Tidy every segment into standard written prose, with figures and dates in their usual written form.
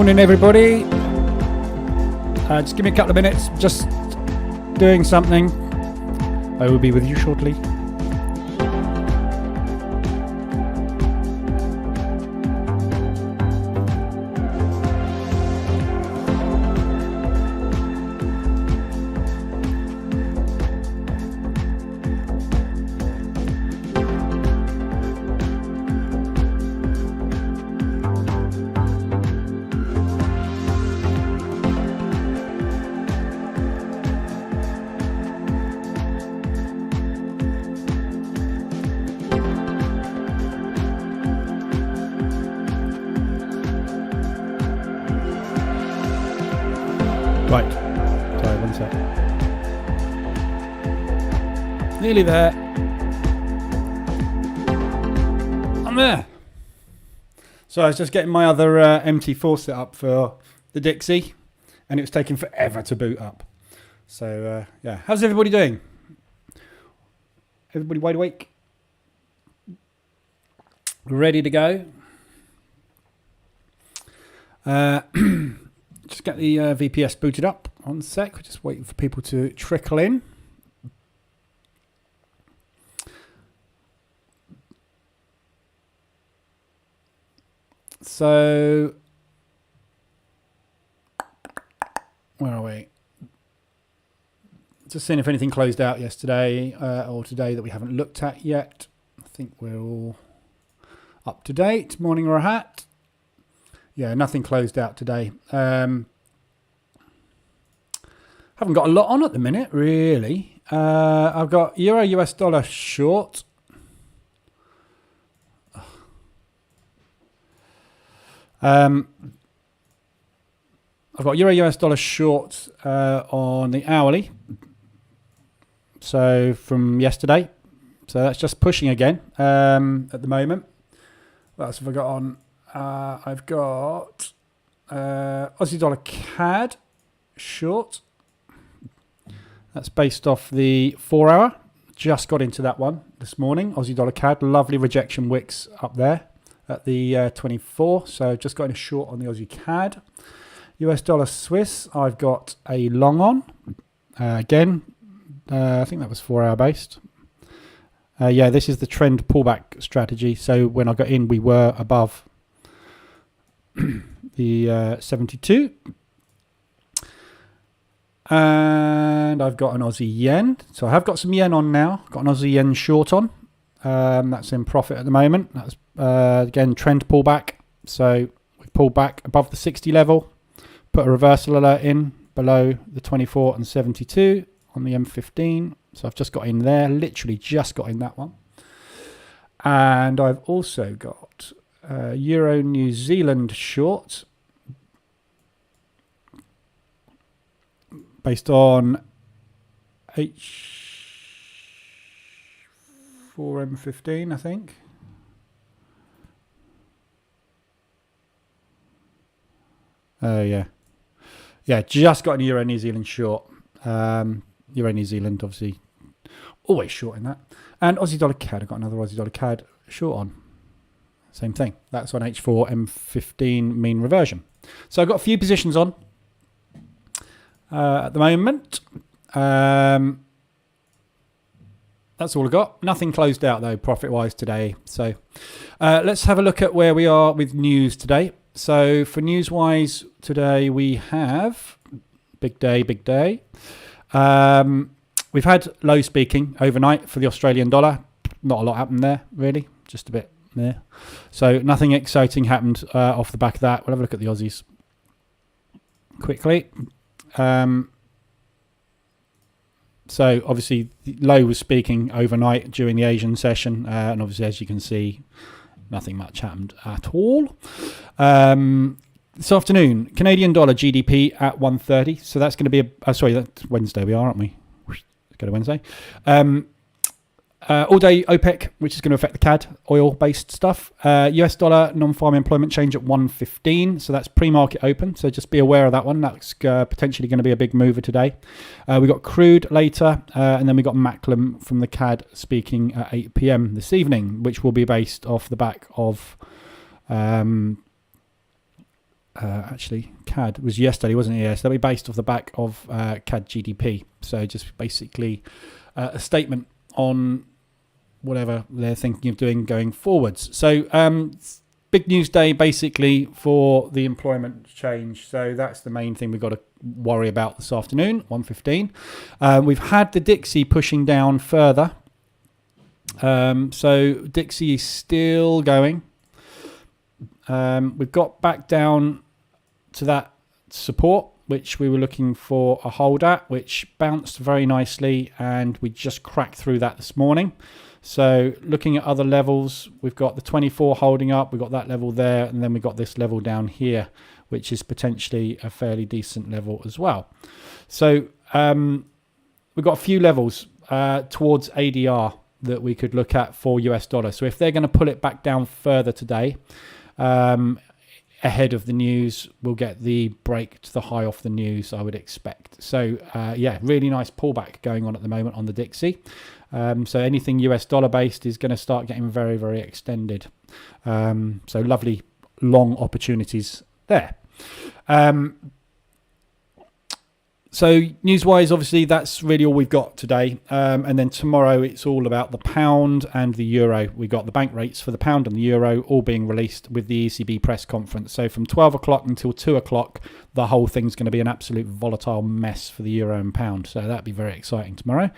Morning, everybody. Just give me a couple of minutes. Just doing something. I will be with you shortly. Right, sorry, one sec. Nearly there. I'm there. So I was just getting my other MT4 set up for the Dixie, and it was taking forever to boot up. So yeah, how's everybody doing? Everybody wide awake? Ready to go? Just get the VPS booted up. One sec. We're just waiting for people to trickle in. So, where are we? Just seeing if anything closed out yesterday or today that we haven't looked at yet. I think we're all up to date. Morning, Rahat. Yeah, nothing closed out today. Haven't got a lot on at the minute, really. I've got Euro US dollar short. I've got Euro US dollar short on the hourly. So from yesterday. So that's just pushing again at the moment. What else have I got on? I've got Aussie dollar CAD short. That's based off the 4 hour. Just got into that one this morning. Aussie dollar CAD, lovely rejection wicks up there at the 24. So just got in a short on the Aussie CAD. US dollar Swiss, I've got a long on. Again, I think that was 4 hour based. Yeah, this is the trend pullback strategy. So when I got in, we were above the 72. And I've got an Aussie yen. So I have got some yen on now. Got an Aussie yen short on. That's in profit at the moment. That's again trend pullback. So we've pulled back above the 60 level. Put a reversal alert in below the 24 and 72 on the M15. So I've just got in there. Literally just got in that one. And I've also got Euro New Zealand short. Based on H4M15, I think. Yeah. Yeah, just got an Euro New Zealand short. Euro New Zealand, obviously, always short in that. And Aussie dollar CAD, I've got another Aussie dollar CAD short on. Same thing. That's on H4M15 mean reversion. So I've got a few positions on. At the moment, that's all I got. Nothing closed out though, profit-wise today. So let's have a look at where we are with news today. So for news-wise today, we have big day. We've had low speaking overnight for the Australian dollar. Not a lot happened there, really. Just a bit there. So nothing exciting happened off the back of that. We'll have a look at the Aussies quickly. So obviously low was speaking overnight during the Asian session, and obviously as you can see, nothing much happened at all. This afternoon, Canadian dollar GDP at 130. So that's going to be sorry, that's Wednesday we are, aren't we? Let's go to Wednesday. All day OPEC, which is going to affect the CAD, oil-based stuff. US dollar non-farm employment change at 115. So that's pre-market open. So just be aware of that one. That's potentially going to be a big mover today. We got crude later, and then we got Macklem from the CAD speaking at 8 p.m. this evening, which will be based off the back of actually, CAD was yesterday, wasn't it? Yeah, so that'll be based off the back of CAD GDP. So just basically a statement on whatever they're thinking of doing going forwards. So big news day basically for the employment change. So that's the main thing we've got to worry about this afternoon, 1:15. We've had the Dixie pushing down further. So Dixie is still going. We've got back down to that support, which we were looking for a hold at, which bounced very nicely, and we just cracked through that this morning. So looking at other levels, we've got the 24 holding up, we've got that level there, and then we've got this level down here, which is potentially a fairly decent level as well. So we've got a few levels towards ADR that we could look at for US dollar. So if they're going to pull it back down further today, ahead of the news, we'll get the break to the high off the news, I would expect. So yeah, really nice pullback going on at the moment on the Dixie. So anything US dollar based is going to start getting very, very extended. So lovely long opportunities there. So news-wise, obviously, that's really all we've got today. And then tomorrow, it's all about the pound and the euro. We got the bank rates for the pound and the euro all being released with the ECB press conference. So from 12 o'clock until 2 o'clock, the whole thing's going to be an absolute volatile mess for the euro and pound. So that'd be very exciting tomorrow.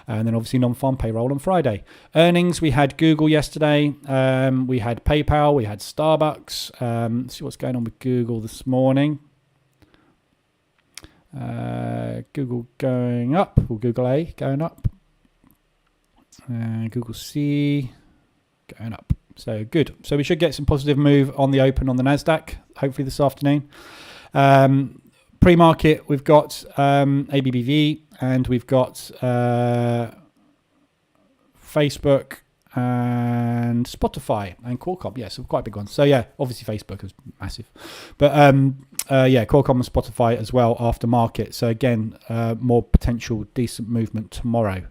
And then obviously non-farm payroll on Friday. Earnings, we had Google yesterday. We had PayPal. We had Starbucks. See what's going on with Google this morning. Google going up, or Google A going up, Google C going up. So good. So we should get some positive move on the open on the Nasdaq, hopefully this afternoon. Pre-market, we've got ABBV, and we've got Facebook and Spotify and Qualcomm. Yeah, so quite big ones. So yeah, obviously Facebook is massive, but yeah, Qualcomm and Spotify as well after market. So again, more potential decent movement tomorrow.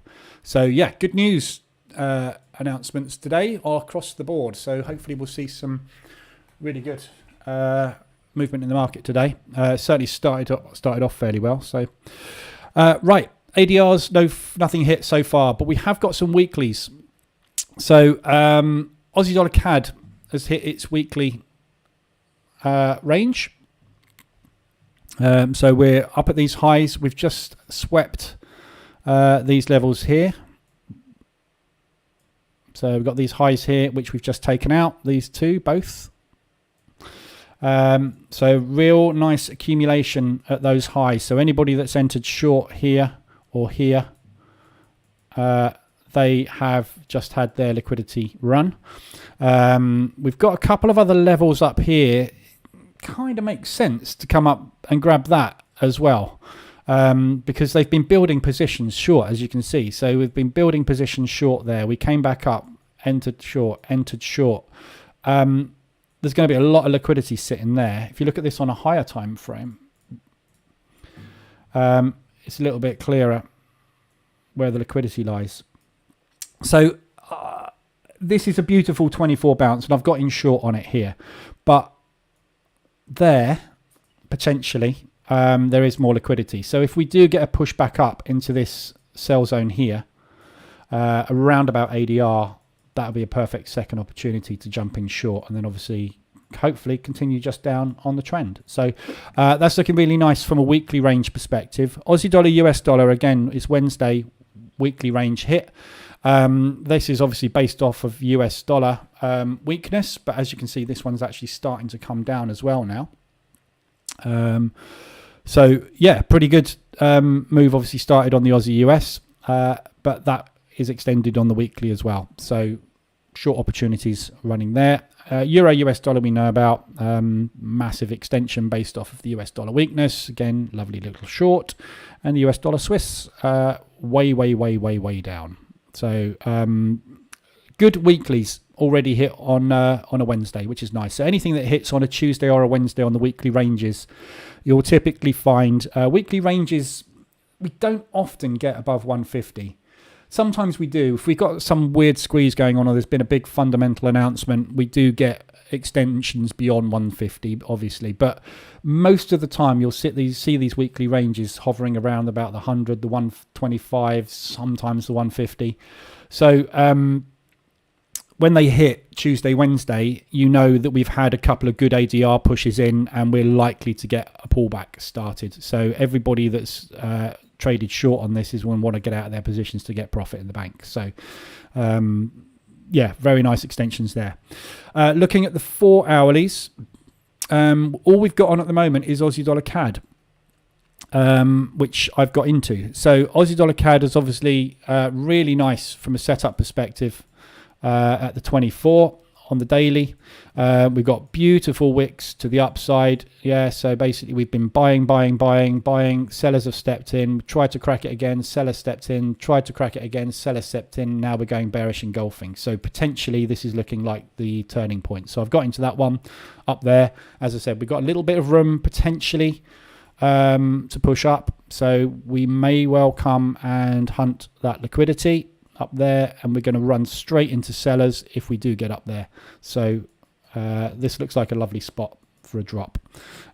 So yeah, good news announcements today across the board. So hopefully we'll see some really good movement in the market today. Certainly started off fairly well. So right, ADRs, nothing hit so far, but we have got some weeklies. So Aussie dollar CAD has hit its weekly range. So we're up at these highs. We've just swept these levels here. So we've got these highs here, which we've just taken out, these two, both. So real nice accumulation at those highs. So anybody that's entered short here or here, they have just had their liquidity run. We've got a couple of other levels up here. Kind of makes sense to come up and grab that as well, because they've been building positions short, as you can see. So we've been building positions short there. We came back up, entered short. There's going to be a lot of liquidity sitting there. If you look at this on a higher time frame, it's a little bit clearer where the liquidity lies. So this is a beautiful 24 bounce, and I've got in short on it here. But there, potentially, there is more liquidity. So if we do get a push back up into this sell zone here, around about ADR, that'll be a perfect second opportunity to jump in short, and then obviously, hopefully, continue just down on the trend. So that's looking really nice from a weekly range perspective. Aussie dollar, US dollar, again, is Wednesday, weekly range hit. This is obviously based off of US dollar weakness, but as you can see, this one's actually starting to come down as well now. So yeah, pretty good move obviously started on the Aussie US, but that is extended on the weekly as well. So short opportunities running there. Euro US dollar we know about, massive extension based off of the US dollar weakness. Again, lovely little short. And the US dollar Swiss way down. So good weeklies already hit on a Wednesday, which is nice. So anything that hits on a Tuesday or a Wednesday on the weekly ranges, you'll typically find weekly ranges, we don't often get above 150. sometimes we do. If we've got some weird squeeze going on or there's been a big fundamental announcement, we do get extensions beyond 150, obviously. But most of the time, you'll see these weekly ranges hovering around about the 100, the 125, sometimes the 150. So when they hit Tuesday, Wednesday, you know that we've had a couple of good ADR pushes in and we're likely to get a pullback started. So everybody that's traded short on this is going to want to get out of their positions to get profit in the bank. So yeah, very nice extensions there. Looking at the 4 hourlies, all we've got on at the moment is Aussie dollar CAD, which I've got into. So Aussie dollar CAD is obviously really nice from a setup perspective. At the 24 on the daily, we've got beautiful wicks to the upside. Yeah, so basically we've been buying. Sellers have stepped in, tried to crack it again, sellers stepped in, tried to crack it again, sellers stepped in. Now we're going bearish engulfing. So potentially this is looking like the turning point. So I've got into that one up there. As I said, we've got a little bit of room potentially to push up. So we may well come and hunt that liquidity up there, and we're going to run straight into sellers if we do get up there. So this looks like a lovely spot for a drop.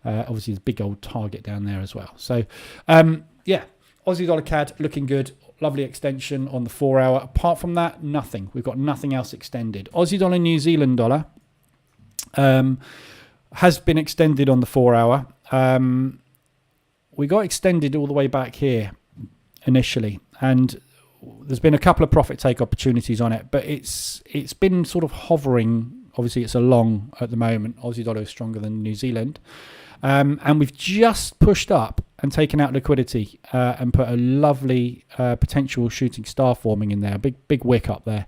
Obviously there's a big old target down there as well. So yeah, Aussie dollar CAD looking good. Lovely extension on the 4 hour. Apart from that, nothing. We've got nothing else extended. Aussie dollar New Zealand dollar has been extended on the 4 hour. We got extended all the way back here initially, and there's been a couple of profit take opportunities on it, but it's been sort of hovering. Obviously it's a long at the moment. Aussie dollar is stronger than New Zealand, and we've just pushed up and taken out liquidity and put a lovely potential shooting star forming in there, big wick up there.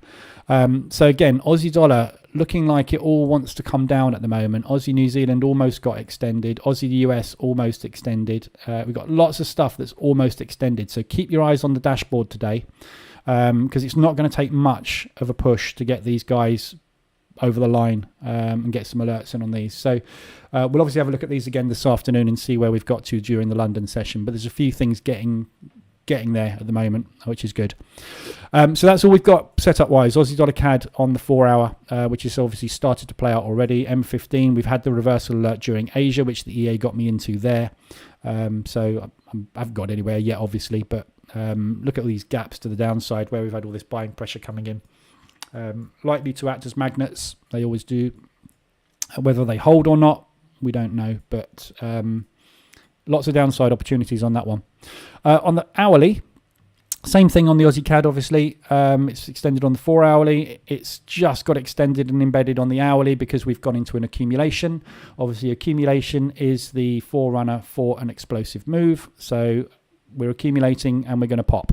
So again, Aussie dollar looking like it all wants to come down at the moment. Aussie New Zealand almost got extended. Aussie US almost extended. We've got lots of stuff that's almost extended. So keep your eyes on the dashboard today, because it's not going to take much of a push to get these guys over the line and get some alerts in on these. So we'll obviously have a look at these again this afternoon and see where we've got to during the London session. But there's a few things getting there at the moment, which is good. So that's all we've got setup wise. Aussie dollar CAD on the 4 hour, which has obviously started to play out already. M15, we've had the reversal alert during Asia, which the EA got me into there. So I haven't got anywhere yet, obviously, but look at these gaps to the downside where we've had all this buying pressure coming in. Likely to act as magnets. They always do. Whether they hold or not, we don't know, but lots of downside opportunities on that one. On the hourly, same thing on the Aussie CAD, obviously. It's extended on the 4 hourly. It's just got extended and embedded on the hourly because we've gone into an accumulation. Obviously, accumulation is the forerunner for an explosive move. So we're accumulating and we're going to pop.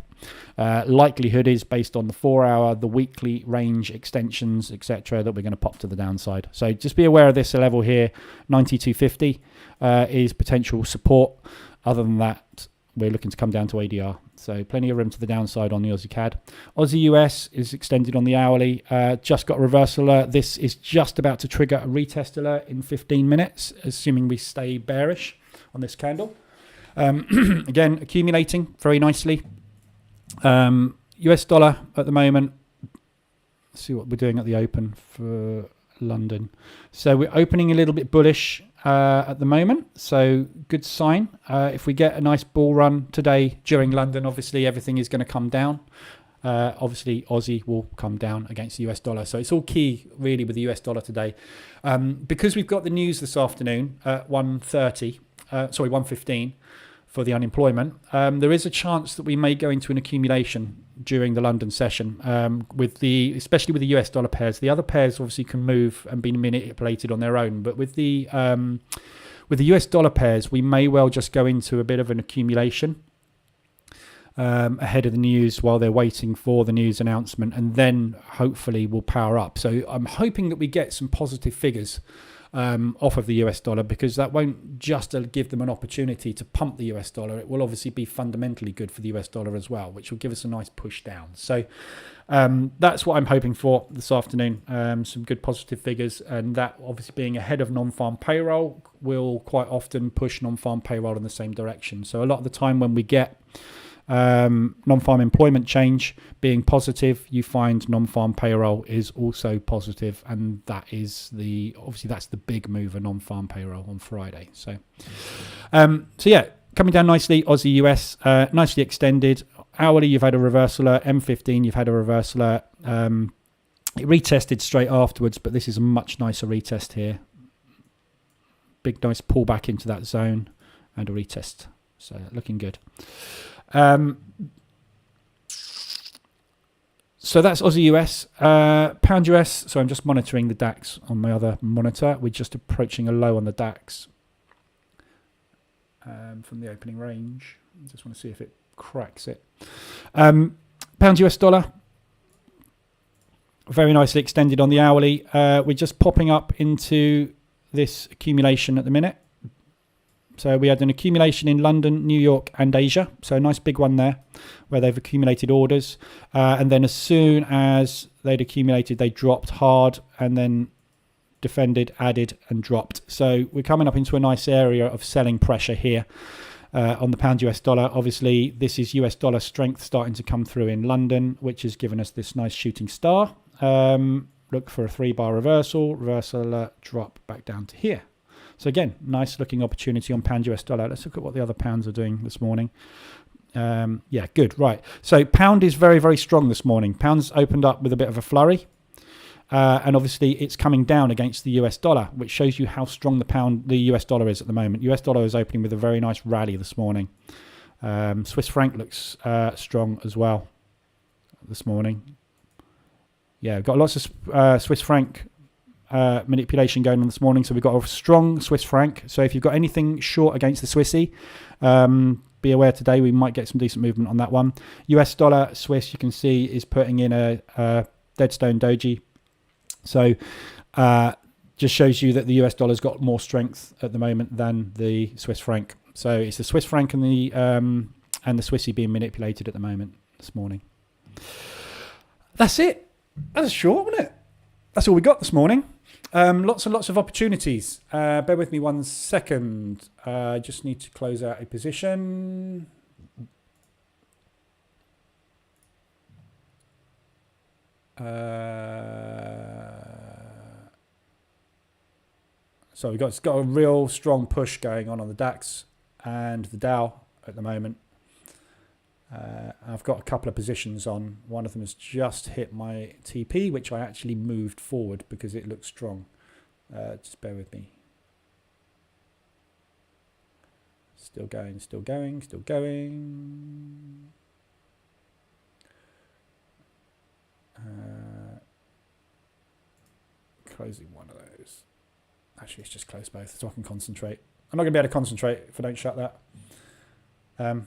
Likelihood is based on the 4 hour, the weekly range extensions, etc., that we're going to pop to the downside. So just be aware of this level here. 92.50 is potential support. Other than that, we're looking to come down to ADR. So plenty of room to the downside on the Aussie CAD. Aussie US is extended on the hourly. Just got a reversal alert. This is just about to trigger a retest alert in 15 minutes, assuming we stay bearish on this candle. Again, accumulating very nicely. US dollar at the moment. Let's see what we're doing at the open for London. So we're opening a little bit bullish at the moment. So good sign. If we get a nice bull run today during London, obviously everything is going to come down. Obviously Aussie will come down against the US dollar. So it's all key really with the US dollar today. Because we've got the news this afternoon at 1:15 for the unemployment, there is a chance that we may go into an accumulation during the London session, especially with the US dollar pairs. The other pairs obviously can move and be manipulated on their own, but with the US dollar pairs, we may well just go into a bit of an accumulation ahead of the news while they're waiting for the news announcement, and then hopefully we'll power up. So I'm hoping that we get some positive figures off of the US dollar, because that won't just give them an opportunity to pump the US dollar. It will obviously be fundamentally good for the US dollar as well, which will give us a nice push down. So that's what I'm hoping for this afternoon, some good positive figures, and that obviously being ahead of non-farm payroll will quite often push non-farm payroll in the same direction. So a lot of the time when we get Non-farm employment change being positive, you find non-farm payroll is also positive, and that is obviously that's the big mover, non-farm payroll on Friday. So yeah, coming down nicely. Aussie US nicely extended. Hourly, you've had a reversal alert. M15, you've had a reversal alert. It retested straight afterwards, but this is a much nicer retest here. Big nice pullback into that zone and a retest. So looking good. So that's Aussie US. Pound US. So I'm just monitoring the DAX on my other monitor. We're just approaching a low on the DAX from the opening range. I just want to see if it cracks it. Pound US dollar. Very nicely extended on the hourly. We're just popping up into this accumulation at the minute. So we had an accumulation in London, New York and Asia. So a nice big one there where they've accumulated orders. And then as soon as they'd accumulated, they dropped hard and then defended, added and dropped. So we're coming up into a nice area of selling pressure here on the pound US dollar. Obviously, this is US dollar strength starting to come through in London, which has given us this nice shooting star. Look for a 3-bar reversal alert, drop back down to here. So again, nice looking opportunity on pound US dollar. Let's look at what the other pounds are doing this morning. Yeah, good. Right. So pound is very, very strong this morning. Pound's opened up with a bit of a flurry. And obviously it's coming down against the US dollar, which shows you how strong the US dollar is at the moment. US dollar is opening with a very nice rally this morning. Swiss franc looks strong as well this morning. Yeah, we've got lots of Swiss franc manipulation going on this morning. So we've got a strong Swiss franc. So if you've got anything short against the Swissy, be aware today we might get some decent movement on that one. US dollar, Swiss, you can see is putting in a deadstone doji. So just shows you that the US dollar's got more strength at the moment than the Swiss franc. So it's the Swiss franc and the Swissy being manipulated at the moment this morning. That's it. That's short, wasn't it? That's all we got this morning. Lots and lots of opportunities. Bear with me 1 second. I just need to close out a position. So it's got a real strong push going on the DAX and the Dow at the moment. I've got a couple of positions on. One of them has just hit my TP, which I actually moved forward because it looks strong. Just bear with me. Still going, still going, still going. Closing one of those. Actually, it's just close both so I can concentrate. I'm not going to be able to concentrate if I don't shut that. There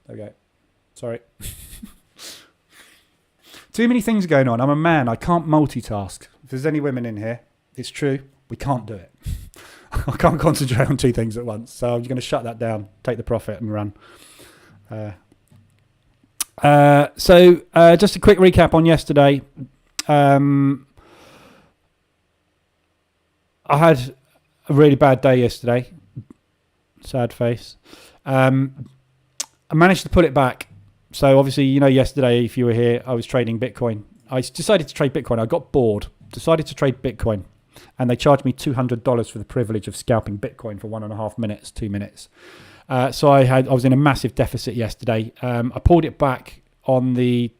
we go. Sorry. Too many things going on. I'm a man. I can't multitask. If there's any women in here, it's true. We can't do it. I can't concentrate on 2 things at once. So I'm just going to shut that down, take the profit and run. So just a quick recap on yesterday. I had a really bad day yesterday. Sad face. I managed to pull it back. So obviously, yesterday, if you were here, I was trading Bitcoin. I decided to trade Bitcoin. I got bored, decided to trade Bitcoin. And they charged me $200 for the privilege of scalping Bitcoin for 1.5 minutes, 2 minutes. So I was in a massive deficit yesterday. I pulled it back on the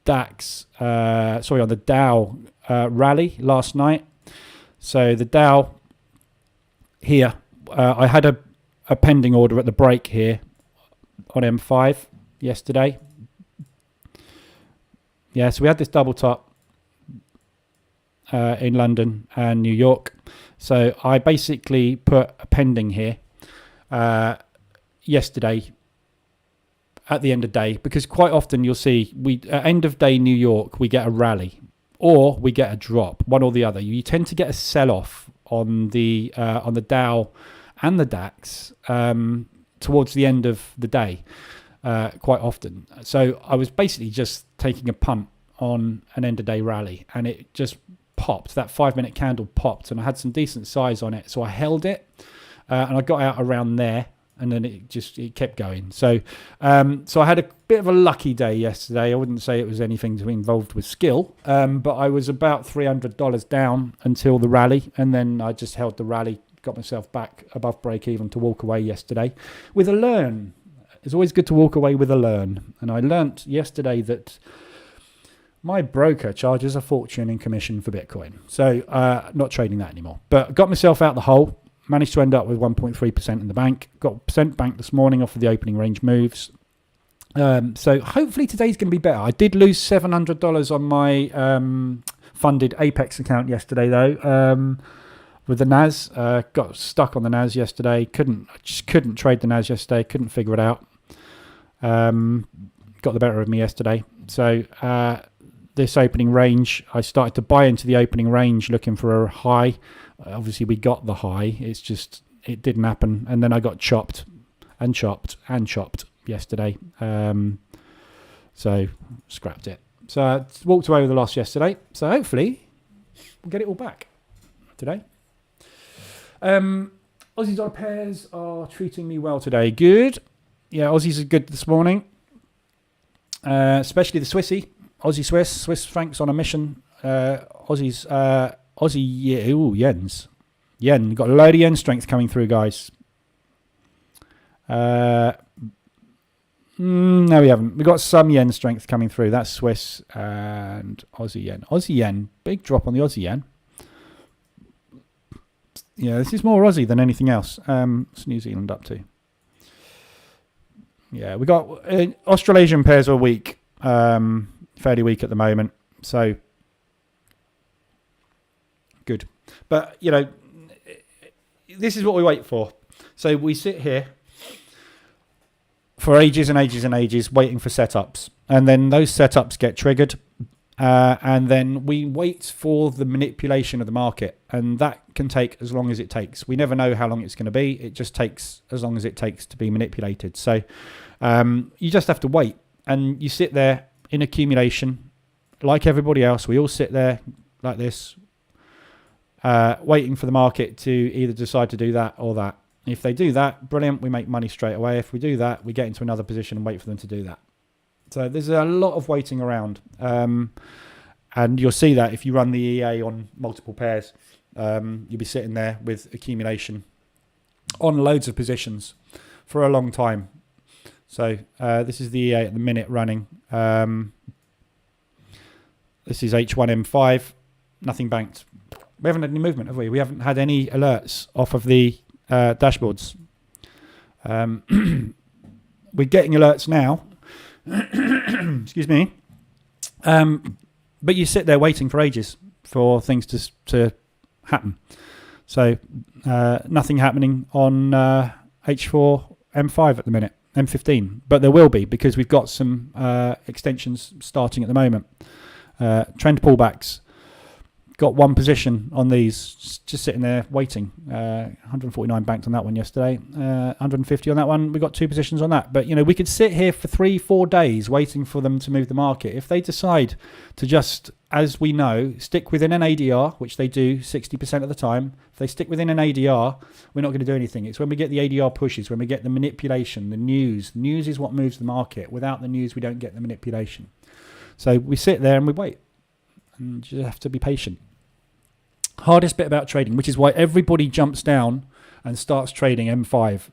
DAX, on the Dow rally last night. So the Dow here, I had a pending order at the break here on M5 yesterday. Yeah, so we had this double top in London and New York. So I basically put a pending here yesterday at the end of day, because quite often you'll see at end of day New York we get a rally or we get a drop, one or the other. You tend to get a sell-off on the Dow and the DAX towards the end of the day quite often. So I was basically just taking a punt on an end of day rally, and it just popped. That 5-minute candle popped, and I had some decent size on it, so I held it and I got out around there. and then it kept going. So I had a bit of a lucky day yesterday. I wouldn't say it was anything involved with skill, but I was about $300 down until the rally, and then I just held the rally, got myself back above break even to walk away yesterday with a learn. It's always good to walk away with a learn, and I learnt yesterday that my broker charges a fortune in commission for Bitcoin. So not trading that anymore. But got myself out the hole. Managed to end up with 1.3% in the bank. Got percent bank this morning off of the opening range moves. So hopefully today's going to be better. I did lose $700 on my funded Apex account yesterday, though, with the NAS. Got stuck on the NAS yesterday. Just couldn't trade the NAS yesterday. Couldn't figure it out. Got the better of me yesterday. So this opening range, I started to buy into the opening range looking for a high. Obviously, we got the high. It's just, it didn't happen. And then I got chopped and chopped and chopped yesterday. So scrapped it. So I walked away with a loss yesterday. So hopefully we'll get it all back today. Aussie dollar pairs are treating me well today. Good. Yeah, Aussies are good this morning. Especially the Swissy. Swiss francs on a mission. Aussies, yens. Yen, we've got a load of yen strength coming through, guys. No, we haven't. We've got some yen strength coming through. That's Swiss and Aussie yen. Aussie yen, big drop on the Aussie yen. Yeah, this is more Aussie than anything else. What's New Zealand up to? Yeah, we got Australasian pairs are weak. Fairly weak at the moment, so good. But this is what we wait for. So we sit here for ages and ages and ages waiting for setups, and then those setups get triggered, and then we wait for the manipulation of the market, and that can take as long as it takes. We never know how long it's going to be. It just takes as long as it takes to be manipulated. So you just have to wait, and you sit there in accumulation, like everybody else. We all sit there like this, waiting for the market to either decide to do that or that. If they do that, brilliant, we make money straight away. If we do that, we get into another position and wait for them to do that. So there's a lot of waiting around. And you'll see that if you run the EA on multiple pairs, you'll be sitting there with accumulation on loads of positions for a long time. So this is the EA at the minute running. This is H1M5, nothing banked. We haven't had any movement, have we? We haven't had any alerts off of the dashboards. We're getting alerts now. Excuse me. But you sit there waiting for ages for things to happen. So nothing happening on H4M5 at the minute. M15, but there will be because we've got some extensions starting at the moment. Trend pullbacks. Got one position on these, just sitting there waiting. 149 banked on that one yesterday. 150 on that one. We got two positions on that. But we could sit here for 3-4 days waiting for them to move the market. If they decide to just, as we know, stick within an ADR, which they do 60% of the time. If they stick within an ADR, we're not going to do anything. It's when we get the ADR pushes, when we get the manipulation, the news. News is what moves the market. Without the news, we don't get the manipulation. So we sit there and we wait. And you have to be patient. Hardest bit about trading, which is why everybody jumps down and starts trading M5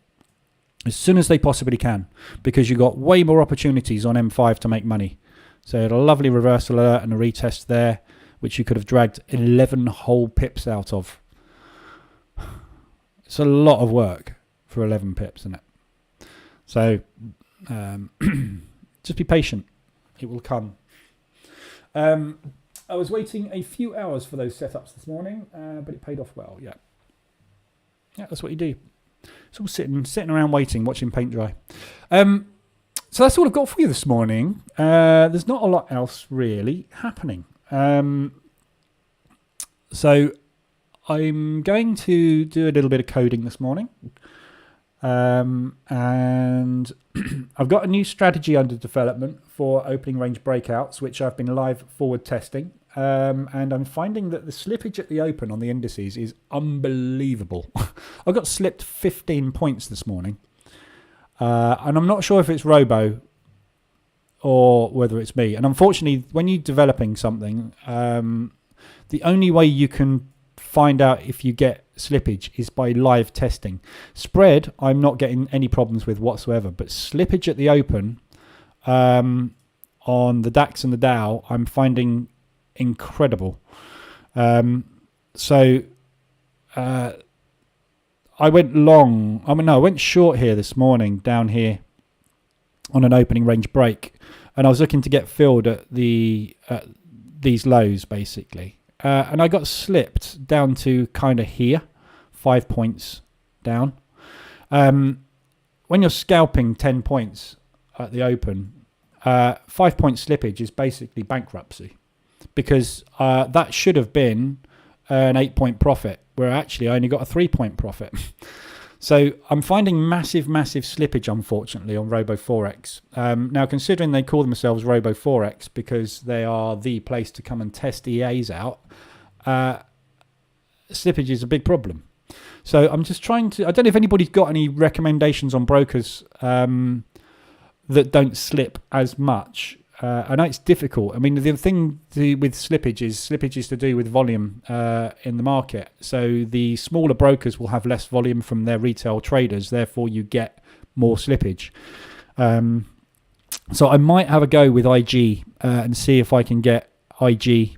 as soon as they possibly can, because you've got way more opportunities on M5 to make money. So a lovely reversal alert and a retest there, which you could have dragged 11 whole pips out of. It's a lot of work for 11 pips, isn't it? So just be patient. It will come. I was waiting a few hours for those setups this morning, but it paid off well. Yeah, that's what you do. It's all sitting around waiting, watching paint dry. So that's all I've got for you this morning. There's not a lot else really happening. So I'm going to do a little bit of coding this morning. And I've got a new strategy under development for opening range breakouts, which I've been live forward testing. And I'm finding that the slippage at the open on the indices is unbelievable. I got slipped 15 points this morning. And I'm not sure if it's Robo or whether it's me. And unfortunately, when you're developing something, the only way you can find out if you get slippage is by live testing. Spread, I'm not getting any problems with whatsoever, but slippage at the open on the DAX and the Dow, I'm finding incredible. So I went long. I went short here this morning down here on an opening range break, and I was looking to get filled at these lows basically, and I got slipped down to kind of here, 5 points down. When you're scalping 10 points at the open, 5 point slippage is basically bankruptcy, because that should have been an 8 point profit, where actually I only got a 3 point profit. So I'm finding massive slippage, unfortunately, on Robo Forex. Now, considering they call themselves Robo Forex because they are the place to come and test EAs out, slippage is a big problem. So I'm just trying to... I don't know if anybody's got any recommendations on brokers that don't slip as much. I know it's difficult. I mean, the thing with slippage is to do with volume in the market. So the smaller brokers will have less volume from their retail traders. Therefore, you get more slippage. So I might have a go with IG and see if I can get IG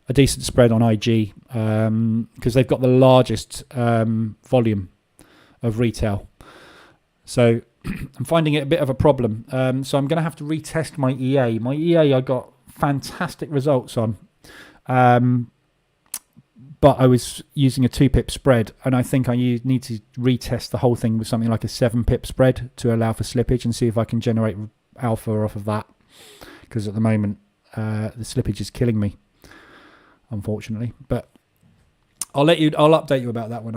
a decent spread on IG, because they've got the largest volume of retail. So I'm finding it a bit of a problem. So I'm going to have to retest my EA. My EA I got fantastic results on. But I was using a 2-pip spread, and I think I need to retest the whole thing with something like a 7-pip spread to allow for slippage and see if I can generate alpha off of that. Because at the moment, the slippage is killing me, unfortunately. But I'll update you about that when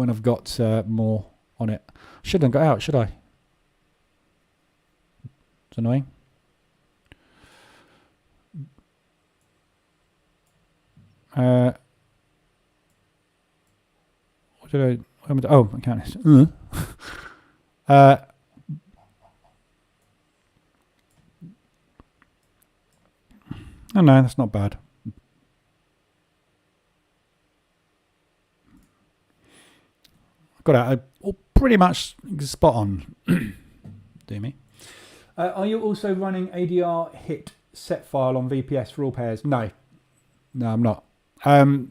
I've got more on it. Shouldn't have got out, should I? It's annoying. What did I? Oh, I can't. No, that's not bad. Got out. Pretty much spot on. Do me. Are you also running ADR hit set file on VPS for all pairs? No, I'm not. ADR,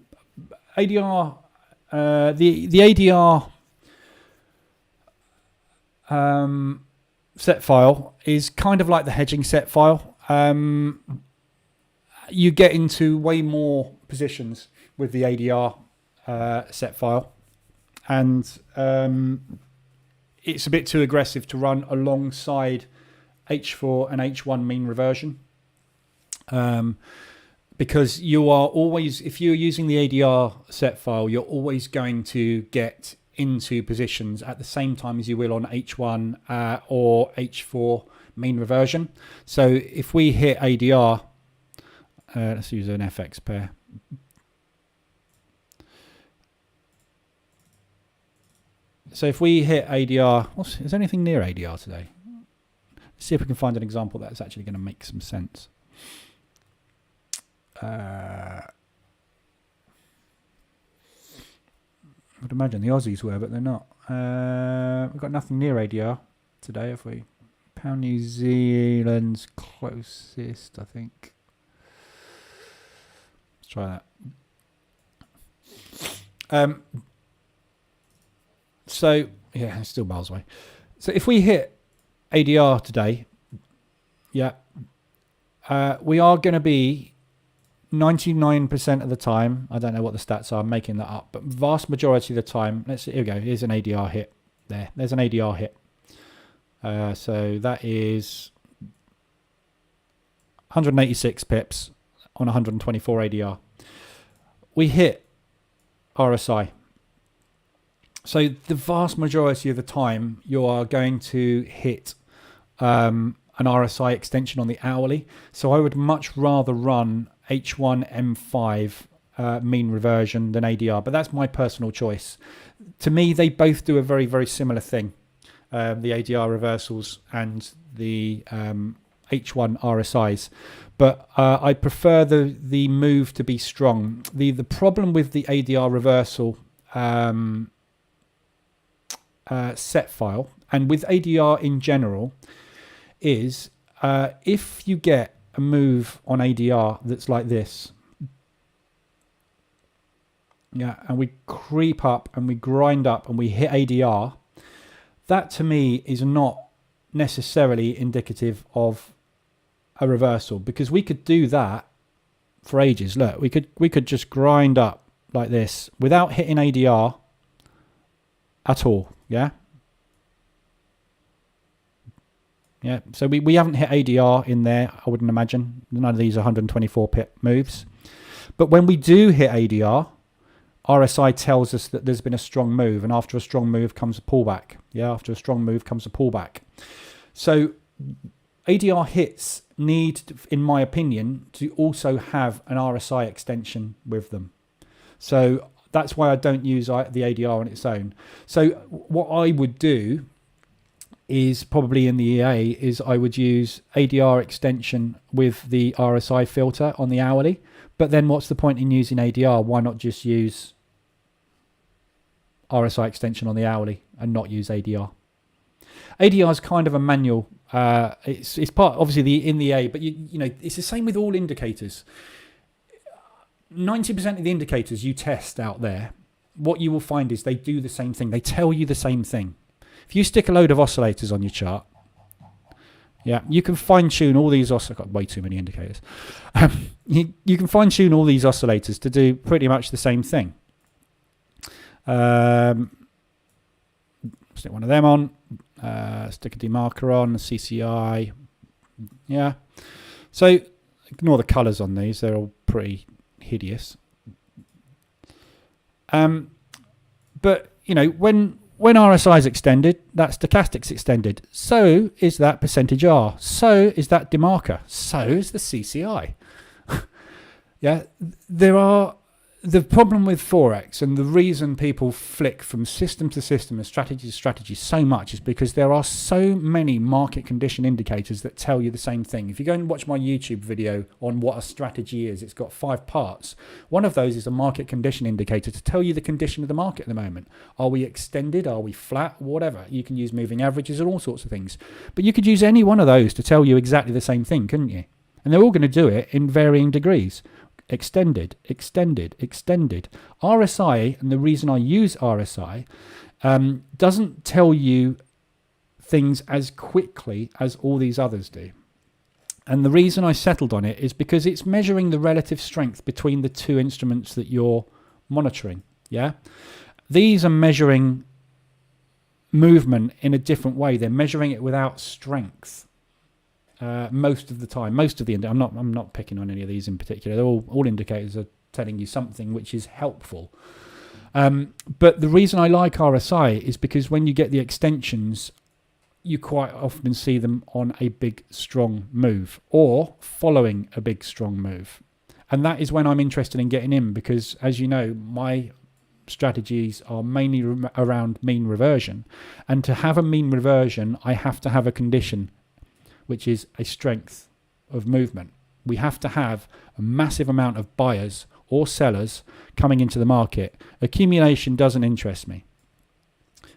the ADR set file is kind of like the hedging set file. You get into way more positions with the ADR set file. And it's a bit too aggressive to run alongside H4 and H1 mean reversion. Because you are always, if you're using the ADR set file, you're always going to get into positions at the same time as you will on H1 or H4 mean reversion. So if we hit ADR, let's use an FX pair. So if we hit ADR, is there anything near ADR today? Let's see if we can find an example that's actually going to make some sense. I would imagine the Aussies were, but they're not. We've got nothing near ADR today, have we? Pound New Zealand's closest, I think. Let's try that. So, yeah, it's still miles away. So if we hit ADR today, yeah, we are going to be 99% of the time, I don't know what the stats are, I'm making that up, but vast majority of the time, let's see, here we go, here's an ADR hit. There's an ADR hit. So that is 186 pips on 124 ADR. We hit RSI. So the vast majority of the time, you are going to hit an RSI extension on the hourly. So I would much rather run H1 M5 mean reversion than ADR, but that's my personal choice. to me, they both do a very, very similar thing. The ADR reversals and the H1 RSIs. But I prefer the move to be strong. The problem with the ADR reversal set file, and with ADR in general, is if you get a move on ADR that's like this, yeah, and we creep up and we grind up and we hit ADR, that to me is not necessarily indicative of a reversal, because we could do that for ages. Look, we could just grind up like this without hitting ADR at all. Yeah. Yeah. So we haven't hit ADR in there, I wouldn't imagine. None of these are 124 pip moves. But when we do hit ADR, RSI tells us that there's been a strong move, and after a strong move comes a pullback. Yeah, after a strong move comes a pullback. So ADR hits need, in my opinion, to also have an RSI extension with them. So that's why I don't use the ADR on its own. So what I would do is probably in the EA is I would use ADR extension with the RSI filter on the hourly. But then what's the point in using ADR? Why not just use RSI extension on the hourly and not use ADR? ADR is kind of a manual. It's part, obviously, in the EA, but you know, it's the same with all indicators. 90% of the indicators you test out there, what you will find is they do the same thing. They tell you the same thing. If you stick a load of oscillators on your chart, yeah, you can fine-tune all these I've got way too many indicators. You can fine-tune all these oscillators to do pretty much the same thing. Stick one of them on. Stick a demarker on, CCI. Yeah. So ignore the colours on these. They're all pretty hideous. But, you know, when RSI is extended, that stochastic's extended. So is that percentage R. So is that demarker. So is the CCI. Yeah, the problem with Forex, and the reason people flick from system to system and strategy to strategy so much, is because there are so many market condition indicators that tell you the same thing. If you go and watch my YouTube video on what a strategy is, it's got 5 parts. One of those is a market condition indicator to tell you the condition of the market at the moment. Are we extended? Are we flat? Whatever. You can use moving averages and all sorts of things. But you could use any one of those to tell you exactly the same thing, couldn't you? And they're all going to do it in varying degrees. Extended, extended, extended. RSI, and the reason I use RSI, doesn't tell you things as quickly as all these others do. And the reason I settled on it is because it's measuring the relative strength between the two instruments that you're monitoring. Yeah, these are measuring movement in a different way. They're measuring it without strength. Most of the time, I'm not picking on any of these in particular. They're all indicators are telling you something which is helpful. But the reason I like RSI is because when you get the extensions, you quite often see them on a big strong move or following a big strong move, and that is when I'm interested in getting in, because, as you know, my strategies are mainly around mean reversion, and to have a mean reversion, I have to have a condition which is a strength of movement. We have to have a massive amount of buyers or sellers coming into the market. Accumulation doesn't interest me.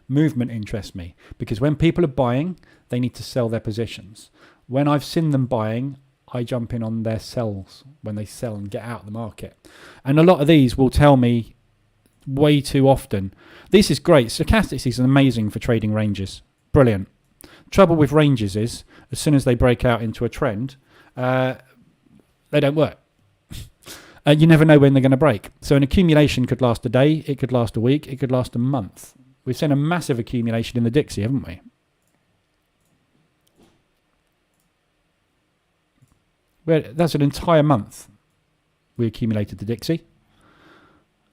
Movement interests me, because when people are buying, they need to sell their positions. When I've seen them buying, I jump in on their sells when they sell and get out of the market. And a lot of these will tell me way too often, this is great. Stochastics is amazing for trading ranges. Brilliant. Trouble with ranges is, as soon as they break out into a trend, they don't work. You never know when they're going to break. So an accumulation could last a day, it could last a week, it could last a month. We've seen a massive accumulation in the Dixie, haven't we? That's an entire month we accumulated the Dixie.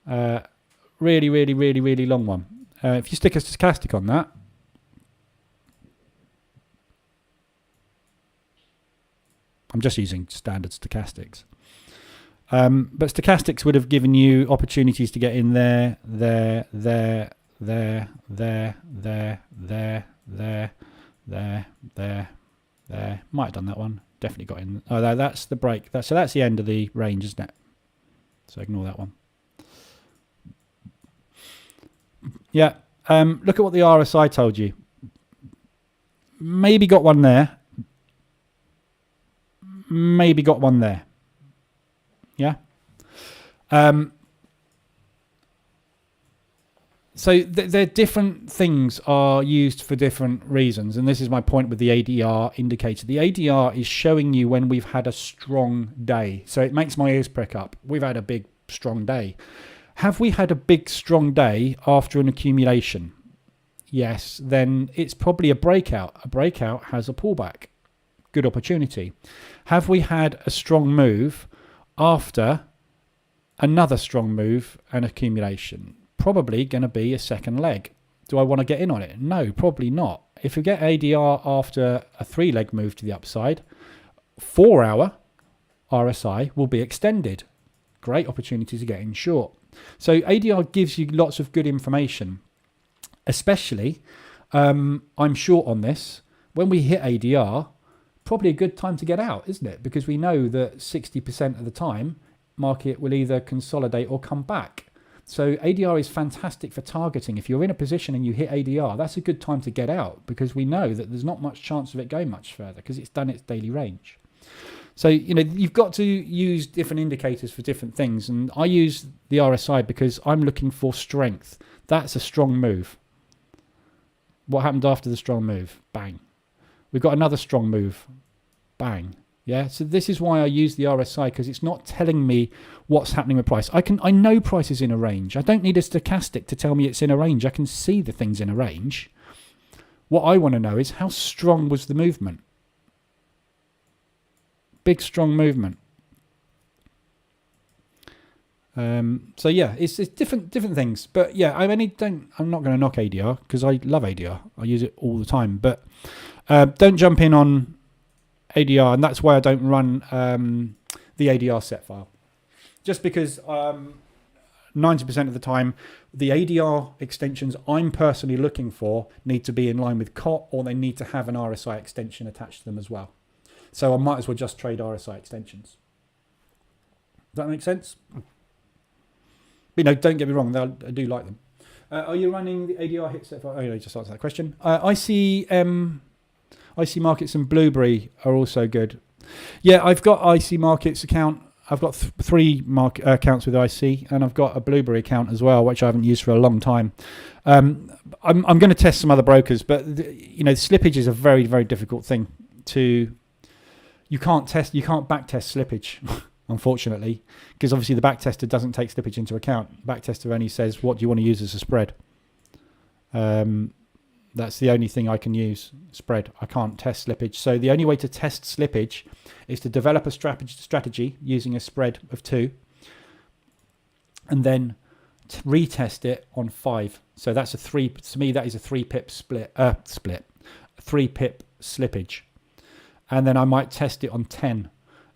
Really, really, really, really long one. If you stick a stochastic on that, I'm just using standard stochastics. But stochastics would have given you opportunities to get in there, there, there, there, there, there, there, there, there. Might have done that one. Definitely got in. Oh, that's the break. So that's the end of the range, isn't it? So ignore that one. Yeah. Look at what the RSI told you. Maybe got one there. Maybe got one there. Yeah. So they're different things are used for different reasons. And this is my point with the ADR indicator. The ADR is showing you when we've had a strong day. So it makes my ears prick up. We've had a big, strong day. Have we had a big, strong day after an accumulation? Yes, then it's probably a breakout. A breakout has a pullback. Good opportunity. Have we had a strong move after another strong move and accumulation? Probably going to be a second leg. Do I want to get in on it? No, probably not. If we get ADR after a 3-leg move to the upside, 4-hour RSI will be extended. Great opportunity to get in short. So ADR gives you lots of good information, especially I'm short on this. When we hit ADR, probably a good time to get out, isn't it? Because we know that 60% of the time, market will either consolidate or come back. So ADR is fantastic for targeting. If you're in a position and you hit ADR, that's a good time to get out because we know that there's not much chance of it going much further because it's done its daily range. So, you've got to use different indicators for different things. And I use the RSI because I'm looking for strength. That's a strong move. What happened after the strong move? Bang. We've got another strong move. Bang. Yeah. So this is why I use the RSI because it's not telling me what's happening with price. I know price is in a range. I don't need a stochastic to tell me it's in a range. I can see the things in a range. What I want to know is how strong was the movement? Big, strong movement. So yeah, it's different things. But yeah, I'm not going to knock ADR because I love ADR. I use it all the time. But don't jump in on ADR, and that's why I don't run the ADR set file. Just because 90% of the time, the ADR extensions I'm personally looking for need to be in line with COT, or they need to have an RSI extension attached to them as well. So I might as well just trade RSI extensions. Does that make sense? Don't get me wrong, I do like them. Are you running the ADR hit set file? Oh, yeah, just answer that question. IC Markets and Blueberry are also good. Yeah, I've got IC Markets account. I've got 3 accounts with IC, and I've got a Blueberry account as well, which I haven't used for a long time. I'm going to test some other brokers, but slippage is a very, very difficult thing to. You can't back test slippage, unfortunately, because obviously the back tester doesn't take slippage into account. Back tester only says what do you want to use as a spread. That's the only thing I can use, spread. I can't test slippage. So the only way to test slippage is to develop a strategy using a spread of 2 and then retest it on 5. So that's a 3. To me, that is a 3 pip split. 3 pip slippage. And then I might test it on 10.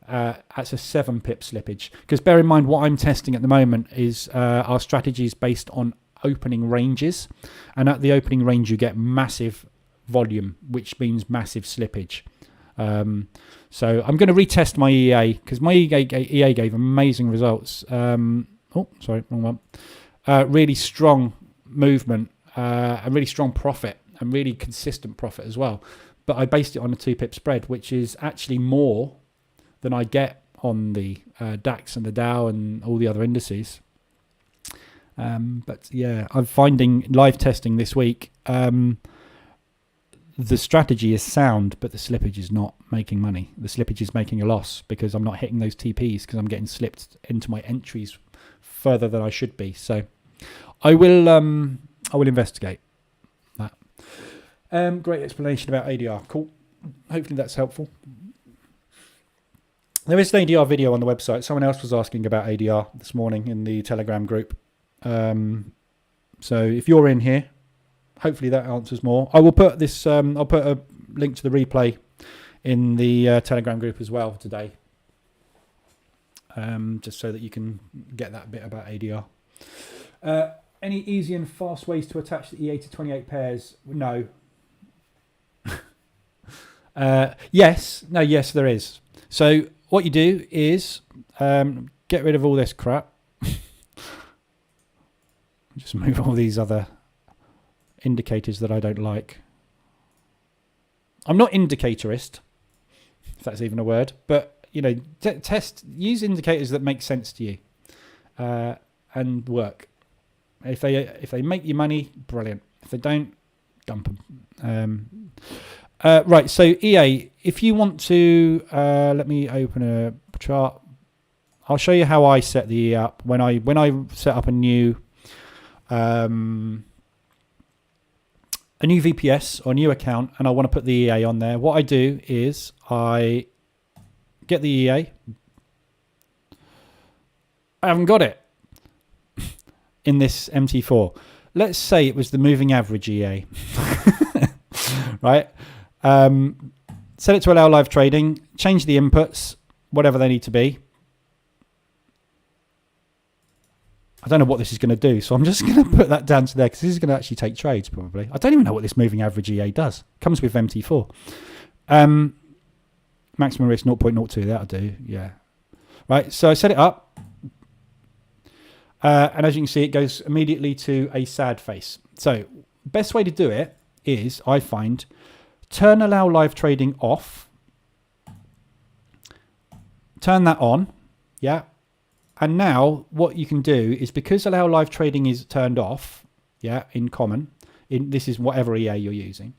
That's a 7 pip slippage. Because bear in mind, what I'm testing at the moment is our strategies based on opening ranges, and at the opening range you get massive volume, which means massive slippage. So I'm going to retest my EA because my EA gave amazing results. Wrong one. Really strong movement, and really strong profit, and really consistent profit as well. But I based it on a 2 pip spread, which is actually more than I get on the DAX and the Dow and all the other indices. But yeah, I'm finding live testing this week. The strategy is sound, but the slippage is not making money. The slippage is making a loss because I'm not hitting those TPs because I'm getting slipped into my entries further than I should be. So I will investigate that. Great explanation about ADR. Cool. Hopefully that's helpful. There is an ADR video on the website. Someone else was asking about ADR this morning in the Telegram group. So if you're in here, hopefully that answers more. I will put this. I'll put a link to the replay in the Telegram group as well today, just so that you can get that bit about ADR. Any easy and fast ways to attach the EA to 28 pairs? No. Yes, there is. So what you do is get rid of all this crap. Just move all these other indicators that I don't like. I'm not indicatorist, if that's even a word, but you know, use indicators that make sense to you and work. If they make you money, brilliant. If they don't, dump them. Right, so EA, if you want to, let me open a chart. I'll show you how I set the EA up when I set up a new VPS or a new account, and I want to put the EA on there. What I do is I get the EA. I haven't got it in this MT4. Let's say it was the moving average EA. Right? Set it to allow live trading, change the inputs, whatever they need to be. I don't know what this is going to do, so I'm just going to put that down to there because this is going to actually take trades probably. I don't even know what this moving average EA does. Comes with MT4. Maximum risk 0.02, that'll do, yeah. Right, so I set it up. And as you can see, it goes immediately to a sad face. So best way to do it is, I find, turn allow live trading off. Turn that on, yeah. And now what you can do is, because allow live trading is turned off, yeah, in common, this is whatever EA you're using,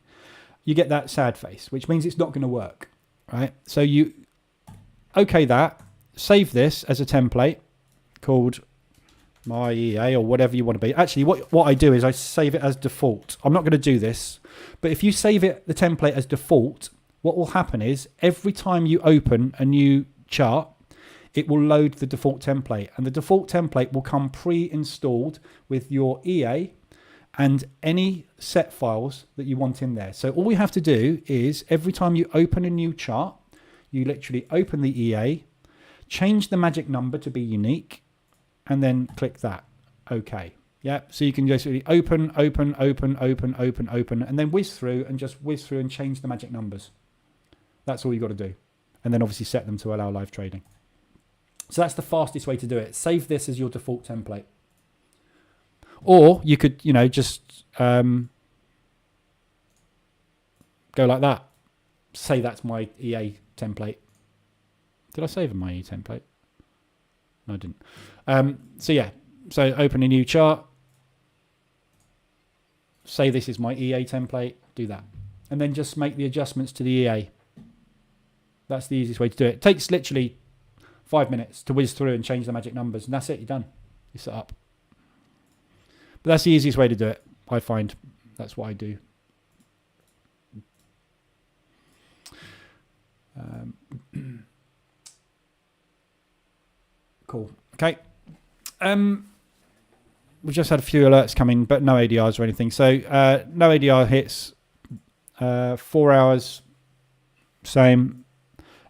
you get that sad face, which means it's not going to work, right? So you okay that, save this as a template called my EA or whatever you want to be. Actually, what I do is I save it as default. I'm not going to do this, but if you save it, the template as default, what will happen is every time you open a new chart, it will load the default template, and the default template will come pre-installed with your EA and any set files that you want in there. So all you have to do is every time you open a new chart, you literally open the EA, change the magic number to be unique, and then click that. Okay. Yeah. So you can just really open, and then whiz through and change the magic numbers. That's all you got to do. And then obviously set them to allow live trading. So that's the fastest way to do it. Save this as your default template. Or you could, you know, just go like that. Say that's my EA template. Did I save my EA template? No, I didn't. So yeah, so open a new chart. Say this is my EA template. Do that. And then just make the adjustments to the EA. That's the easiest way to do it. It takes literally 5 minutes to whiz through and change the magic numbers, and that's it, you're done. You're set up. But that's the easiest way to do it, I find. That's what I do. Cool. Okay. We just had a few alerts coming, but no ADRs or anything. So no ADR hits. 4 hours, same.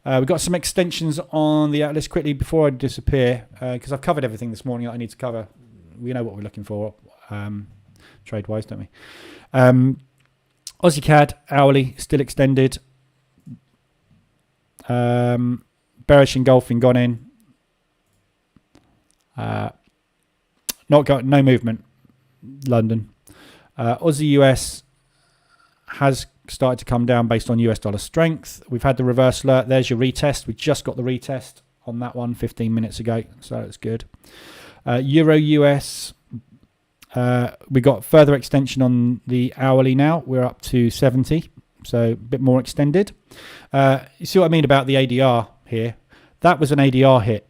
We've got some extensions on the Atlas quickly before I disappear, because I've covered everything this morning that I need to cover. We know what we're looking for, trade-wise, don't we? Aussie CAD, hourly, still extended. Bearish engulfing gone in. No movement. London. Aussie US has started to come down based on US dollar strength. We've had the reverse alert. There's your retest. We just got the retest on that one 15 minutes ago, so that's good. Euro US, we got further extension on the hourly now. We're up to 70, so a bit more extended. You see what I mean about the ADR here? That was an ADR hit.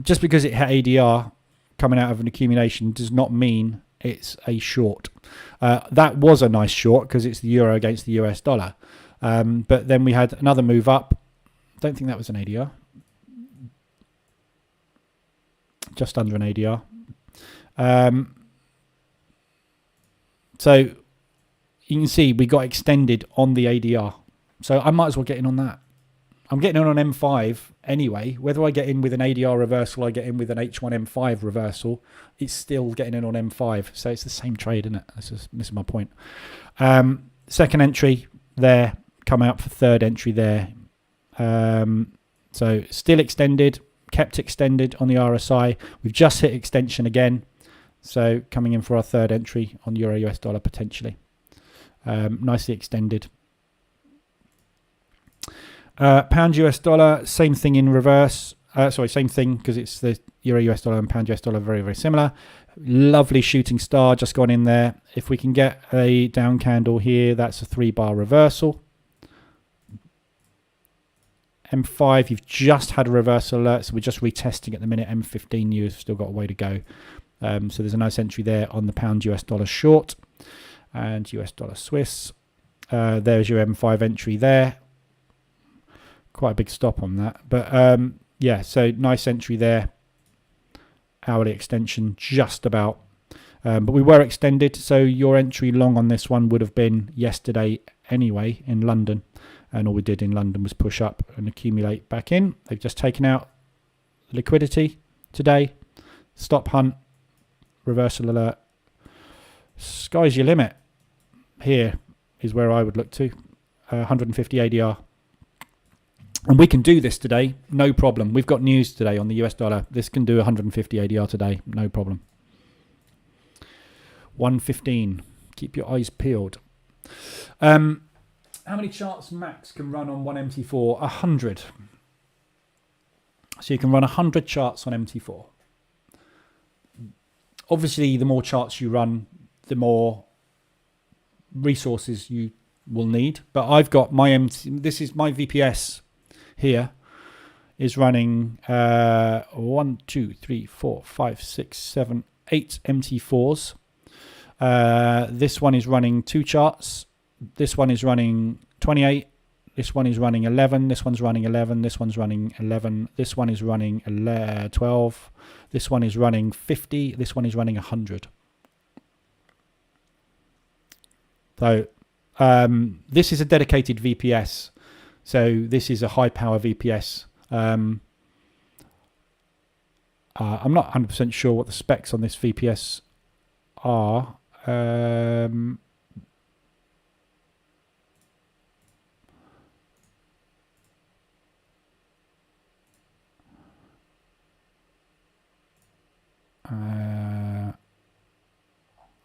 Just because it hit ADR coming out of an accumulation does not mean it's a short. That was a nice short because it's the euro against the US dollar. But then we had another move up. Don't think that was an ADR. Just under an ADR. So you can see we got extended on the ADR. So I might as well get in on that. I'm getting in on M5 anyway. Whether I get in with an ADR reversal, I get in with an H1 M5 reversal, it's still getting in on M5. So it's the same trade, isn't it? This is my point. Second entry there, coming up for third entry there. So still extended, kept extended on the RSI. We've just hit extension again. So coming in for our third entry on Euro US dollar potentially. Nicely extended. Pound US dollar, same thing in reverse. Same thing because it's the Euro US dollar and Pound US dollar very, very similar. Lovely shooting star just gone in there. If we can get a down candle here, that's a 3-bar reversal. M5, you've just had a reversal alert, so we're just retesting at the minute. M15, you've still got a way to go. So there's a nice entry there on the Pound US dollar short and US dollar Swiss. There's your M5 entry there. Quite a big stop on that, but yeah, so nice entry there. Hourly extension just about, but we were extended, so your entry long on this one would have been yesterday anyway in London, and all we did in London was push up and accumulate back in. They've just taken out liquidity today. Stop hunt, reversal alert. Sky's your limit. Here is where I would look to 150 ADR. And we can do this today, no problem. We've got news today on the US dollar. This can do 150 ADR today, no problem. 115. Keep your eyes peeled. How many charts max can run on one MT4? 100. So you can run 100 charts on MT4. Obviously, the more charts you run, the more resources you will need. But I've got my this is my VPS. Here is running 1, 2, 3, 4, 5, 6, 7, 8 MT4s. This one is running 2 charts. This one is running 28. This one is running 11. This one's running 11. This one's running 11. This one is running 12. This one is running 50. This one is running 100. So this is a dedicated VPS. So this is a high power VPS. I'm not 100% sure what the specs on this VPS are.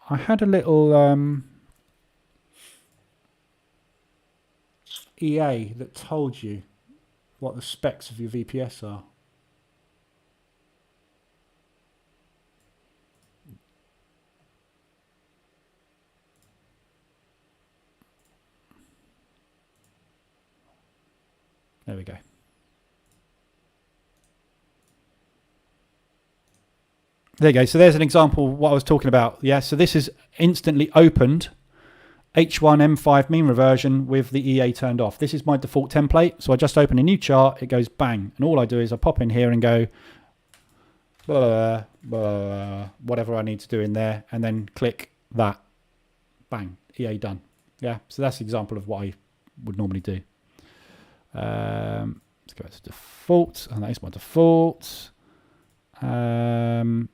I had a little EA that told you what the specs of your VPS are. There we go. There you go. So there's an example of what I was talking about. Yeah, so this is instantly opened H1 M5 mean reversion with the EA turned off. This is my default template. So I just open a new chart, it goes bang. And all I do is I pop in here and go blah, blah, whatever I need to do in there, and then click that. Bang, EA done. Yeah, so that's an example of what I would normally do. Let's go to default, and that is my default. That'll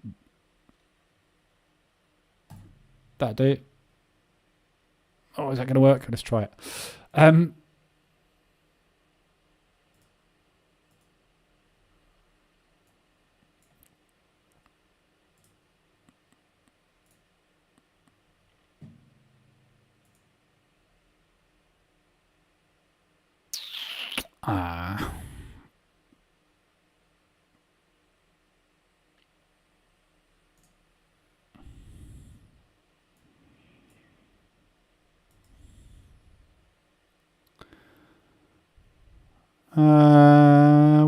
do it. Oh, is that going to work? Let's try it.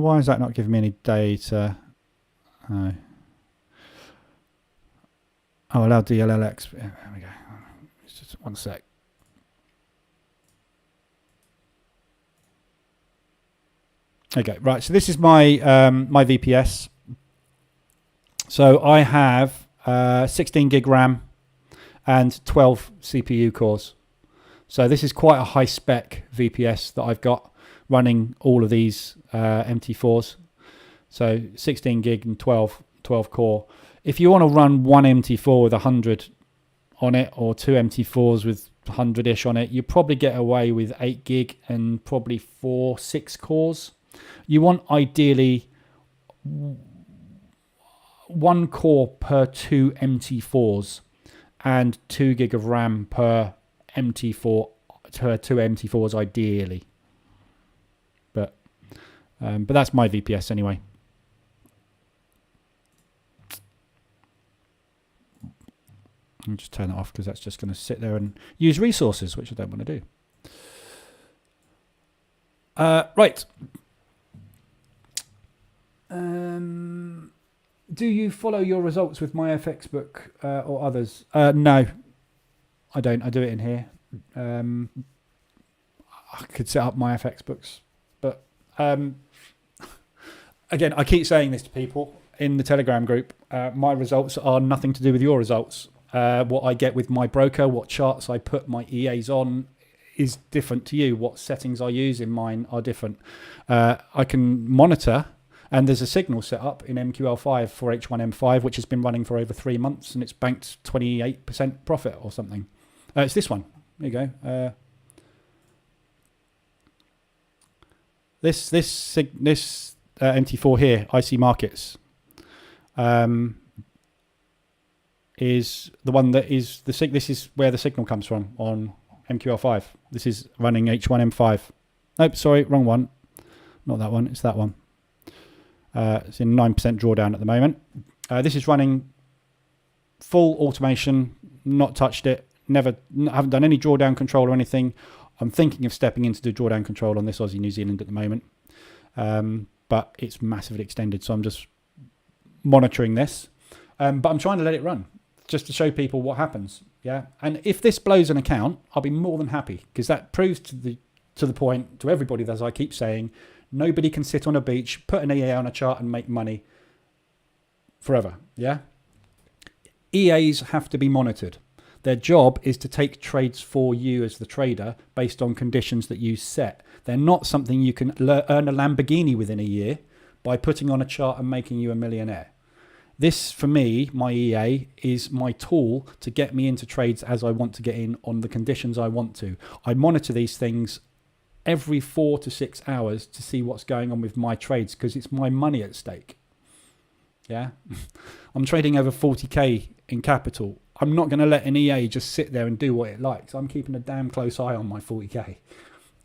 Why is that not giving me any data? Oh, allow DLLX. There we go. Just one sec. Okay, right. So this is my my VPS. So I have 16 gig RAM and 12 CPU cores. So this is quite a high spec VPS that I've got. running all of these MT4s. So 16 gig and 12 core. If you want to run one MT4 with 100 on it, or two MT4s with 100-ish on it, you probably get away with 8 gig and probably 6 cores. You want ideally 1 core per 2 MT4s and 2 gig of RAM per MT4, per 2 MT4s ideally. But that's my VPS anyway. I'll just turn it off because that's just going to sit there and use resources, which I don't want to do. Right. Do you follow your results with MyFXbook or others? No, I don't. I do it in here. I could set up MyFXbooks, but again, I keep saying this to people in the Telegram group. My results are nothing to do with your results. What I get with my broker, what charts I put my EAs on is different to you. What settings I use in mine are different. I can monitor, and there's a signal set up in MQL5 for H1M5, which has been running for over 3 months, and it's banked 28% profit or something. It's this one. There you go. This MT4 here, IC Markets, is the one that is the this is where the signal comes from on MQL5. This is running H1M5. Nope, sorry, wrong one. Not that one. It's that one. It's in 9% drawdown at the moment. This is running full automation. Not touched it. Haven't done any drawdown control or anything. I'm thinking of stepping in to do drawdown control on this Aussie New Zealand at the moment, but it's massively extended. So I'm just monitoring this, but I'm trying to let it run, just to show people what happens. Yeah. And if this blows an account, I'll be more than happy, because that proves to the point to everybody, as I keep saying, nobody can sit on a beach, put an EA on a chart and make money forever. Yeah. EAs have to be monitored. Their job is to take trades for you as the trader based on conditions that you set. They're not something you can earn a Lamborghini within a year by putting on a chart and making you a millionaire. This, for me, my EA, is my tool to get me into trades as I want to get in on the conditions I want to. I monitor these things every 4 to 6 hours to see what's going on with my trades, because it's my money at stake. Yeah, I'm trading over 40k in capital. I'm not going to let an EA just sit there and do what it likes. I'm keeping a damn close eye on my 40k.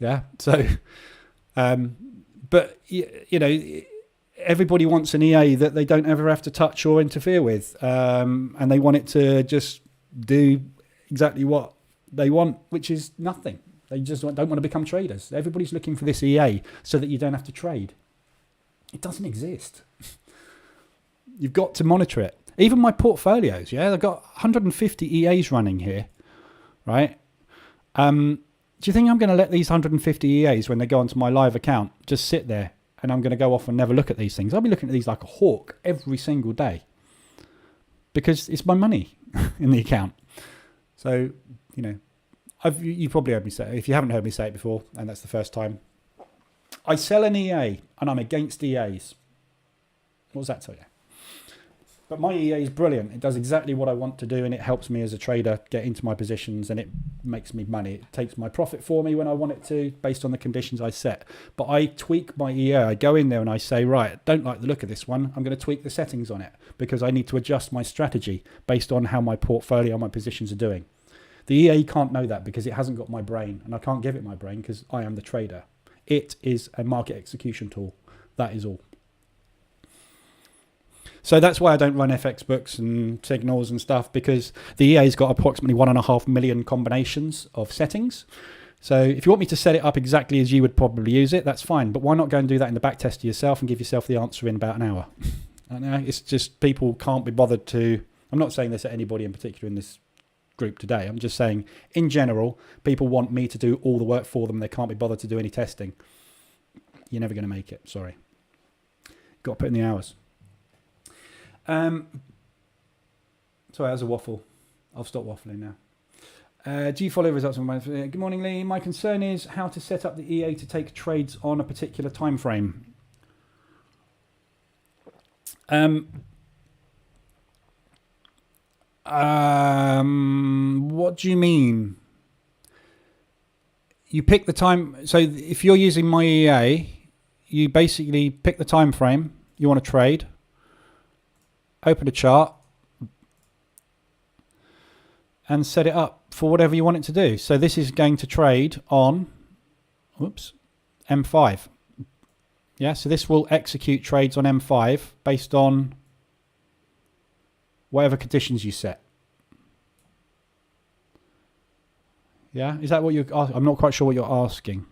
Yeah, so, but you know, everybody wants an EA that they don't ever have to touch or interfere with, and they want it to just do exactly what they want, which is nothing. They just don't want to become traders. Everybody's looking for this EA so that you don't have to trade. It doesn't exist. You've got to monitor it. Even my portfolios, yeah, I've got 150 EAs running here, right? Do you think I'm going to let these 150 EAs, when they go onto my live account, just sit there and I'm going to go off and never look at these things? I'll be looking at these like a hawk every single day, because it's my money in the account. So, you know, you probably heard me say it. If you haven't heard me say it before, and that's the first time, I sell an EA and I'm against EAs. What does that tell you? But my EA is brilliant. It does exactly what I want to do, and it helps me as a trader get into my positions, and it makes me money. It takes my profit for me when I want it to, based on the conditions I set. But I tweak my EA. I go in there and I say, right, don't like the look of this one. I'm going to tweak the settings on it, because I need to adjust my strategy based on how my portfolio, my positions are doing. The EA can't know that, because it hasn't got my brain, and I can't give it my brain because I am the trader. It is a market execution tool. That is all. So that's why I don't run FX books and signals and stuff, because the EA's got approximately 1.5 million combinations of settings. So if you want me to set it up exactly as you would probably use it, that's fine. But why not go and do that in the back test yourself and give yourself the answer in about an hour? I know, it's just people can't be bothered to... I'm not saying this at anybody in particular in this group today. I'm just saying, in general, people want me to do all the work for them. They can't be bothered to do any testing. You're never going to make it, sorry. Got to put in the hours. Sorry, that was a waffle. I'll stop waffling now. Do you follow results on my... Good morning, Lee. My concern is how to set up the EA to take trades on a particular time frame. What do you mean? You pick the time. So if you're using my EA, you basically pick the time frame you want to trade, open a chart, and set it up for whatever you want it to do. So this is going to trade on, M5. Yeah, so this will execute trades on M5 based on whatever conditions you set. Yeah, is that what you're asking? I'm not quite sure what you're asking.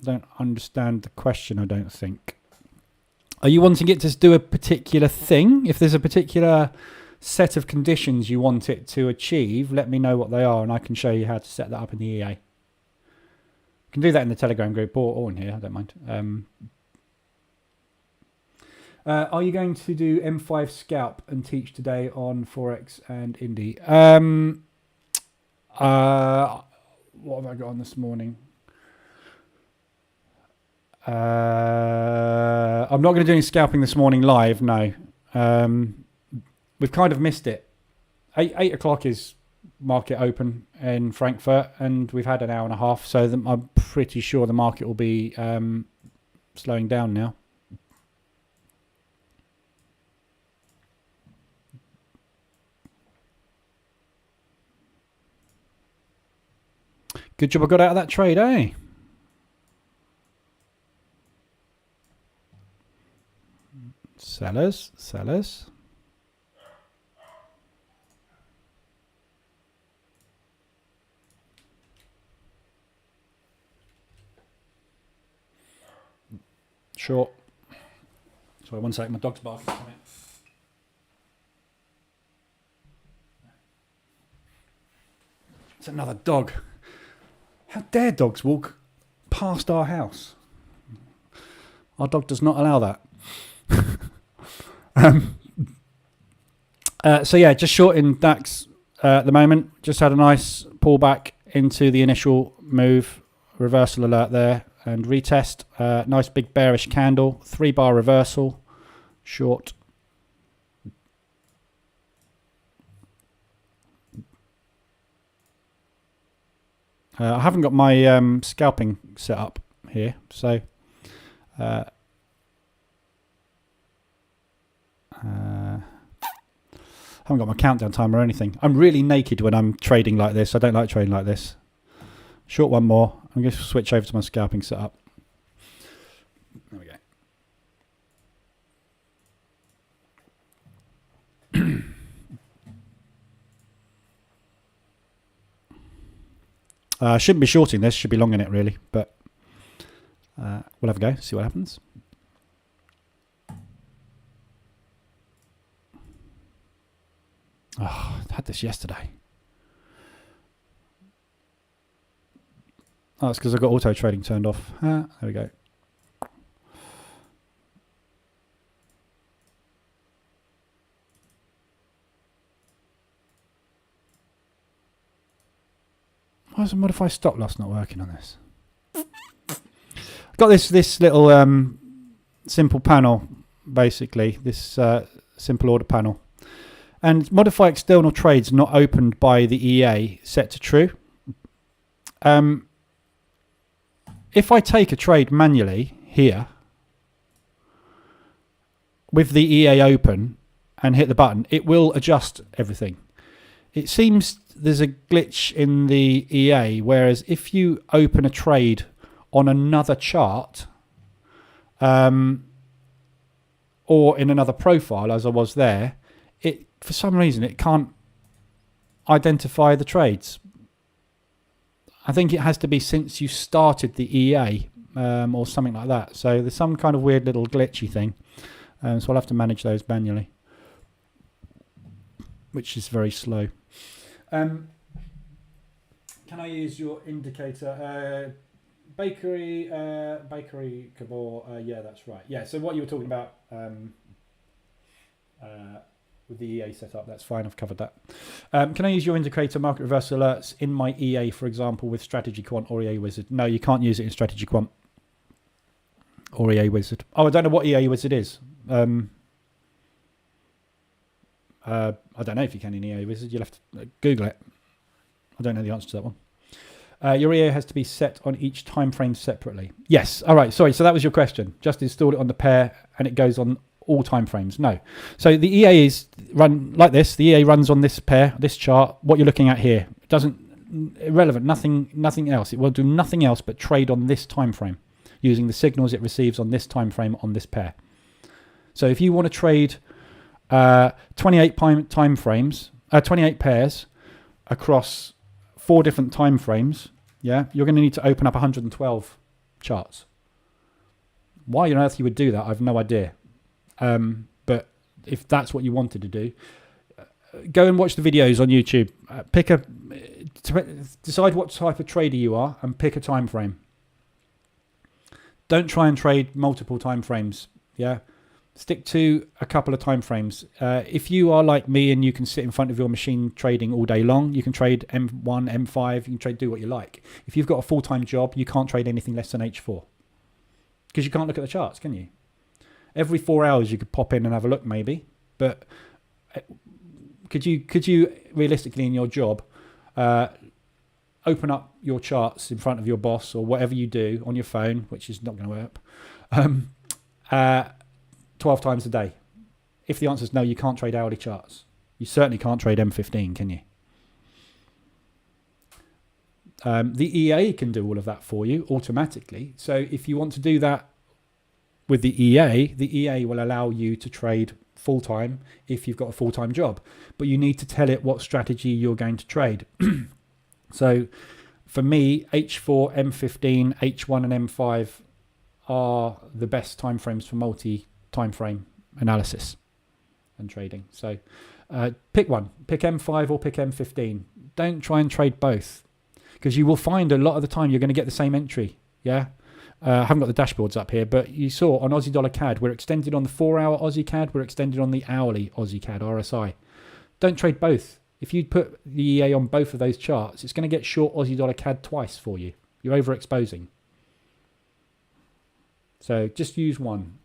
Don't understand the question, I don't think. Are you wanting it to do a particular thing? If there's a particular set of conditions you want it to achieve, let me know what they are and I can show you how to set that up in the EA. You can do that in the Telegram group or in here, I don't mind. Are you going to do M5 scalp and teach today on Forex and Indie? What have I got on this morning? I'm not going to do any scalping this morning live, no. We've kind of missed it. 8 o'clock is market open in Frankfurt, and we've had an hour and a half, so I'm pretty sure the market will be slowing down now. Good job I got out of that trade, eh? Sellers. Short. Sorry, one second, my dog's barking. It's another dog. How dare dogs walk past our house? Our dog does not allow that. So yeah, just short in DAX at the moment. Just had a nice pullback into the initial move. Reversal alert there and retest. Nice big bearish candle. 3-bar reversal. Short. I haven't got my scalping set up here, so I haven't got my countdown timer or anything. I'm really naked when I'm trading like this. I don't like trading like this. Short one more. I'm going to switch over to my scalping setup. There we go. I shouldn't be shorting this, should be long in it really, but we'll have a go, see what happens. Oh, I had this yesterday. Oh, it's because I've got auto trading turned off. There we go. Why is the modify stop loss not working on this? I've got this little simple panel, basically, this simple order panel. And modify external trades not opened by the EA set to true. If I take a trade manually here with the EA open and hit the button, it will adjust everything. It seems there's a glitch in the EA, whereas if you open a trade on another chart or in another profile, as I was there, it for some reason it can't identify the trades. I think it has to be since you started the EA or something like that. So there's some kind of weird little glitchy thing. So I'll have to manage those manually, which is very slow. Can I use your indicator? Bakery Cabor. Yeah, that's right. Yeah. So what you were talking about with the EA setup, that's fine. I've covered that. Can I use your indicator market reversal alerts in my EA, for example, with Strategy Quant or EA Wizard? No, you can't use it in Strategy Quant or EA Wizard. Oh, I don't know what EA Wizard is. I don't know if you can in EA Wizard. You'll have to Google it. I don't know the answer to that one. Your EA has to be set on each time frame separately. Yes. All right. Sorry. So that was your question. Just installed it on the pair and it goes on all time frames. No. So the EA is run like this. The EA runs on this pair, this chart. What you're looking at here doesn't irrelevant. Nothing else. It will do nothing else but trade on this time frame using the signals it receives on this time frame on this pair. So if you want to trade 28 time frames, 28 pairs across 4 different time frames, yeah, you're going to need to open up 112 charts. Why on earth you would do that, I've no idea. But if that's what you wanted to do, go and watch the videos on YouTube. Decide what type of trader you are and pick a time frame. Don't try and trade multiple time frames. Yeah, stick to a couple of time frames. If you are like me and you can sit in front of your machine trading all day long, you can trade M1, M5. You can do what you like. If you've got a full-time job, you can't trade anything less than H4 because you can't look at the charts, can you? Every 4 hours you could pop in and have a look maybe, but could you realistically in your job open up your charts in front of your boss or whatever you do on your phone, which is not going to work, 12 times a day? If the answer is no, you can't trade hourly charts. You certainly can't trade M15, can you? The EA can do all of that for you automatically. So if you want to do that with the EA will allow you to trade full-time if you've got a full-time job. But you need to tell it what strategy you're going to trade. So for me, H4, M15, H1 and M5 are the best timeframes for multi-time frame analysis and trading. So pick one. Pick M5 or pick M15. Don't try and trade both because you will find a lot of the time you're going to get the same entry. Yeah. I haven't got the dashboards up here, but you saw on Aussie Dollar CAD, we're extended on the 4-hour Aussie CAD, we're extended on the hourly Aussie CAD, RSI. Don't trade both. If you put the EA on both of those charts, it's going to get short Aussie Dollar CAD twice for you. You're overexposing. So just use one.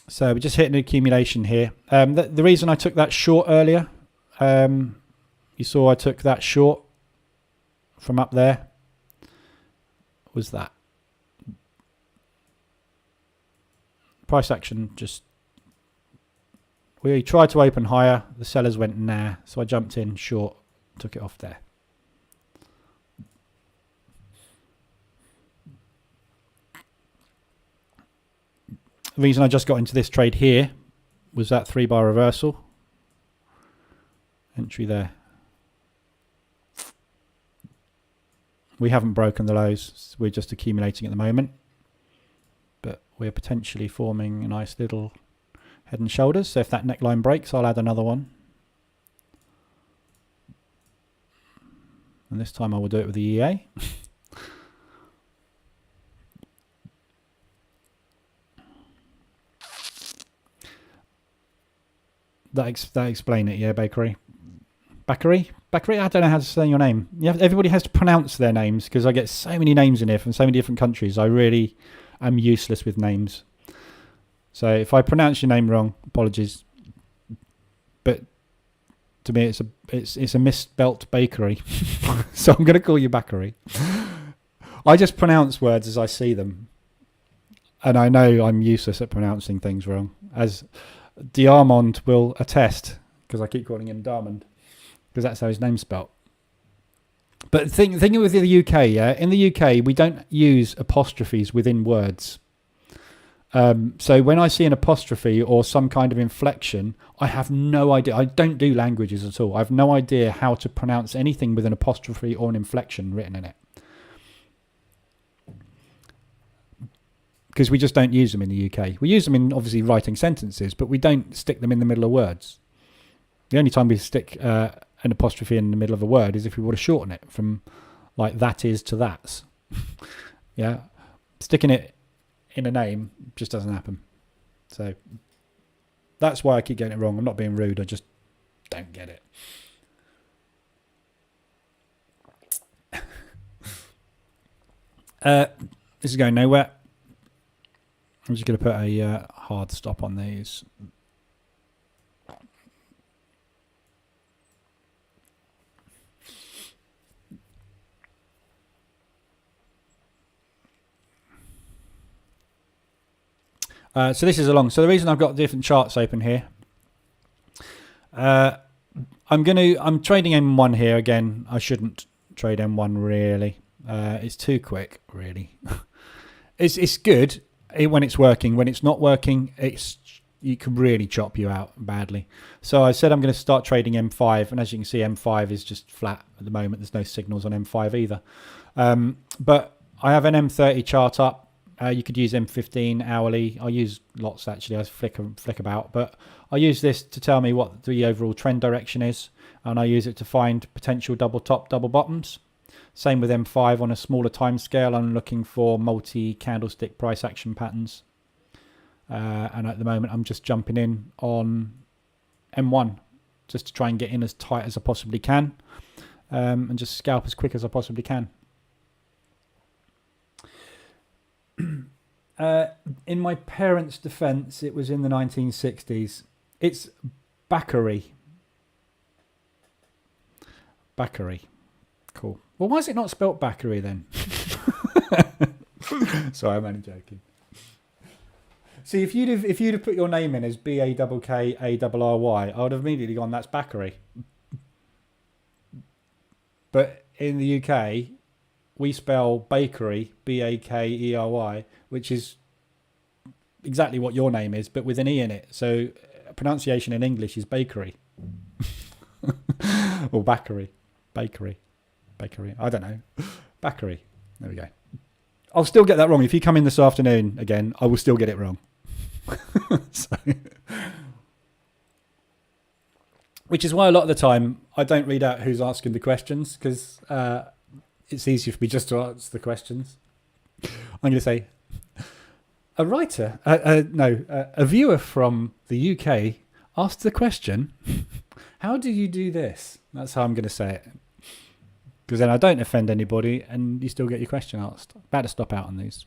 So we're just hitting an accumulation here. The reason I took that short earlier, you saw I took that short from up there, was that. Price action just, we tried to open higher, the sellers went nah, so I jumped in short, took it off there. The reason I just got into this trade here was that 3-bar reversal. Entry there. We haven't broken the lows. We're just accumulating at the moment. But we're potentially forming a nice little head and shoulders. So if that neckline breaks, I'll add another one. And this time I will do it with the EA. That explain it, yeah, Bakery. I don't know how to say your name. Yeah, everybody has to pronounce their names because I get so many names in here from so many different countries. I really am useless with names. So if I pronounce your name wrong, apologies. But to me, it's a misspelt bakery. So I'm going to call you Bakery. I just pronounce words as I see them. And I know I'm useless at pronouncing things wrong. As Diamond will attest, because I keep calling him Diamond, because that's how his name's spelt. But thinking with the UK, yeah, in the UK we don't use apostrophes within words. So when I see an apostrophe or some kind of inflection, I have no idea. I don't do languages at all. I have no idea how to pronounce anything with an apostrophe or an inflection written in it. Because we just don't use them in the UK. We use them in obviously writing sentences, but we don't stick them in the middle of words. The only time we stick an apostrophe in the middle of a word is if we want to shorten it from like that is to that's. Yeah, sticking it in a name just doesn't happen. So that's why I keep getting it wrong. I'm not being rude. I just don't get it. This is going nowhere. I'm just going to put a hard stop on these. So this is along. So the reason I've got different charts open here, I'm trading M1 here again. I shouldn't trade M1 really. It's too quick, really. It's good when it's working. When it's not working, you can really chop you out badly. So I said I'm going to start trading M5, and as you can see, M5 is just flat at the moment. There's no signals on M5 either. But I have an M30 chart up. You could use M15 hourly. I use lots actually. I flick about, but I use this to tell me what the overall trend direction is, and I use it to find potential double top, double bottoms. Same with M5 on a smaller time scale. I'm looking for multi-candlestick price action patterns. And at the moment, I'm just jumping in on M1 just to try and get in as tight as I possibly can, and just scalp as quick as I possibly can. In my parents' defense, it was in the 1960s. It's Baccarat. Cool. Well, why is it not spelt Baccarat then? Sorry, I'm only joking. See, if you'd have put your name in as BAKKARRY, I would have immediately gone, that's Baccarat. But in the UK, we spell bakery, BAKERY, which is exactly what your name is, but with an E in it. So pronunciation in English is bakery. Or bakery. I don't know. Bakery. There we go. I'll still get that wrong. If you come in this afternoon again, I will still get it wrong. So, which is why a lot of the time I don't read out who's asking the questions, because it's easier for me just to answer the questions. I'm going to say, a writer, a viewer from the UK asked the question, how do you do this? That's how I'm going to say it. Because then I don't offend anybody and you still get your question asked. About to stop out on these.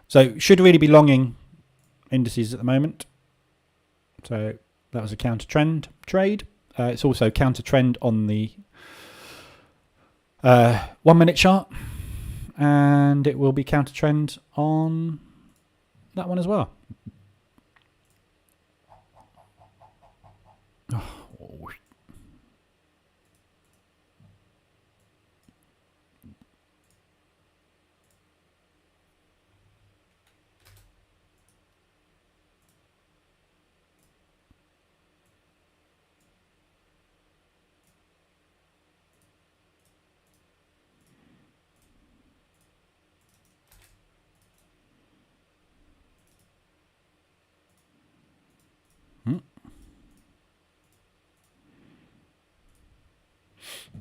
So should really be longing indices at the moment. So that was a counter trend trade. It's also counter trend on the 1 minute chart. And it will be counter trend on that one as well. Oh.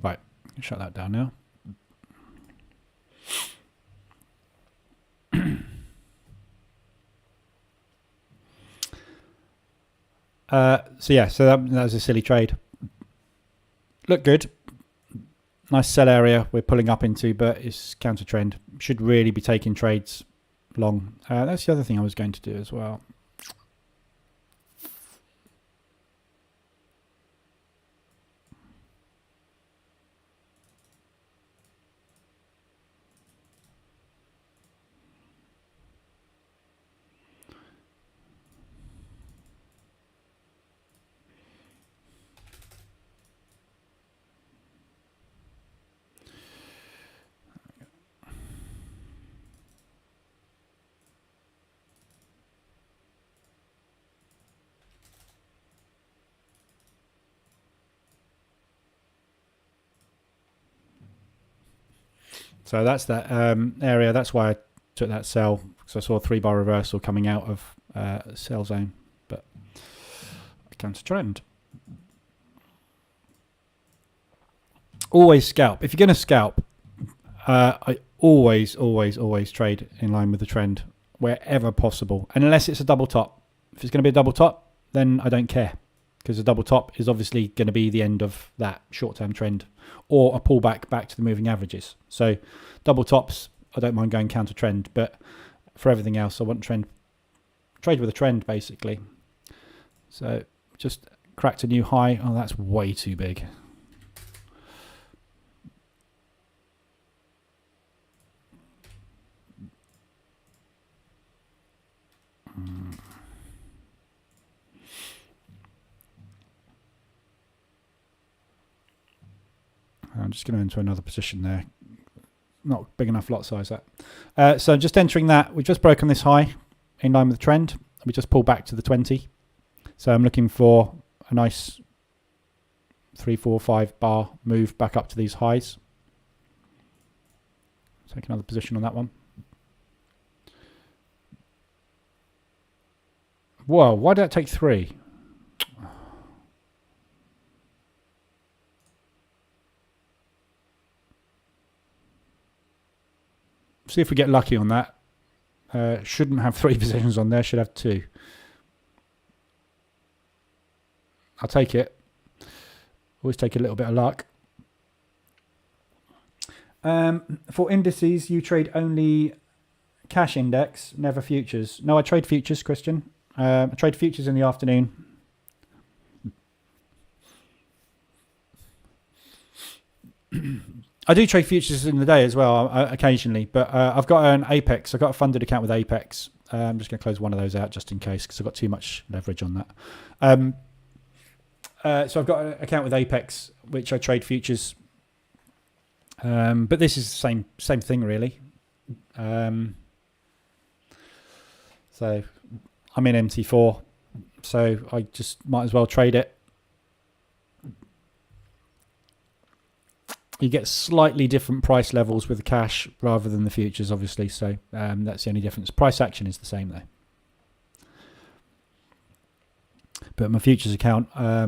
Right, shut that down now. So that was a silly trade. Look good. Nice sell area we're pulling up into, but it's counter trend. Should really be taking trades long. That's the other thing I was going to do as well. So that's that area. That's why I took that sell, because I saw a 3-bar reversal coming out of sell zone. But counter trend. Always scalp. If you're going to scalp, I always trade in line with the trend wherever possible, and unless it's a double top. If it's going to be a double top, then I don't care, because a double top is obviously going to be the end of that short-term trend or a pullback back to the moving averages. So double tops, I don't mind going counter trend, but for everything else, I want trade with a trend basically. So just cracked a new high. Oh, that's way too big. I'm just going to enter another position there. Not big enough lot size that. So just entering that. We've just broken this high in line with the trend. We just pulled back to the 20. So I'm looking for a nice 3, 4, 5 bar move back up to these highs. Take another position on that one. Whoa, why did that take 3? See if we get lucky on that. Shouldn't have 3 positions on there, should have 2. I'll take it. Always take a little bit of luck. For indices, you trade only cash index, never futures. No, I trade futures, Christian. I trade futures in the afternoon. I do trade futures in the day as well, occasionally, but I've got an Apex. I've got a funded account with Apex. I'm just going to close one of those out just in case, because I've got too much leverage on that. So I've got an account with Apex, which I trade futures. But this is the same thing, really. So I'm in MT4, so I just might as well trade it. You get slightly different price levels with the cash rather than the futures, obviously. So that's the only difference. Price action is the same, though. But my futures account, I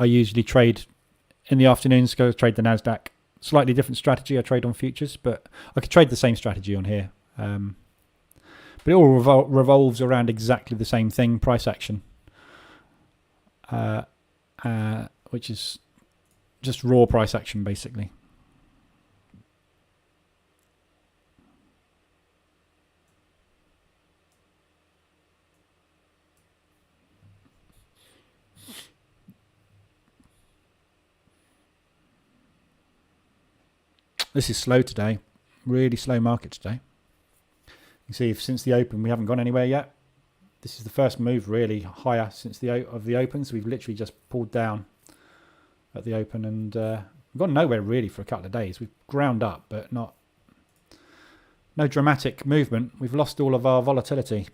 usually trade in the afternoons, go trade the NASDAQ. Slightly different strategy. I trade on futures, but I could trade the same strategy on here. But it all revolves around exactly the same thing, price action, which is just raw price action, basically. This is slow today, really slow market today. You see, since the open, we haven't gone anywhere yet. This is the first move really higher since the open, so we've literally just pulled down at the open, and we've gone nowhere really for a couple of days. We've ground up, but no dramatic movement. We've lost all of our volatility.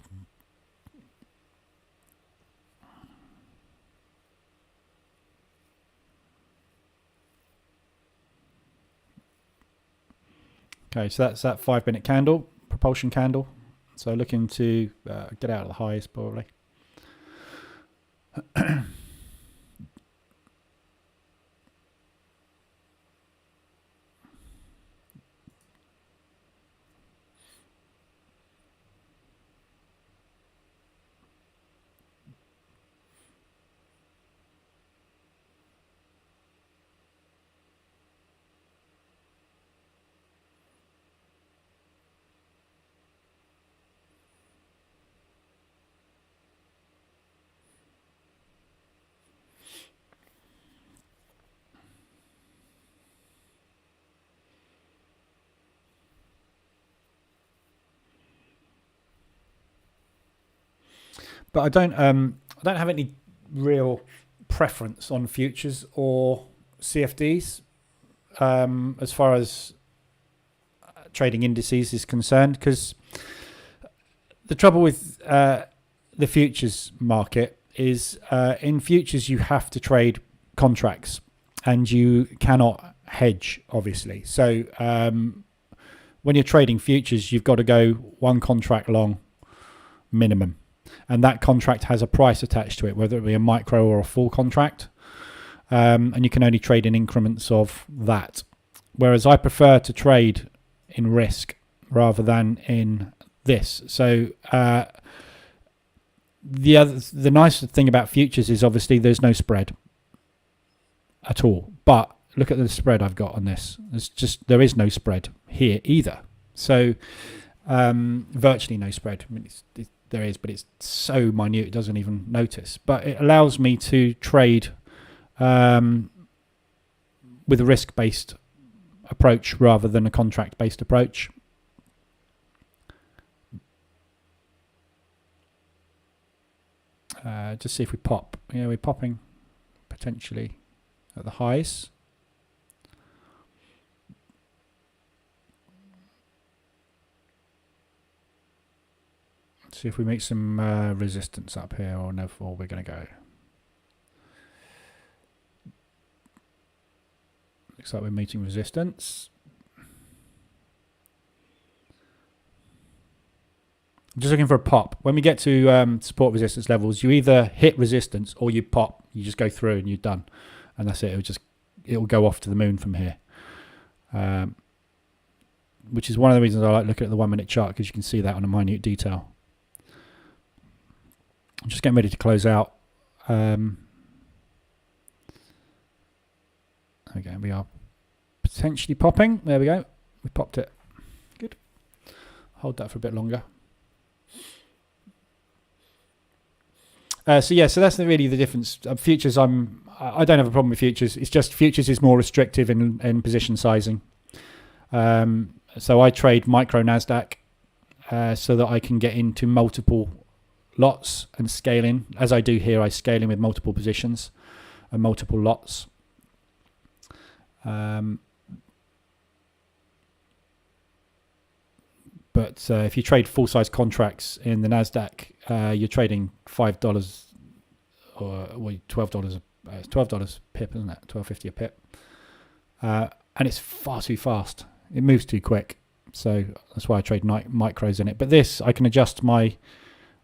Okay, so that's that 5-minute candle, propulsion candle. So looking to get out of the highs probably. But I don't have any real preference on futures or CFDs as far as trading indices is concerned, because the trouble with the futures market is in futures you have to trade contracts and you cannot hedge, obviously. So when you're trading futures, you've got to go one contract long minimum. and that contract has a price attached to it, whether it be a micro or a full contract, and you can only trade in increments of that. Whereas I prefer to trade in risk rather than in this. So the nice thing about futures is obviously there's no spread at all. But look at the spread I've got on this. There is no spread here either. So virtually no spread. I mean, there is, but it's so minute it doesn't even notice. But it allows me to trade with a risk-based approach rather than a contract-based approach. Just see if we pop. Yeah, we're popping potentially at the highs. Let's see if we make some resistance up here, or no, or we're going to go. Looks like we're meeting resistance. I'm just looking for a pop. When we get to support resistance levels, you either hit resistance or you pop. You just go through and you're done, and that's it. It'll go off to the moon from here, which is one of the reasons I like looking at the 1 minute chart, because you can see that on a minute detail. I'm just getting ready to close out. Okay, we are potentially popping. There we go. We popped it. Good. Hold that for a bit longer. So that's really the difference. Futures, I don't have a problem with futures. It's just futures is more restrictive in position sizing. So I trade micro NASDAQ so that I can get into multiple lots and scale in. As I do here, I scale in with multiple positions and multiple lots. But if you trade full-size contracts in the NASDAQ, you're trading $5 or $12. It's $12 pip, isn't it? $12.50 a pip. And it's far too fast. It moves too quick. So that's why I trade micros in it. But this, I can adjust my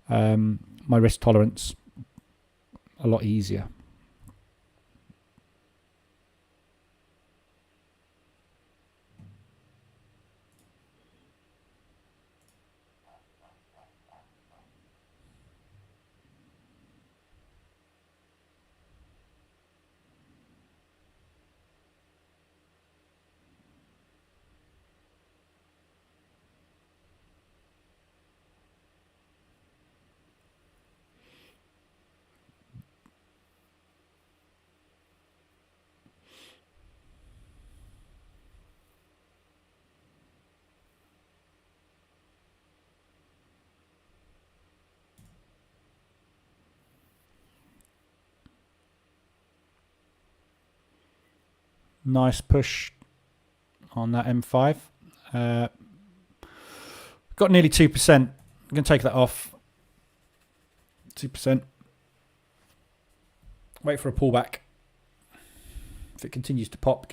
my risk tolerance a lot easier. Nice push on that M5. Got nearly 2%. I'm going to take that off. 2%. Wait for a pullback. If it continues to pop,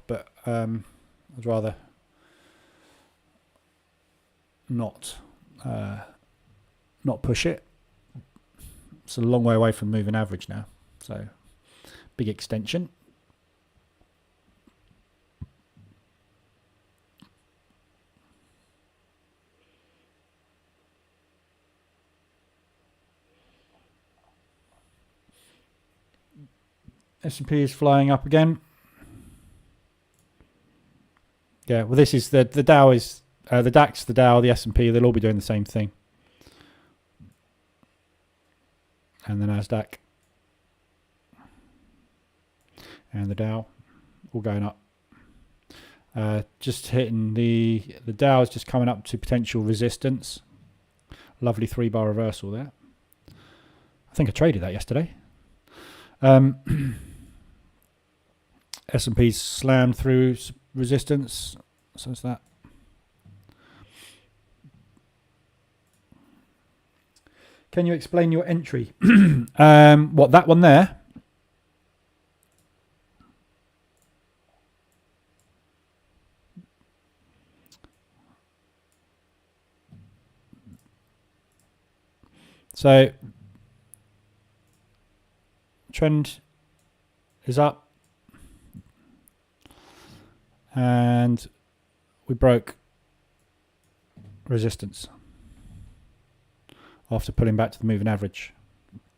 but I'd rather not push it. It's a long way away from moving average now, so big extension. S&P is flying up again. Yeah, well, this is the Dow is the DAX, the Dow, the S&P. They'll all be doing the same thing. And the Nasdaq and the Dow all going up. Just hitting the Dow is just coming up to potential resistance. Lovely 3-bar reversal there. I think I traded that yesterday. S&P's slammed through resistance, so it's that. Can you explain your entry? What, that one there? So trend is up, and we broke resistance after pulling back to the moving average.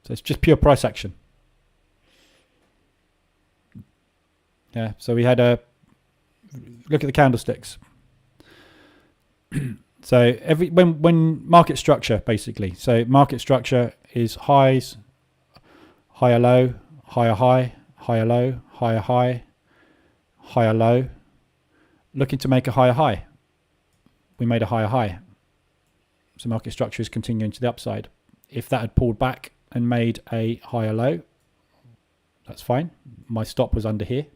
So it's just pure price action. Yeah, so we had a look at the candlesticks. So when market structure, basically, so market structure is highs, higher low, higher high, higher low, higher high, higher low, looking to make a higher high. We made a higher high. So market structure is continuing to the upside. If that had pulled back and made a higher low, that's fine. My stop was under here.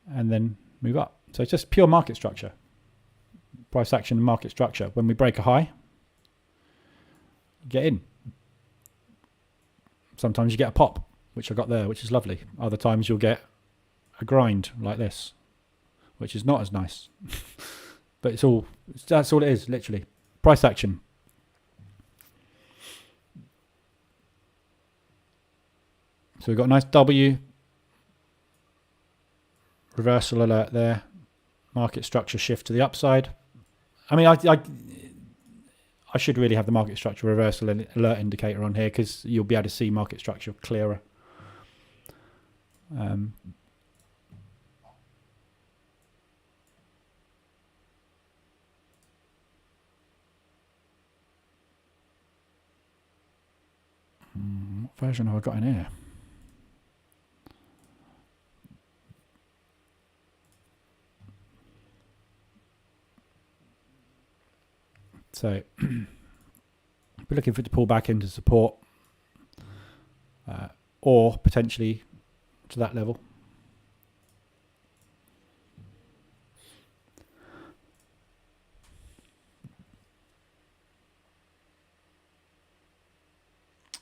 And then move up. So it's just pure market structure. Price action and market structure. When we break a high, get in. Sometimes you get a pop, which I got there, which is lovely. Other times you'll get a grind like this, which is not as nice. But that's all it is, literally. Price action. So we've got a nice W. Reversal alert there. Market structure shift to the upside. I mean, I should really have the market structure reversal alert indicator on here because you'll be able to see market structure clearer. What version have I got in here? So we're looking for it to pull back into support or potentially to that level.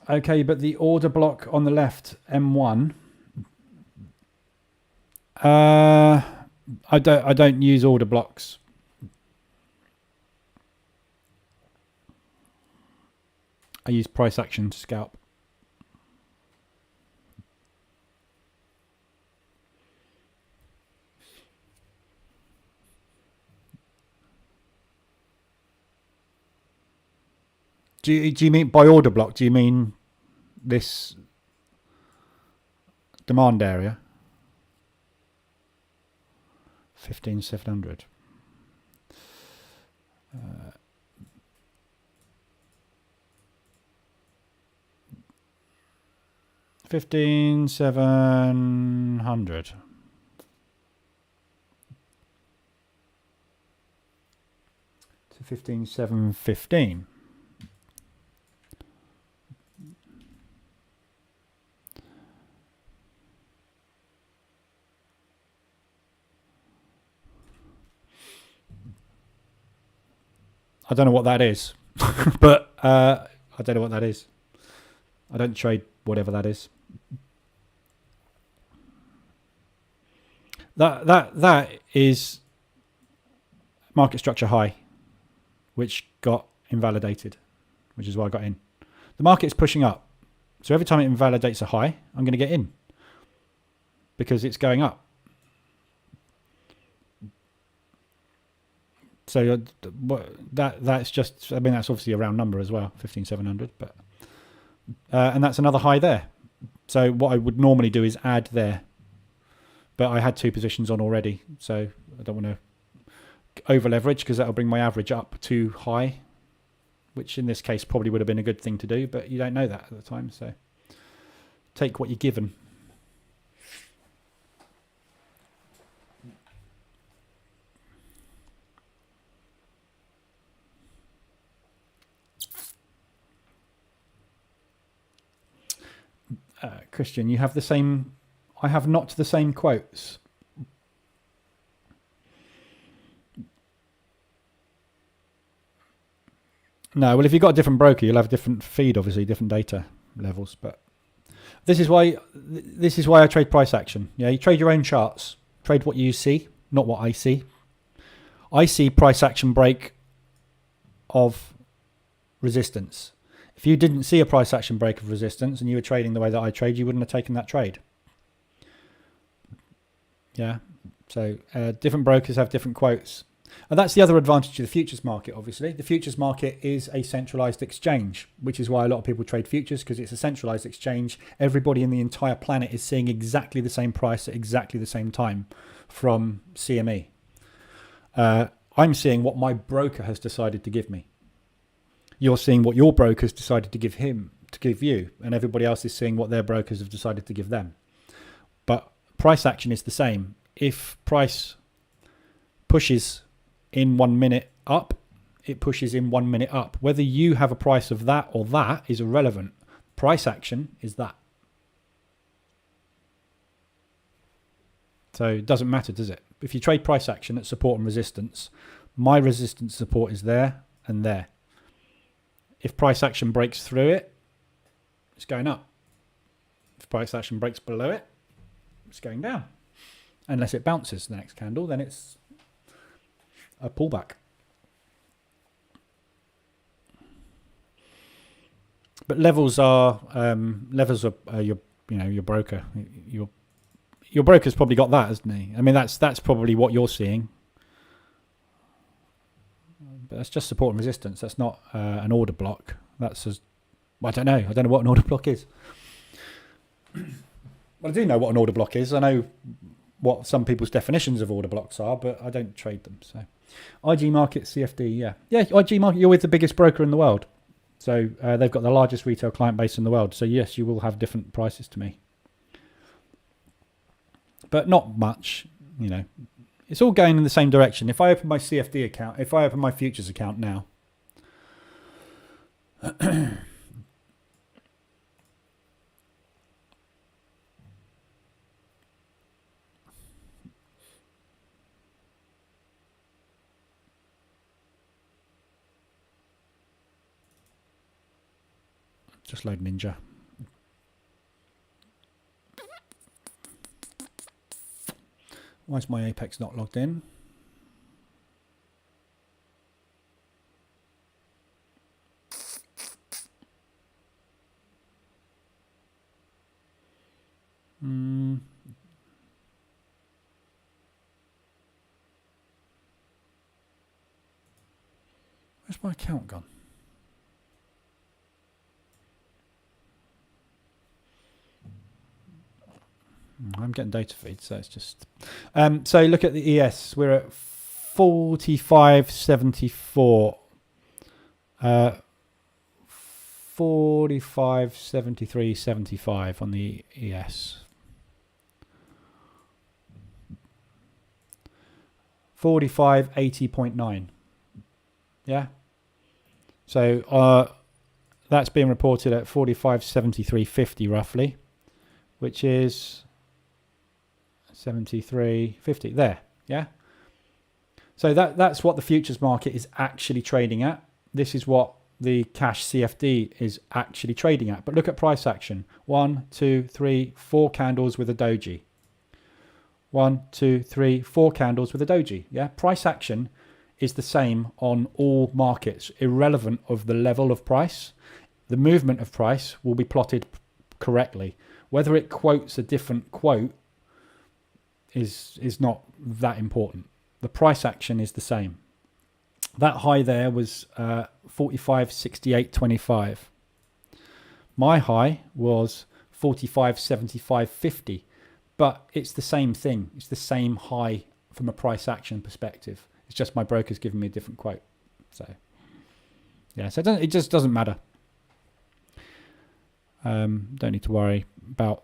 Okay, but the order block on the left, M1. I don't use order blocks. I use price action to scalp. Do you mean by order block? Do you mean this demand area? 15,700. 15,700. To 15,715. I don't know what that is, but I don't know what that is. I don't trade whatever that is. That is market structure high, which got invalidated, which is why I got in. The market is pushing up, so every time it invalidates a high, I'm going to get in because it's going up. So that's just, I mean, that's obviously a round number as well, 15,700, but and that's another high there. So what I would normally do is add there, but I had two positions on already, so I don't want to over leverage because that'll bring my average up too high, which in this case probably would have been a good thing to do, but you don't know that at the time, so take what you're given. Christian, you have the same. I have not the same quotes. No, well, if you've got a different broker, you'll have a different feed, obviously, different data levels. But this is why I trade price action. Yeah, you trade your own charts. Trade what you see, not what I see. I see price action break of resistance. If you didn't see a price action break of resistance and you were trading the way that I trade, you wouldn't have taken that trade. Yeah. So different brokers have different quotes. And that's the other advantage of the futures market, obviously. The futures market is a centralized exchange, which is why a lot of people trade futures, because it's a centralized exchange. Everybody in the entire planet is seeing exactly the same price at exactly the same time from CME. I'm seeing what my broker has decided to give me. You're seeing what your broker's decided to give you, and everybody else is seeing what their brokers have decided to give them. But price action is the same. If price pushes in 1 minute up, it pushes in 1 minute up. Whether you have a price of that or that is irrelevant. Price action is that. So it doesn't matter, does it? If you trade price action at support and resistance, my resistance support is there and there. If price action breaks through it, it's going up. If price action breaks below it, it's going down. Unless it bounces the next candle, then it's a pullback. But levels are your broker. Your broker's probably got that, hasn't he? I mean, that's probably what you're seeing. But that's just support and resistance. That's not an order block. That's I don't know. I don't know what an order block is. Well, I do know what an order block is. I know what some people's definitions of order blocks are, but I don't trade them. So, IG Market CFD, yeah, IG Market. You're with the biggest broker in the world, so they've got the largest retail client base in the world. So yes, you will have different prices to me, but not much. You know, it's all going in the same direction. If I open my CFD account, if I open my futures account now. Just load Ninja. Why is my Apex not logged in? Where's my account gone? I'm getting data feeds, so it's just... so look at the ES. We're at 45.74. 45.73.75 on the ES. 45.80.9. Yeah. So that's being reported at 45.73.50 roughly, which is 73.50 there. Yeah. So that's what the futures market is actually trading at. This is what the cash CFD is actually trading at. But look at price action. 1, 2, 3, 4 candles with a doji. 1, 2, 3, 4 candles with a doji. Yeah. Price action is the same on all markets, irrelevant of the level of price. The movement of price will be plotted correctly. Whether it quotes a different quote is not that important. The price action is the same. That high there was 45.68.25. My high was 45.75.50, but it's the same thing. It's the same high from a price action perspective. It's just my broker's giving me a different quote. So, yeah, so it just doesn't matter. Don't need to worry about...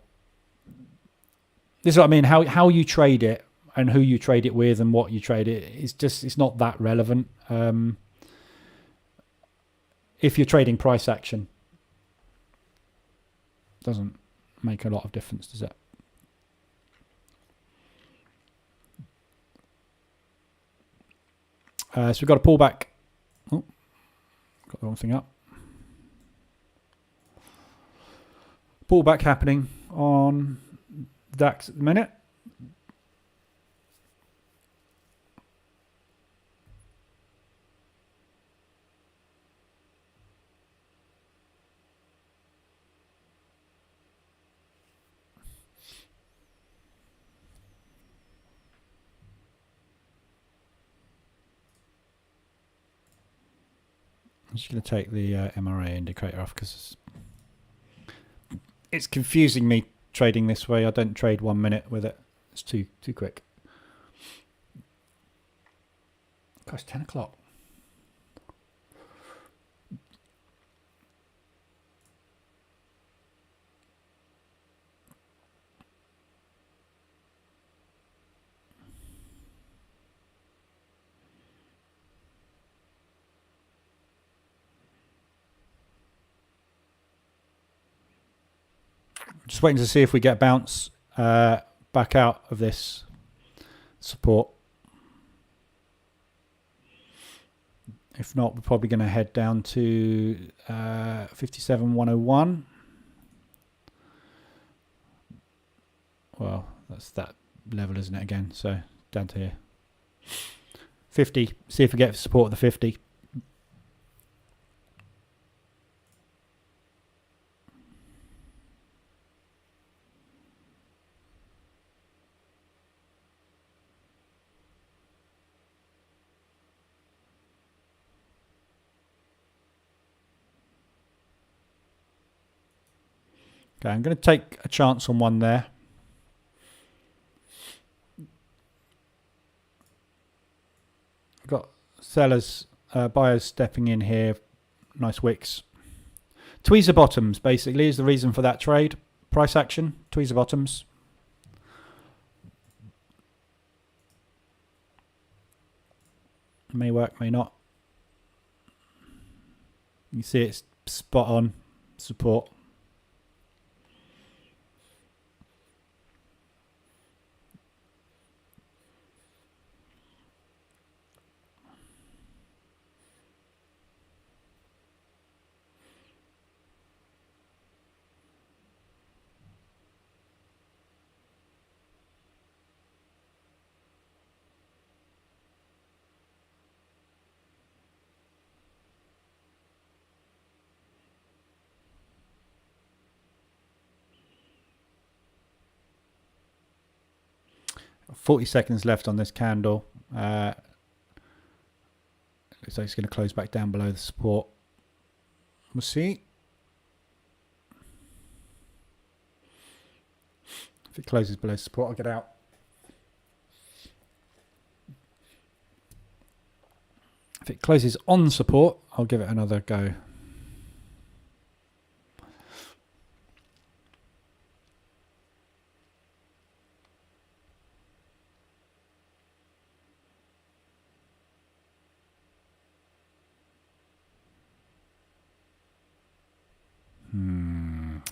This is what I mean, how you trade it and who you trade it with and what you trade it. It's not that relevant. If you're trading price action, doesn't make a lot of difference, does it? So we've got a pullback. Oh, got the wrong thing up. Pullback happening on DAX at the minute. I'm just going to take the MRA indicator off because it's confusing me trading this way. I don't trade 1 minute with it. It's too quick. Gosh, 10 o'clock. Just waiting to see if we get bounce back out of this support. If not, we're probably going to head down to 57.101. Well, that's that level, isn't it, again? So down to here. 50. See if we get support at the 50. Okay, I'm going to take a chance on one there. Got sellers, buyers stepping in here. Nice wicks. Tweezer bottoms basically is the reason for that trade. Price action, tweezer bottoms. May work, may not. You see it's spot on support. Got 40 seconds left on this candle. Looks like it's going to close back down below the support. We'll see. If it closes below support, I'll get out. If it closes on support, I'll give it another go.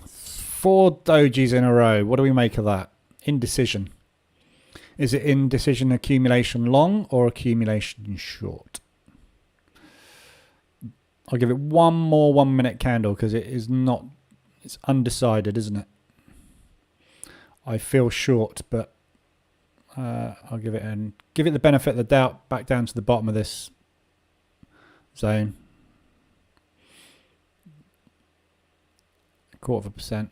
Four dojis in a row. What do we make of that? Indecision. Is it indecision accumulation long or accumulation short? I'll give it one more 1 minute candle because it is not, it's undecided, isn't it? I feel short, but I'll give it the benefit of the doubt back down to the bottom of this zone. 0.25%.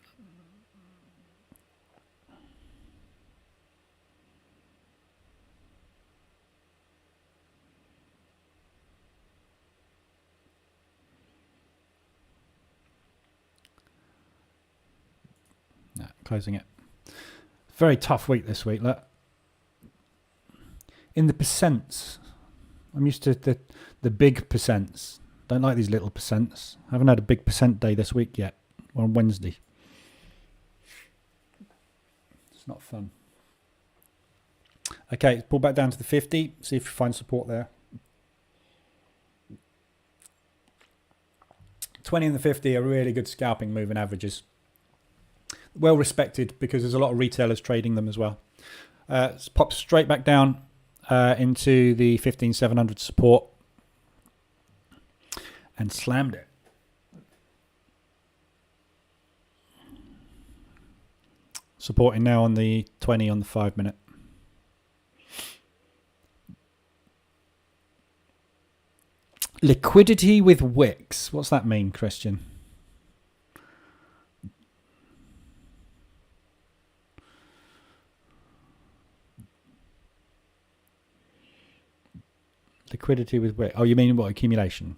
No, closing it. Very tough week this week. Look, in the percents, I'm used to the big percents. Don't like these little percents. I haven't had a big percent day this week yet. On Wednesday. It's not fun. Okay, pull back down to the 50. See if you find support there. 20 and the 50 are really good scalping moving averages. Well respected because there's a lot of retailers trading them as well. It's popped straight back down into the 15,700 support and slammed it. Supporting now on the 20 on the 5 minute. Liquidity with wicks. What's that mean, Christian? Liquidity with wicks. Oh, you mean what? Accumulation?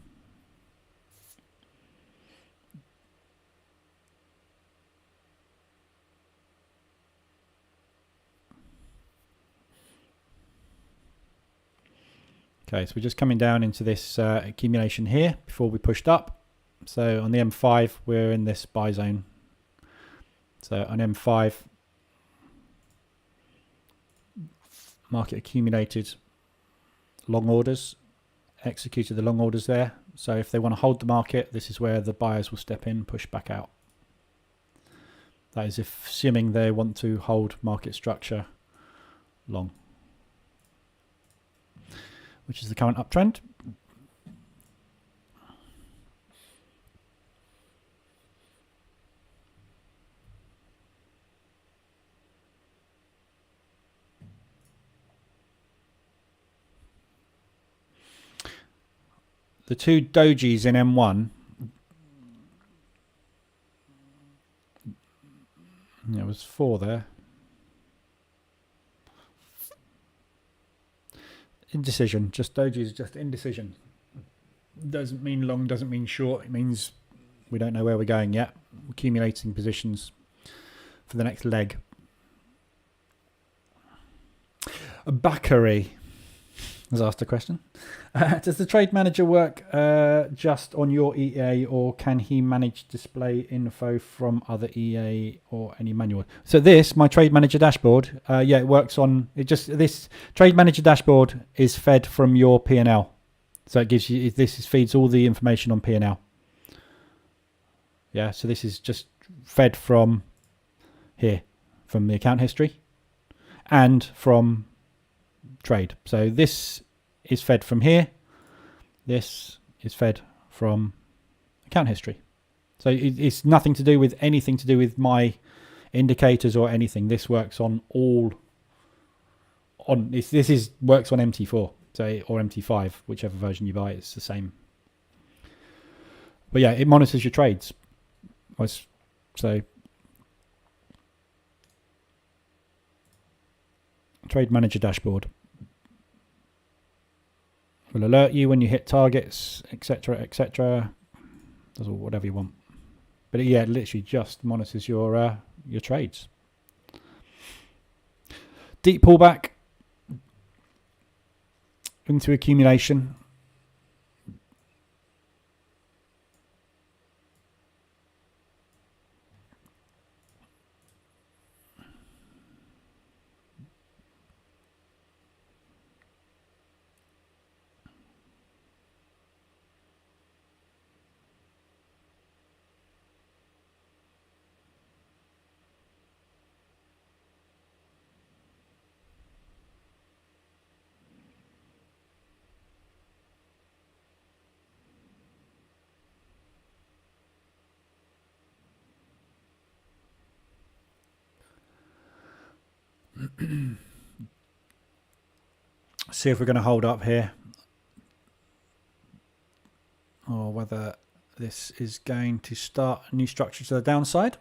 Okay, so we're just coming down into this accumulation here before we pushed up. So on the M5, we're in this buy zone. So on M5, market accumulated long orders, executed the long orders there. So if they want to hold the market, this is where the buyers will step in, push back out. That is if assuming they want to hold market structure long, which is the current uptrend. The two dojis in M1, there was 4 there. Indecision, just dojis, just indecision. Doesn't mean long, doesn't mean short. It means we don't know where we're going yet. Accumulating positions for the next leg. Bakary has asked a question. Does the trade manager work just on your EA, or can he manage display info from other EA or any manual? So this, my trade manager dashboard, yeah, it works on it. Just this trade manager dashboard is fed from your P&L, so it gives you feeds all the information on P&L. Yeah, so this is just fed from here, from the account history, and from trade. So this is fed from here. This is fed from account history. So it's nothing to do with anything to do with my indicators or anything. This works on all. Works on MT4, so or MT5, whichever version you buy. It's the same. But yeah, it monitors your trades. So trade manager dashboard will alert you when you hit targets, etc., etc. Does whatever you want, but yeah, it literally just monitors your trades. Deep pullback into accumulation. See if we're going to hold up here, or whether this is going to start a new structure to the downside.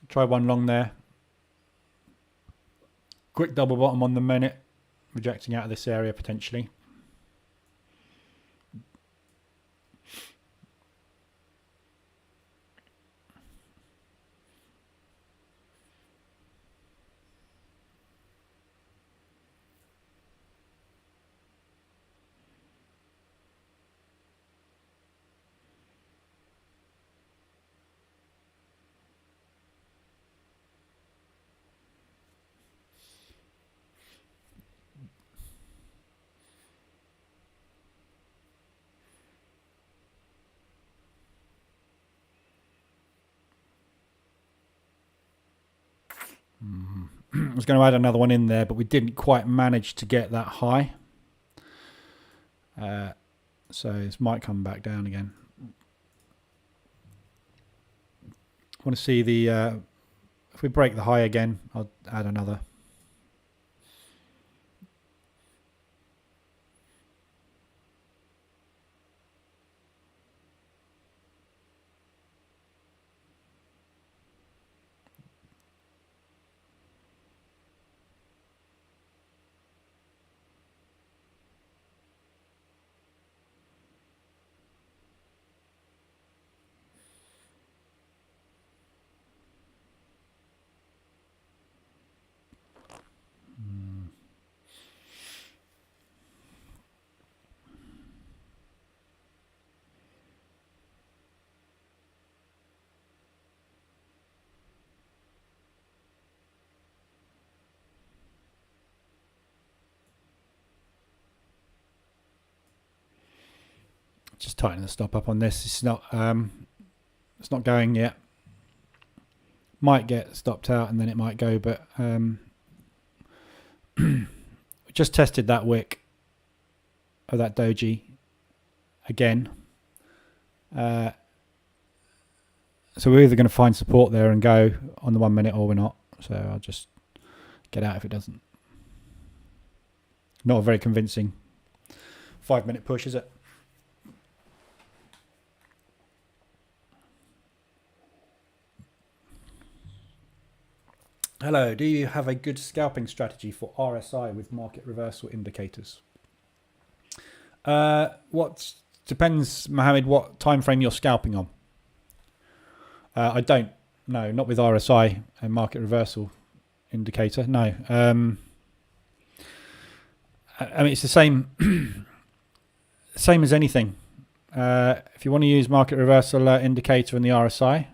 Try one long there. Quick double bottom on the minute, rejecting out of this area potentially. I was going to add another one in there, but we didn't quite manage to get that high. So this might come back down again. I want to see the, if we break the high again, I'll add another. Just tighten the stop up on this. It's not going yet. Might get stopped out and then it might go, but we just tested that wick of that doji again. So we're either going to find support there and go on the 1 minute or we're not. So I'll just get out if it doesn't. Not a very convincing 5 minute push, is it? Hello, do you have a good scalping strategy for RSI with market reversal indicators? Depends, Mohammed, what time frame you're scalping on. I don't. No, not with RSI and market reversal indicator. No. I mean, it's the same same as anything. If you want to use market reversal indicator and the RSI,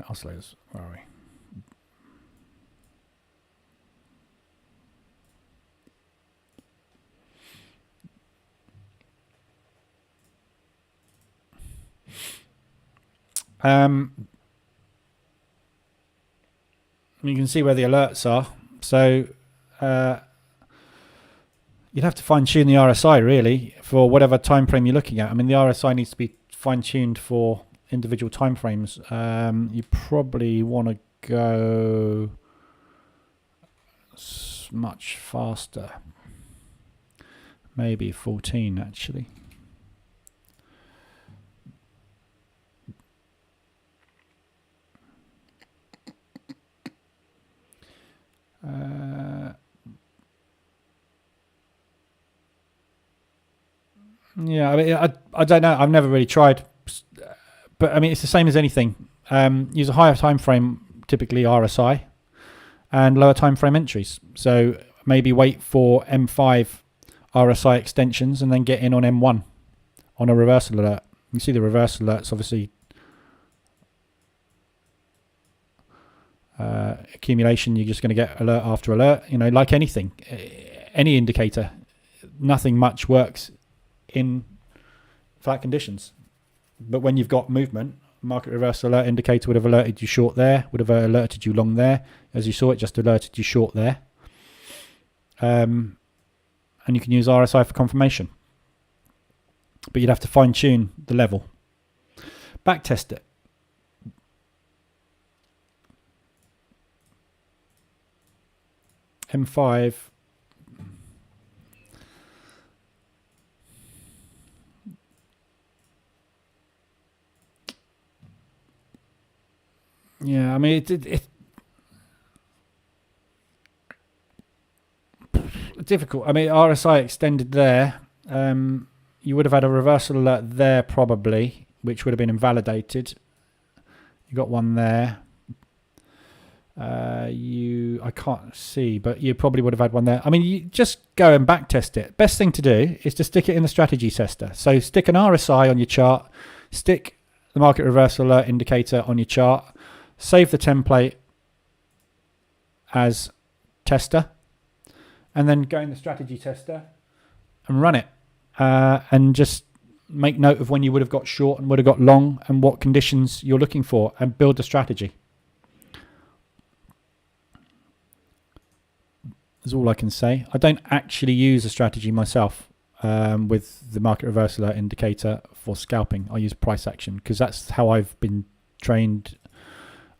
oscillators, where are we? You can see where the alerts are. So you'd have to fine tune the RSI really for whatever time frame you're looking at. I mean, the RSI needs to be fine tuned for individual time frames. You probably want to go much faster. Maybe 14 actually. Yeah, I mean, I don't know. I've never really tried, but I mean, it's the same as anything. Use a higher time frame, typically RSI, and lower time frame entries. So maybe wait for M5 RSI extensions and then get in on M1 on a reversal alert. You see the reversal alerts, obviously. Accumulation, you're just going to get alert after alert. You know, like anything, any indicator, nothing much works in flat conditions. But when you've got movement, market reversal alert indicator would have alerted you short there, would have alerted you long there. As you saw, it just alerted you short there. And you can use RSI for confirmation. But you'd have to fine tune the level. Back test it. M5. Yeah, I mean, it's difficult. I mean, RSI extended there. You would have had a reversal alert there probably, which would have been invalidated. You got one there. I can't see, but you probably would have had one there. I mean, you just go and back test it. Best thing to do is to stick it in the strategy tester. So stick an RSI on your chart, stick the market reversal alert indicator on your chart, save the template as tester, and then go in the strategy tester and run it. and just make note of when you would have got short and would have got long and what conditions you're looking for, and build a strategy. That's all I can say. I don't actually use a strategy myself with the market reverse alert indicator for scalping. I use price action because that's how I've been trained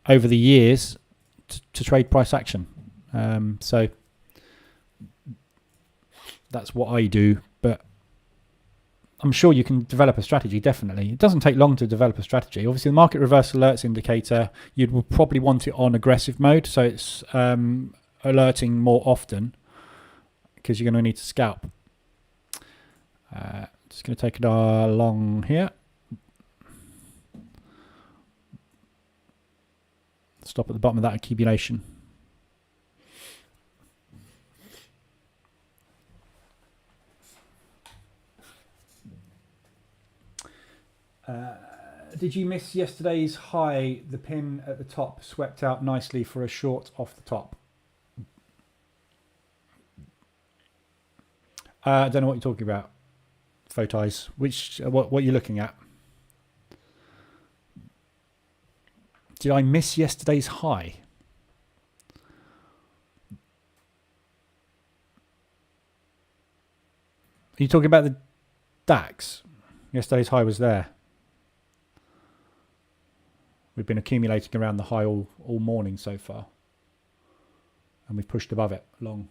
over the years to trade price action. So that's what I do, but I'm sure you can develop a strategy, definitely. It doesn't take long to develop a strategy. Obviously, the market reverse alerts indicator, you'd probably want it on aggressive mode, so it's alerting more often because you're going to need to scalp. Just going to take it along here. Stop at the bottom of that accumulation. Did you miss yesterday's high? The pin at the top swept out nicely for a short off the top. I don't know what you're talking about, Photos. What are you looking at? Did I miss yesterday's high? Are you talking about the DAX? Yesterday's high was there. We've been accumulating around the high all morning so far. And we've pushed above it long.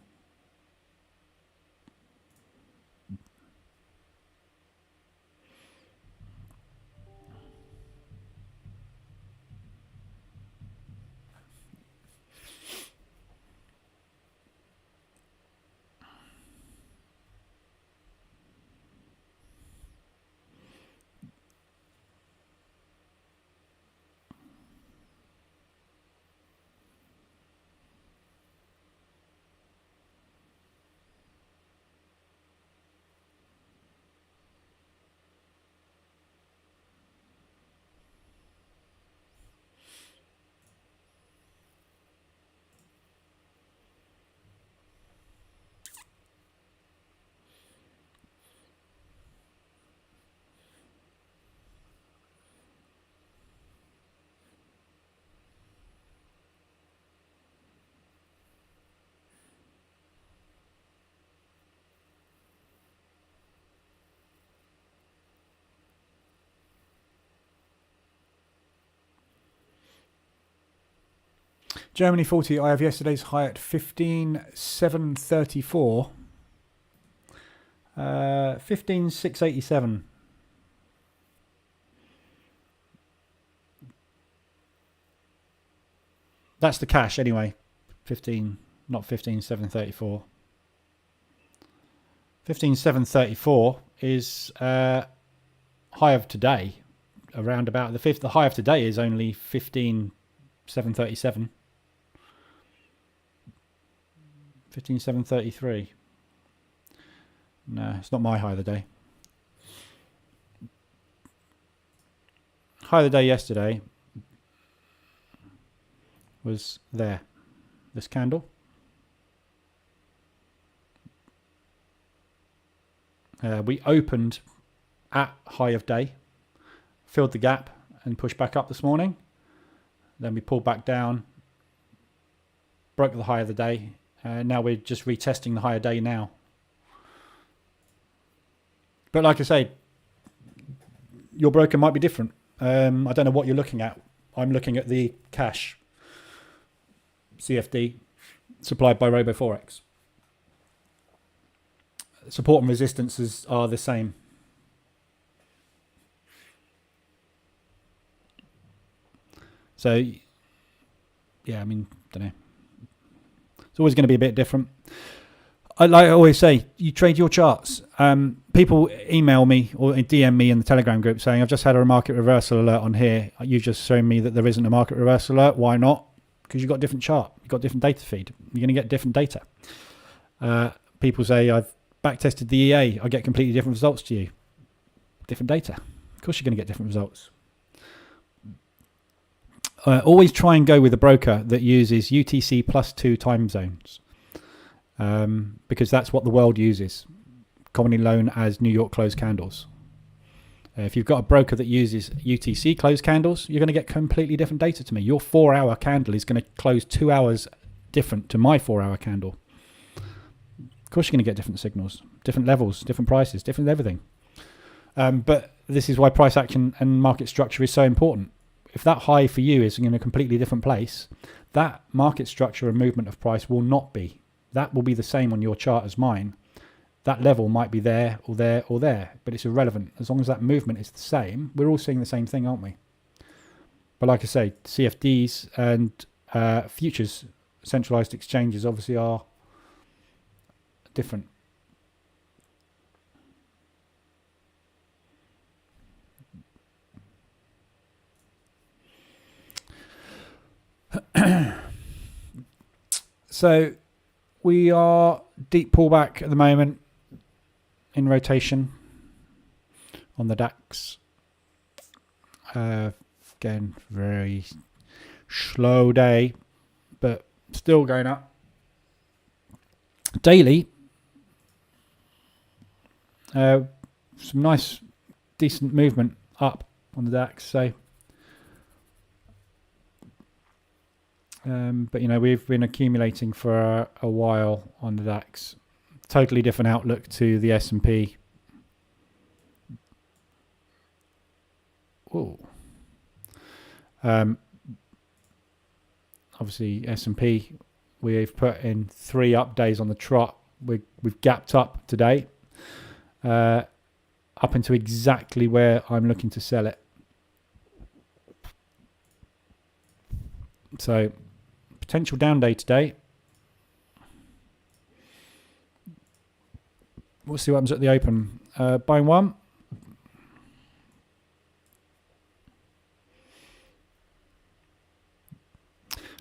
Germany 40, I have yesterday's high at 15,734. 15,687. That's the cash anyway. 15, not 15,734. 15,734 is high of today. Around about the high of today is only 15,737. 15,733. No, it's not my high of the day. High of the day yesterday was there. This candle. We opened at high of day, filled the gap and pushed back up this morning. Then we pulled back down, broke the high of the day. Now we're just retesting the higher day now. But like I say, your broker might be different. I don't know what you're looking at. I'm looking at the cash CFD supplied by Forex. Support and resistances are the same. So, yeah, I mean, don't know. It's always going to be a bit different. Like I always say, you trade your charts. People email me or DM me in the Telegram group saying, I've just had a market reversal alert on here. You've just shown me that there isn't a market reversal alert. Why not? Because you've got a different chart. You've got different data feed. You're going to get different data. People say, I've backtested the EA. I get completely different results to you. Different data. Of course you're going to get different results. Always try and go with a broker that uses UTC +2 time zones, because that's what the world uses. commonly known as New York closed candles. If you've got a broker that uses UTC closed candles, you're going to get completely different data to me. Your 4-hour candle is going to close 2 hours different to my 4-hour candle. Of course you're going to get different signals, different levels, different prices, different everything. But this is why price action and market structure is so important. If that high for you is in a completely different place, that market structure and movement of price will not be. That will be the same on your chart as mine. That level might be there or there or there, but it's irrelevant. As long as that movement is the same, we're all seeing the same thing, aren't we? But like I say, CFDs and futures, centralized exchanges, obviously are different. So we are deep pullback at the moment in rotation on the DAX. Again, very slow day, but still going up. Daily, some nice, decent movement up on the DAX. So, but you know, we've been accumulating for a while on the DAX. Totally different outlook to the S&P. Whoa. Obviously S&P, we've put in 3 up days on the trot. We've gapped up today, up into exactly where I'm looking to sell it. So potential down day today. We'll see what happens at the open. Buying one.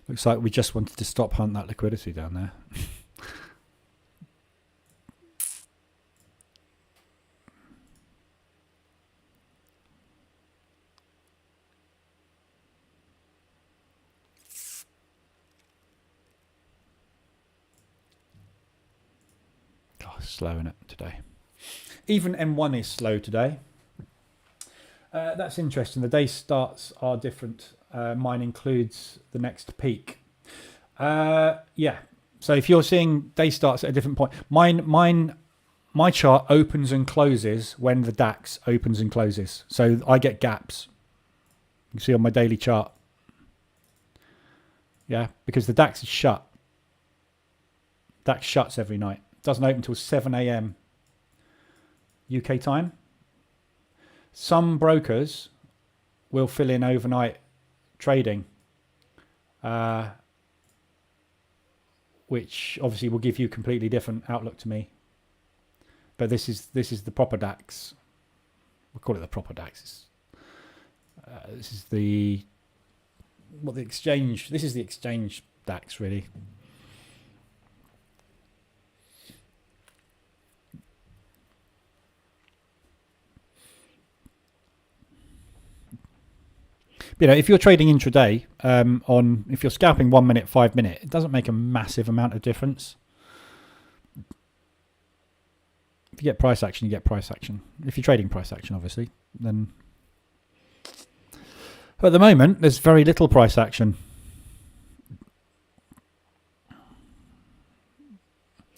Looks like we just wanted to stop hunt that liquidity down there. Slow in it today. Even M1 is slow today. That's interesting. The day starts are different. Mine includes the next peak. Yeah. So if you're seeing day starts at a different point, my chart opens and closes when the DAX opens and closes. So I get gaps. You can see on my daily chart. Yeah, because the DAX is shut. DAX shuts every night. Doesn't open until 7 a.m. UK time. Some brokers will fill in overnight trading, which obviously will give you a completely different outlook to me. But this is the proper DAX. We'll call it the proper DAX. This is the exchange. This is the exchange DAX, really. You know, if you're trading intraday, if you're scalping 1 minute, 5 minute, it doesn't make a massive amount of difference. If you get price action, you get price action. If you're trading price action, obviously, then. But at the moment, there's very little price action.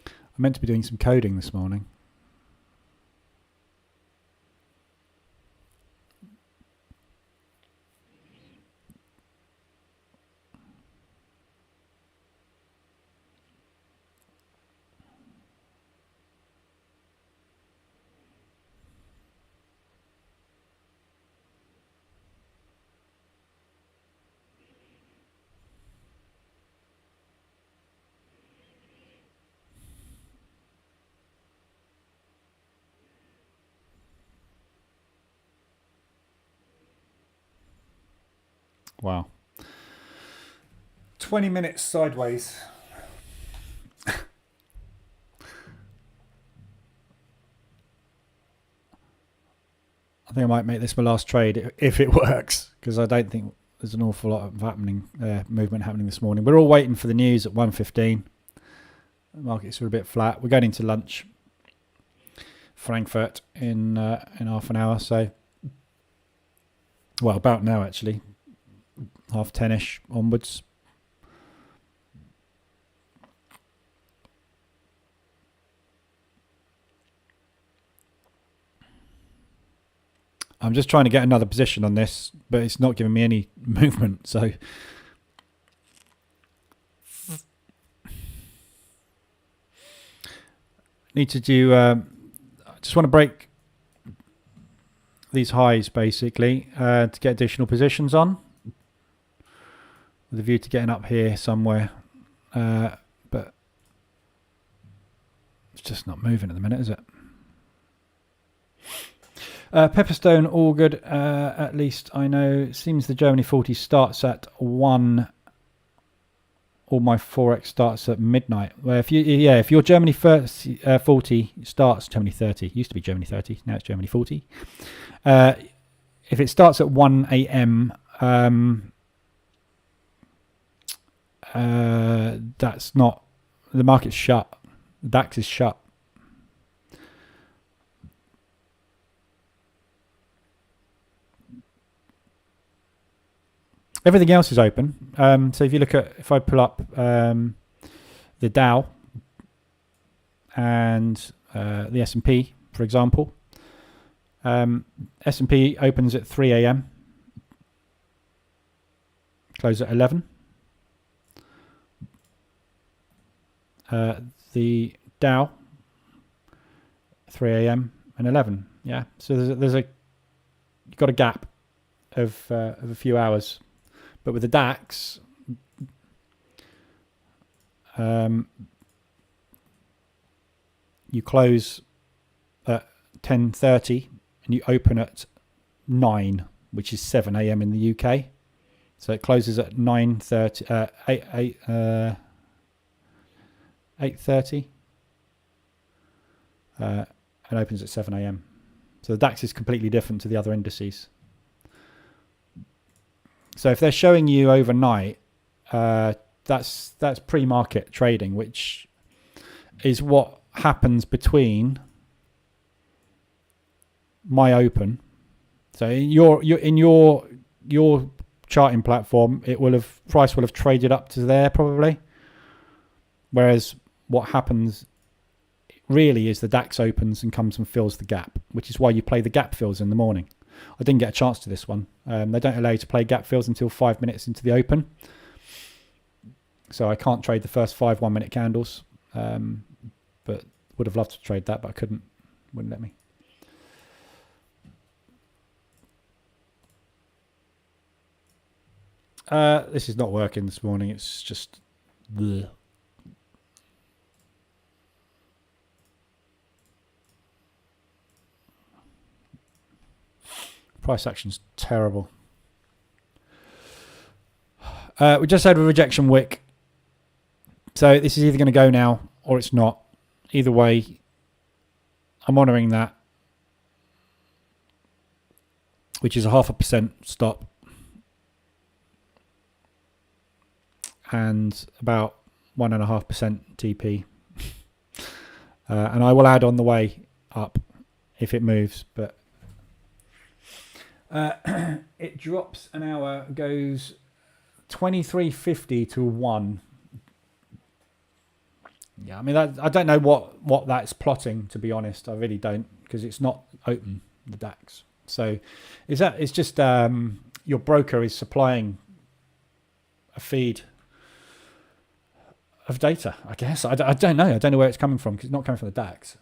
I meant to be doing some coding this morning. Wow. 20 minutes sideways. I think I might make this my last trade if it works, because I don't think there's an awful lot of movement happening this morning. We're all waiting for the news at 1:15. The markets are a bit flat. We're going into lunch. Frankfurt in half an hour. So, well, about now actually, 10:30ish onwards. I'm just trying to get another position on this, but it's not giving me any movement. So, need to do. I just want to break these highs basically to get additional positions on, with a view to getting up here somewhere. But it's just not moving at the minute, is it? Pepperstone, all good. At least I know. It seems the Germany 40 starts at 1. All my Forex starts at midnight. Well, if your Germany 40 starts Germany 30, used to be Germany 30, now it's Germany 40. If it starts at 1 a.m., that's not, the market's shut. The DAX is shut. Everything else is open. So if you look at, if I pull up the Dow and the S&P, for example, S&P opens at 3 a.m. close at 11. The Dow 3 a.m. and 11. Yeah, so there's a you've got a gap of a few hours. But with the DAX, you close at 10:30 and you open at 9, which is 7 a.m. in the UK. So it closes at 9:30, 8:30, and opens at 7 a.m. So the DAX is completely different to the other indices. So if they're showing you overnight, that's pre-market trading, which is what happens between my open. So in your charting platform, price will have traded up to there probably. Whereas what happens really is the DAX opens and comes and fills the gap, which is why you play the gap fills in the morning. I didn't get a chance to this one. They don't allow you to play gap fills until 5 minutes into the open. So I can't trade the first 5 1-minute candles. But would have loved to trade that, but I couldn't. Wouldn't let me. This is not working this morning. It's just... bleh. Price action's terrible. We just had a rejection wick. So this is either going to go now or it's not. Either way, I'm honouring that, which is a 0.5% stop. And about 1.5% TP. And I will add on the way up if it moves, but it drops an hour, goes 23.50 to 1. Yeah, I mean, I don't know what that's plotting, to be honest. I really don't, because it's not open, the DAX. So it's just your broker is supplying a feed of data, I guess. I don't know. I don't know where it's coming from, because it's not coming from the DAX.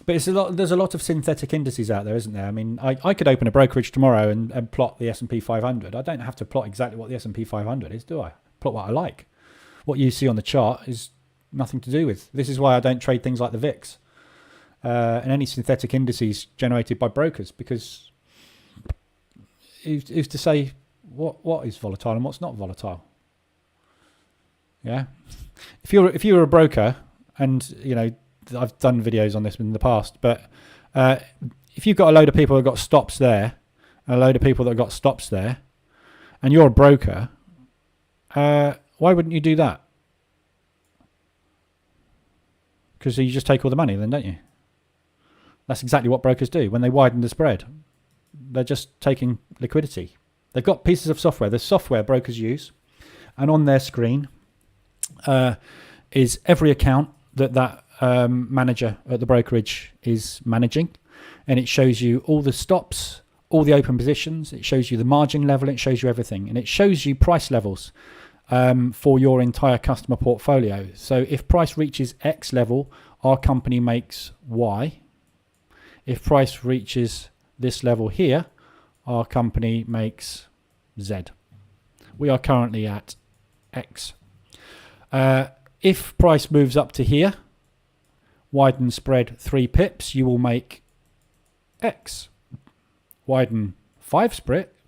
But there's a lot of synthetic indices out there, isn't there? I mean, I could open a brokerage tomorrow and plot the S&P 500. I don't have to plot exactly what the S&P 500 is, do I? Plot what I like. What you see on the chart is nothing to do with. This is why I don't trade things like the VIX and any synthetic indices generated by brokers, because who's to say what is volatile and what's not volatile? Yeah. If you're a broker, and you know, I've done videos on this in the past, but if you've got a load of people that got stops there, and a load of people that got stops there, and you're a broker, why wouldn't you do that? because you just take all the money then, don't you? That's exactly what brokers do when they widen the spread. They're just taking liquidity. They've got pieces of software. There's software brokers use, and on their screen is every account that manager at the brokerage is managing, and it shows you all the stops, all the open positions. It shows you the margin level. It shows you everything, and it shows you price levels for your entire customer portfolio. So if price reaches X level, our company makes Y. If price reaches this level here, our company makes Z. We are currently at X. If price moves up to here, widen spread 3 pips, you will make X. Widen 5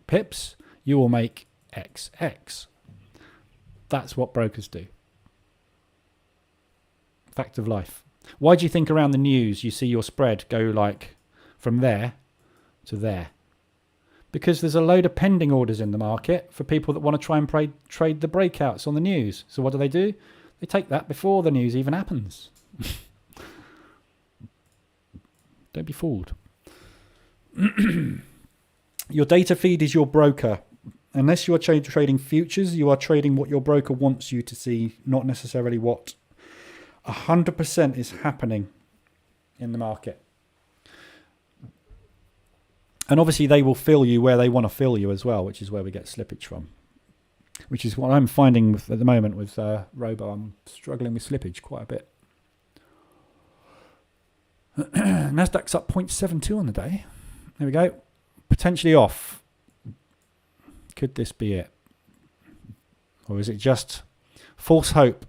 pips, you will make XX. That's what brokers do. Fact of life. Why do you think around the news you see your spread go like from there to there? Because there's a load of pending orders in the market for people that want to try and trade the breakouts on the news. So what do? They take that before the news even happens. Don't be fooled. Your data feed is your broker. Unless you are trading futures, you are trading what your broker wants you to see, not necessarily what 100% is happening in the market. And obviously they will fill you where they want to fill you as well, which is where we get slippage from. Which is what I'm finding at the moment with Robo. I'm struggling with slippage quite a bit. Nasdaq's up 0.72 on the day. There we go. Potentially off. Could this be it? Or is it just false hope?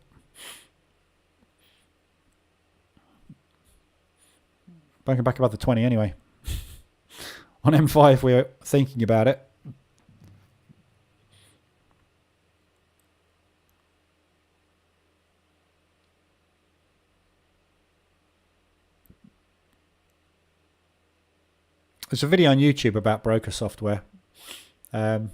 Back above the 20 anyway. On M5 we're thinking about it. There's a video on YouTube about broker software. I've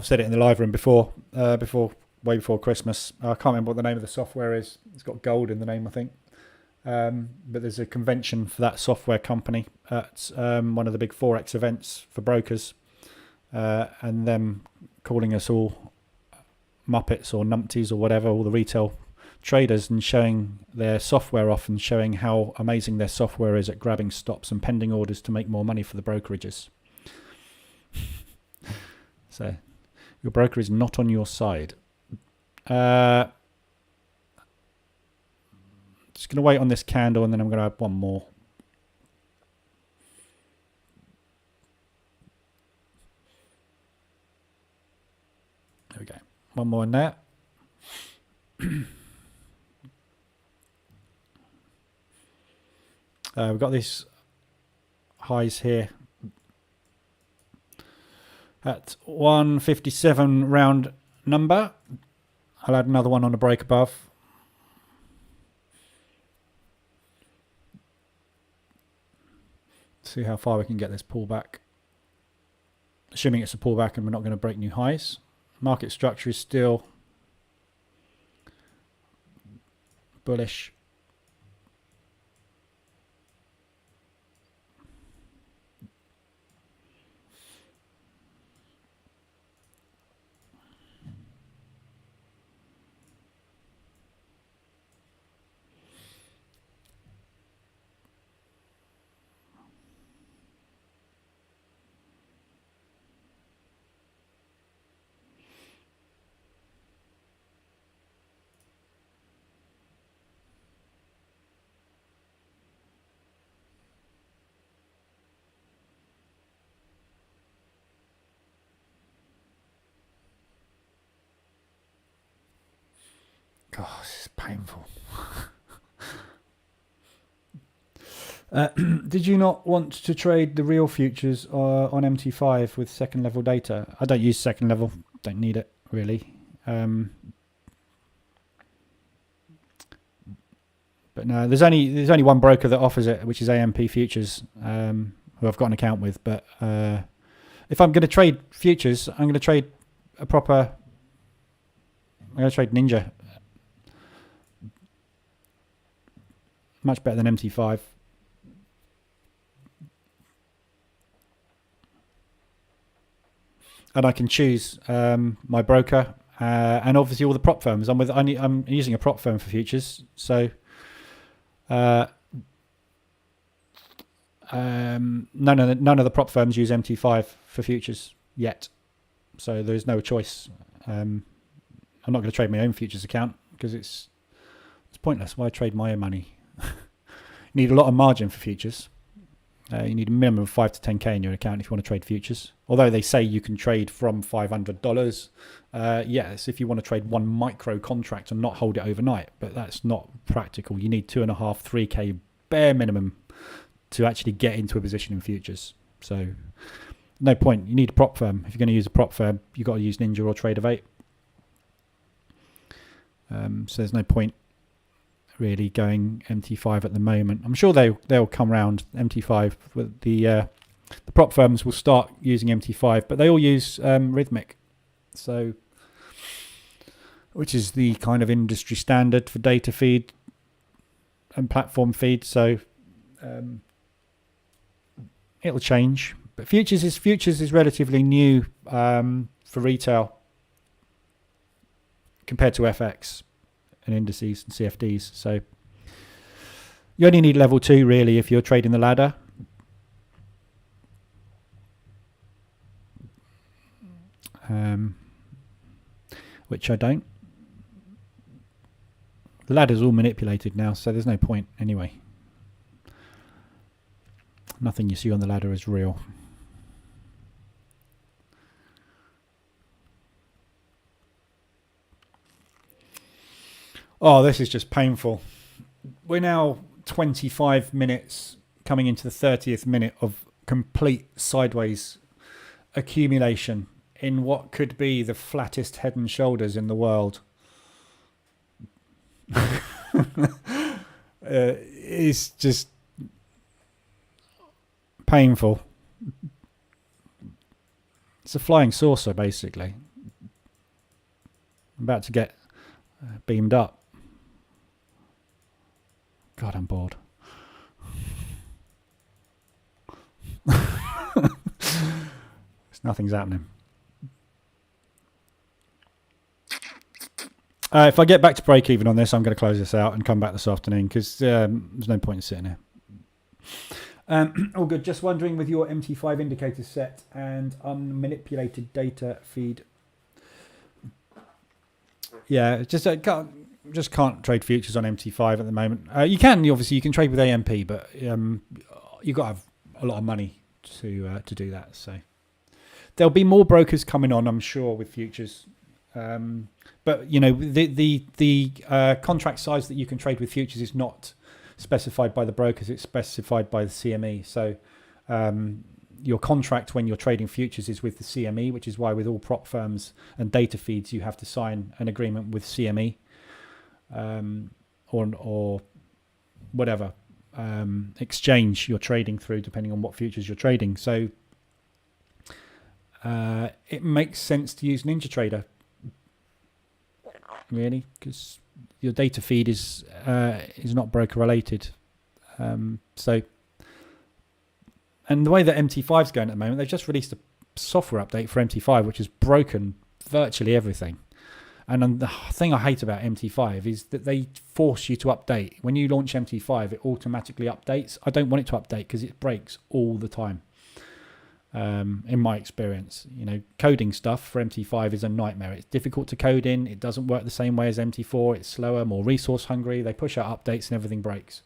said it in the live room before, way before Christmas. I can't remember what the name of the software is. It's got gold in the name, I think. But there's a convention for that software company at one of the big Forex events for brokers, and them calling us all Muppets or numpties or whatever, all the retail traders, and showing their software off and showing how amazing their software is at grabbing stops and pending orders to make more money for the brokerages. So your broker is not on your side. Just going to wait on this candle, and then I'm going to add one more. There we go. One more in there. We've got these highs here at 157 round number. I'll add another one on the break above. See how far we can get this pullback. Assuming it's a pullback and we're not going to break new highs. Market structure is still bullish. God, this is painful. Did you not want to trade the real futures on MT5 with second level data? I don't use second level. Don't need it, really. But no, there's only one broker that offers it, which is AMP Futures, who I've got an account with. But if I'm going to trade futures, I'm going to trade I'm going to trade Ninja. Much better than MT5. And I can choose my broker and obviously all the prop firms. I'm using a prop firm for futures, so none of the prop firms use MT5 for futures yet, so there's no choice. I'm not going to trade my own futures account because it's pointless. Why trade my own money? You need a lot of margin for futures. You need a minimum of 5 to 10k in your account if you want to trade futures. Although they say you can trade from $500. Yes, if you want to trade one micro contract and not hold it overnight, but that's not practical. You need 2.5, 3k bare minimum to actually get into a position in futures. So no point. You need a prop firm. If you're going to use a prop firm, you've got to use Ninja or Trade of 8. So there's no point really going MT5 at the moment. I'm sure they'll come around MT5. With the prop firms will start using MT5, but they all use Rhythmic, so which is the kind of industry standard for data feed and platform feed. So it'll change. But futures is relatively new for retail compared to FX and indices and CFDs. So you only need level 2 really if you're trading the ladder. Which I don't. The ladder's all manipulated now, so there's no point anyway. Nothing you see on the ladder is real. Oh, this is just painful. We're now 25 minutes coming into the 30th minute of complete sideways accumulation in what could be the flattest head and shoulders in the world. It's just painful. It's a flying saucer, basically. I'm about to get beamed up. God, I'm bored. Nothing's happening. If I get back to break even on this, I'm going to close this out and come back this afternoon because there's no point in sitting here. All good. Just wondering with your MT5 indicator set and unmanipulated data feed. Yeah, just can't trade futures on MT5 at the moment. You can trade with AMP, but you've got to have a lot of money to do that. So there'll be more brokers coming on, I'm sure, with futures. But you know, the contract size that you can trade with futures is not specified by the brokers; it's specified by the CME. So your contract when you're trading futures is with the CME, which is why with all prop firms and data feeds you have to sign an agreement with CME or whatever exchange you're trading through, depending on what futures you're trading. So it makes sense to use NinjaTrader, really, because your data feed is not broker related. So, and the way that MT5 is going at the moment, they've just released a software update for MT5, which has broken virtually everything. And the thing I hate about MT5 is that they force you to update. When you launch MT5, it automatically updates. I don't want it to update because it breaks all the time. In my experience, you know, coding stuff for MT5 is a nightmare. It's difficult to code in. It doesn't work the same way as MT4. It's slower, more resource hungry. They push out updates and everything breaks.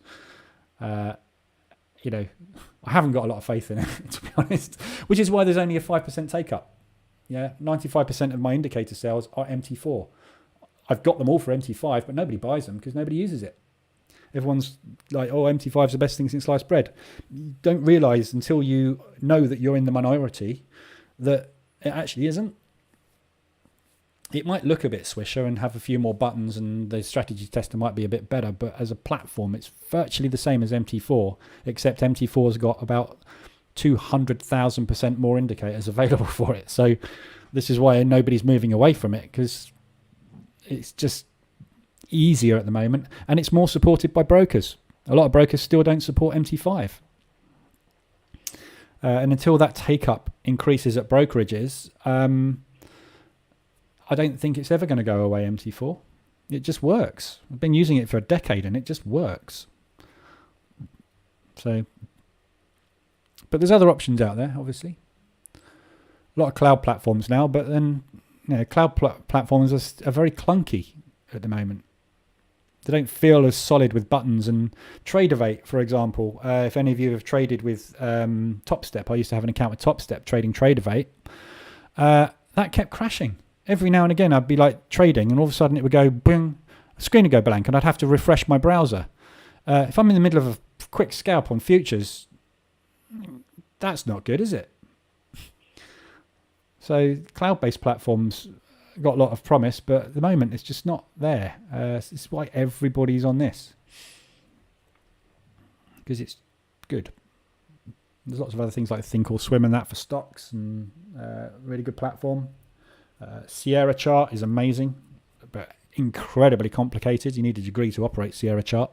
You know, I haven't got a lot of faith in it, to be honest, which is why there's only a 5% take up. Yeah, 95% of my indicator sales are MT4. I've got them all for MT5, but nobody buys them because nobody uses it. Everyone's like, oh, MT5 is the best thing since sliced bread. You don't realise until you know that you're in the minority that it actually isn't. It might look a bit swisher and have a few more buttons and the strategy tester might be a bit better, but as a platform, it's virtually the same as MT4, except MT4's got about 200,000% more indicators available for it. So this is why nobody's moving away from it, because it's just easier at the moment and it's more supported by brokers. A lot of brokers still don't support MT5. And until that take-up increases at brokerages, I don't think it's ever going to go away, MT4. It just works. I've been using it for a decade and it just works. So, but there's other options out there, obviously. A lot of cloud platforms now, but then cloud platforms are very clunky at the moment. They don't feel as solid with buttons. And Tradeovate, for example, if any of you have traded with TopStep, I used to have an account with TopStep trading Tradeovate. That kept crashing. Every now and again, I'd be like trading, and all of a sudden it would go boom, the screen would go blank, and I'd have to refresh my browser. If I'm in the middle of a quick scalp on futures, that's not good, is it? So cloud-based platforms got a lot of promise, but at the moment it's just not there. This is why everybody's on this, because it's good. There's lots of other things like Think or Swim and that for stocks, and really good platform. Sierra Chart is amazing, but incredibly complicated. You need a degree to operate Sierra Chart.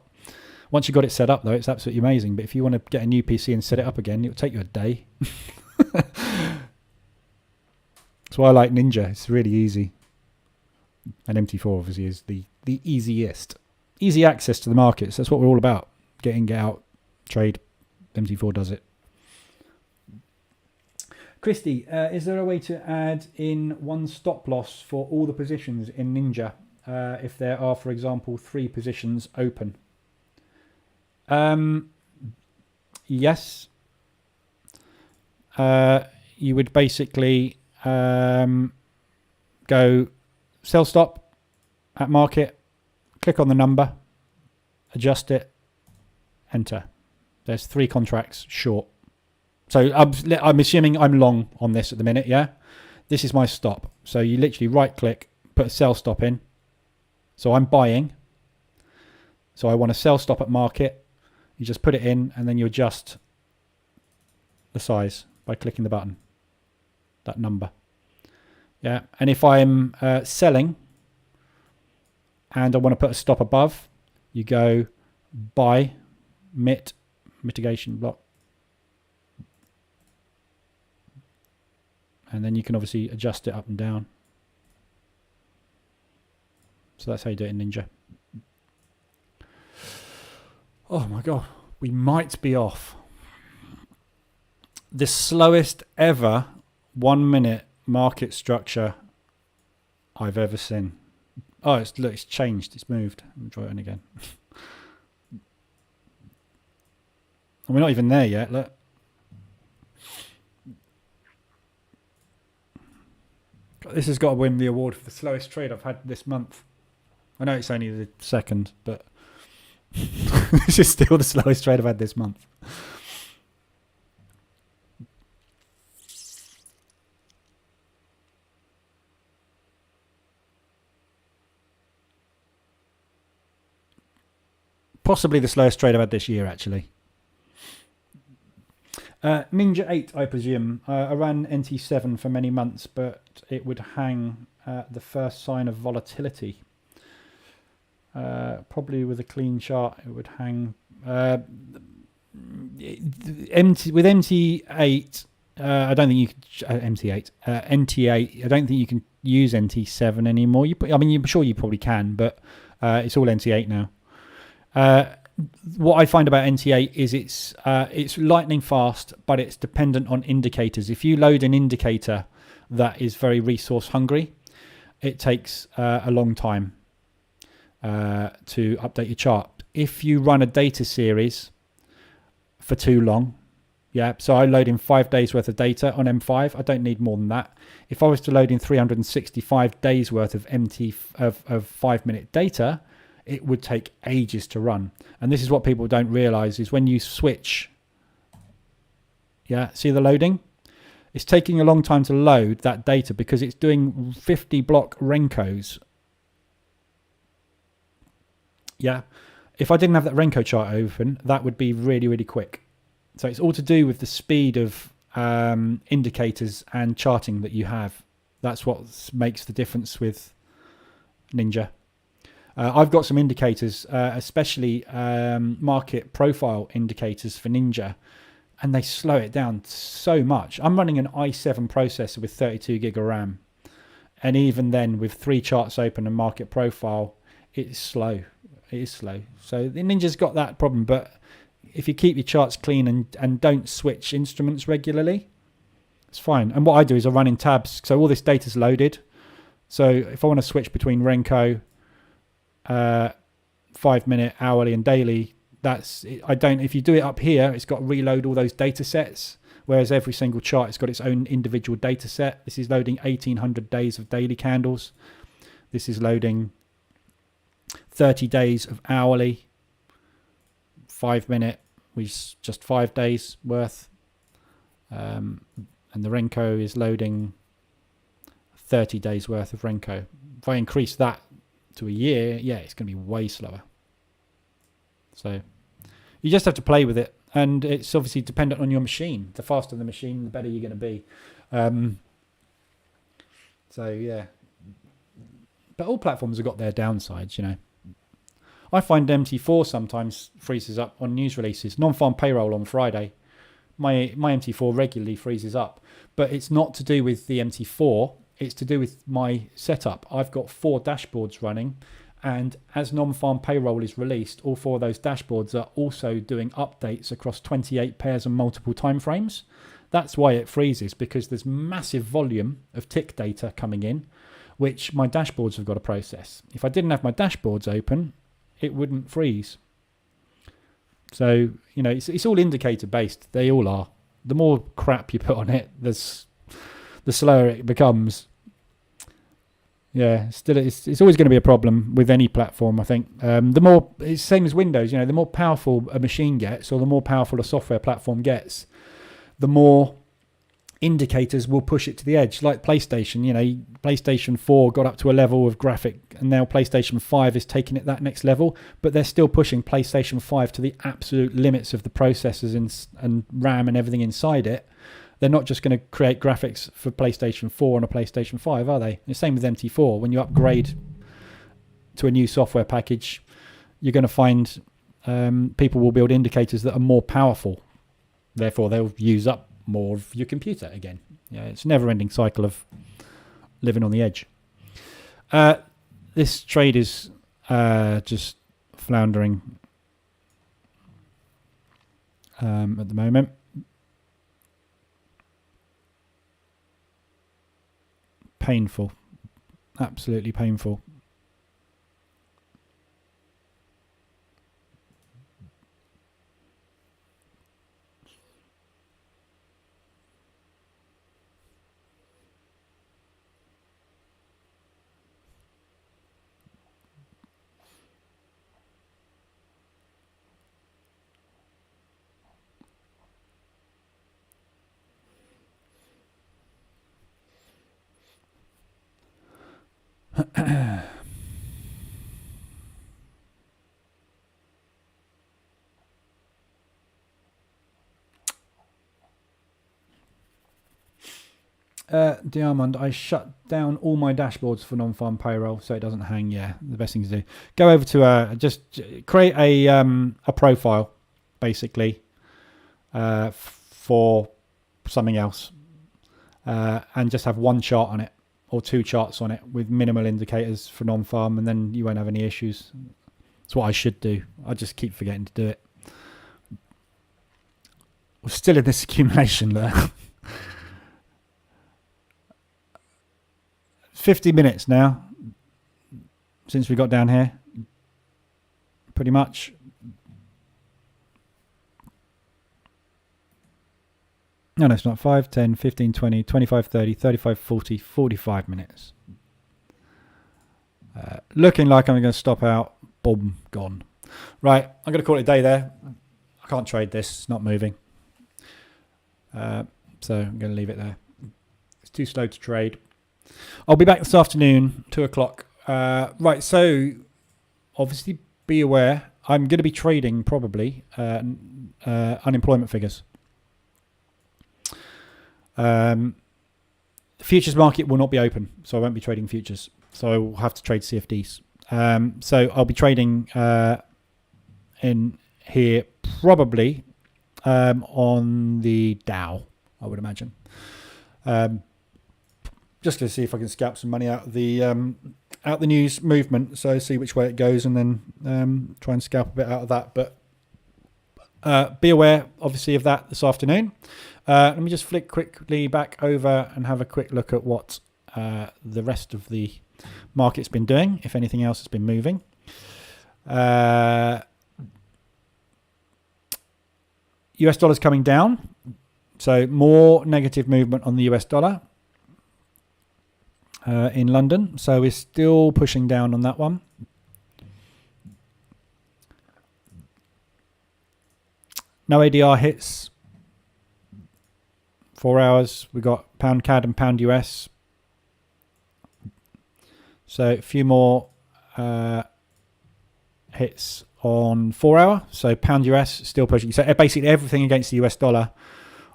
Once you've got it set up, though, it's absolutely amazing. But if you want to get a new PC and set it up again, it'll take you a day. That's why I like Ninja. It's really easy. And MT4 obviously is the easiest. Easy access to the markets. That's what we're all about. Get in, get out, trade. MT4 does it. Christy, is there a way to add in one stop loss for all the positions in Ninja if there are, for example, 3 positions open? Yes. You would basically go sell stop at market, click on the number, adjust it, enter. There's 3 contracts short. So I'm assuming I'm long on this at the minute, yeah? This is my stop. So you literally right-click, put a sell stop in. So I'm buying. So I want to sell stop at market. You just put it in, and then you adjust the size by clicking the button, that number. Yeah, and if I'm selling and I want to put a stop above, you go buy, mitigation block. And then you can obviously adjust it up and down. So that's how you do it in Ninja. Oh my God, we might be off. The slowest ever 1 minute market structure I've ever seen. Oh, it's changed. It's moved. Let me try it in again. And we're not even there yet. Look. This has got to win the award for the slowest trade I've had this month. I know it's only the second, but this is still the slowest trade I've had this month. Possibly the slowest trade I've had this year, actually. Ninja 8, I presume. I ran NT7 for many months, but it would hang the first sign of volatility. Probably with a clean chart, it would hang. With MT8, I don't think you could. MT8, NT8. I don't think you can use NT7 anymore. I'm sure you probably can, but it's all NT8 now. What I find about NT8 is it's lightning fast, but it's dependent on indicators. If you load an indicator that is very resource hungry, it takes a long time to update your chart. If you run a data series for too long, so I load in 5 days worth of data on M5. I don't need more than that. If I was to load in 365 days worth of of 5 minute data, it would take ages to run. And this is what people don't realize is when you switch, see the loading? It's taking a long time to load that data because it's doing 50 block Renkos. Yeah. If I didn't have that Renko chart open, that would be really, really quick. So it's all to do with the speed of indicators and charting that you have. That's what makes the difference with Ninja. I've got some indicators, especially market profile indicators for Ninja, and they slow it down so much. I'm running an i7 processor with 32 gig of RAM, and even then with 3 charts open and market profile, it's slow. It is slow. So the Ninja's got that problem, but if you keep your charts clean and don't switch instruments regularly, it's fine. And what I do is I run in tabs, so all this data's loaded. So if I want to switch between Renko, 5-minute, hourly and daily, if you do it up here, it's got to reload all those data sets, whereas every single chart has got its own individual data set. This is loading 1800 days of daily candles. This is loading 30 days of hourly, 5-minute, which is just 5 days worth. And the Renko is loading 30 days worth of Renko. If I increase that to a year, yeah, it's going to be way slower. So you just have to play with it, and it's obviously dependent on your machine. The faster the machine, the better you're going to be. So yeah, but all platforms have got their downsides, you know. I find MT4 sometimes freezes up on news releases. Non-farm payroll on Friday, my MT4 regularly freezes up, but it's not to do with the MT4. It's to do with my setup. I've got 4 dashboards running, and as non-farm payroll is released, all 4 of those dashboards are also doing updates across 28 pairs and multiple timeframes. That's why it freezes, because there's massive volume of tick data coming in, which my dashboards have got to process. If I didn't have my dashboards open, it wouldn't freeze. So, you know, it's all indicator based. They all are. The more crap you put on it, the slower it becomes. Yeah, still, it's always going to be a problem with any platform, I think. The more, it's same as Windows, you know, the more powerful a machine gets, or the more powerful a software platform gets, the more indicators will push it to the edge. Like PlayStation, you know, PlayStation 4 got up to a level of graphic, and now PlayStation 5 is taking it that next level, but they're still pushing PlayStation 5 to the absolute limits of the processors and RAM and everything inside it. They're not just going to create graphics for PlayStation 4 on a PlayStation 5, are they? The same with MT4. When you upgrade to a new software package, you're going to find people will build indicators that are more powerful. Therefore, they'll use up more of your computer again. Yeah, it's a never-ending cycle of living on the edge. This trade is just floundering at the moment. Painful, absolutely painful. Diamond, I shut down all my dashboards for non-farm payroll so it doesn't hang. Yeah, the best thing to do. Go over to just create a profile, basically, for something else, and just have one chart on it or 2 charts on it with minimal indicators for non-farm, and then you won't have any issues. That's what I should do. I just keep forgetting to do it. We're still in this accumulation there. 50 minutes now since we got down here, pretty much. No, it's not. 5, 10, 15, 20, 25, 30, 35, 40, 45 minutes. Looking like I'm going to stop out. Boom, gone. Right, I'm going to call it a day there. I can't trade this. It's not moving. So I'm going to leave it there. It's too slow to trade. I'll be back this afternoon, 2 o'clock. Right, so obviously be aware. I'm going to be trading probably unemployment figures. The futures market will not be open, so I won't be trading futures. So I will have to trade CFDs. So I'll be trading in here probably on the Dow, I would imagine. Just to see if I can scalp some money out of the news movement, so see which way it goes, and then try and scalp a bit out of that. But be aware, obviously, of that this afternoon. Let me just flick quickly back over and have a quick look at what the rest of the market's been doing, if anything else has been moving. US dollar's coming down, so more negative movement on the US dollar in London. So we're still pushing down on that one. No ADR hits. 4 hours. We got pound CAD and pound US. So a few more hits on 4 hour. So pound US still pushing. So basically everything against the US dollar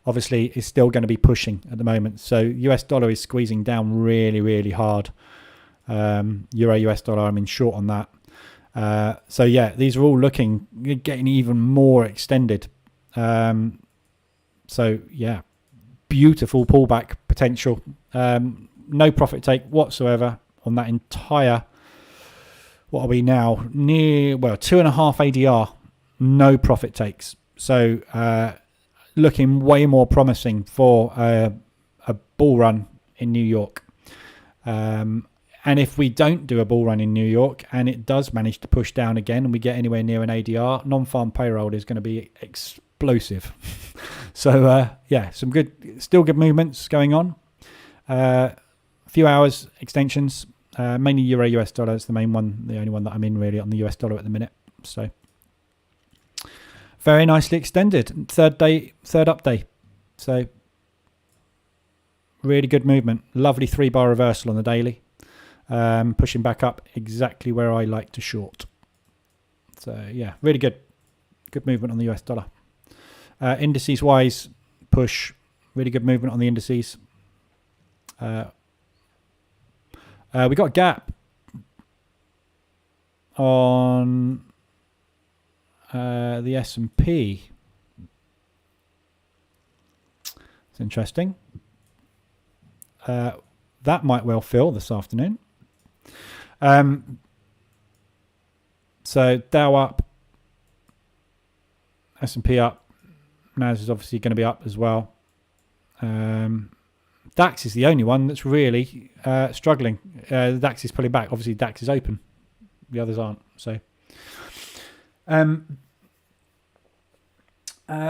obviously is still going to be pushing at the moment. So US dollar is squeezing down really, really hard. Euro US dollar, I'm in short on that. So yeah, these are all looking, getting even more extended. So yeah, beautiful pullback potential. No profit take whatsoever on that entire, what are we now? Near, well, 2.5 ADR, no profit takes. So looking way more promising for a bull run in New York. And if we don't do a bull run in New York and it does manage to push down again and we get anywhere near an ADR, non-farm payroll is going to be explosive. So yeah, some good, still good movements going on. A few hours extensions, mainly Euro US dollar is the main one, the only one that I'm in really on the US dollar at the minute. So very nicely extended. Third up day. So really good movement. Lovely 3-bar reversal on the daily. Pushing back up exactly where I like to short. So yeah, really good. Good movement on the US dollar. Indices wise, push. Really good movement on the indices. We got a gap on the S&P. It's interesting. That might well fill this afternoon. So Dow up, S&P up, NAS is obviously going to be up as well. DAX is the only one that's really struggling. The DAX is pulling back. Obviously, DAX is open. The others aren't. So,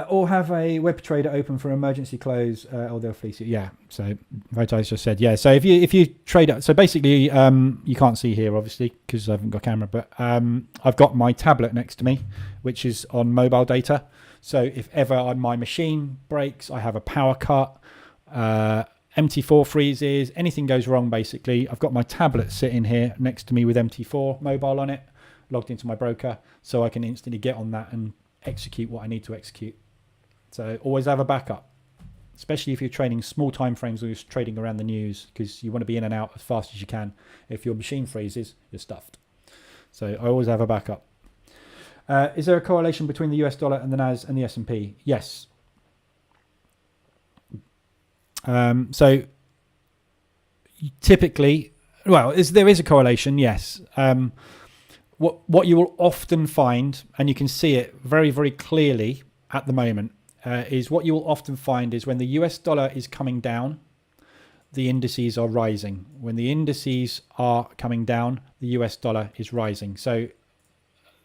or have a web trader open for emergency close, or they'll fleece you. Yeah. So Voti's just said, yeah. So if you trade it, so basically, you can't see here obviously because I haven't got a camera, but I've got my tablet next to me, which is on mobile data. So if ever my machine breaks, I have a power cut, MT4 freezes, anything goes wrong, basically, I've got my tablet sitting here next to me with MT4 mobile on it, logged into my broker, so I can instantly get on that and execute what I need to execute. So always have a backup, especially if you're trading small time frames or you're trading around the news, because you want to be in and out as fast as you can. If your machine freezes, you're stuffed. So I always have a backup. Is there a correlation between the US dollar and the NAS and the S&P? Yes. So typically, well, there is a correlation, yes. What you will often find, and you can see it very, very clearly at the moment, is what you will often find is when the US dollar is coming down, the indices are rising. When the indices are coming down, the US dollar is rising. So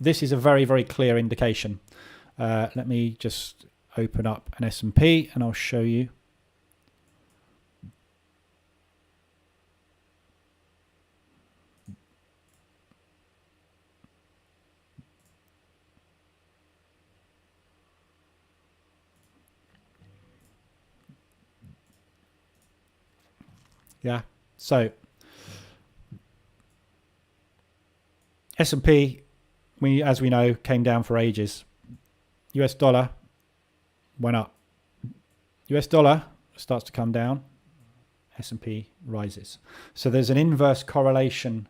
this is a very, very clear indication. Let me just open up an S&P and I'll show you. Yeah, so S&P, as we know, came down for ages. US dollar went up. US dollar starts to come down. S&P rises. So there's an inverse correlation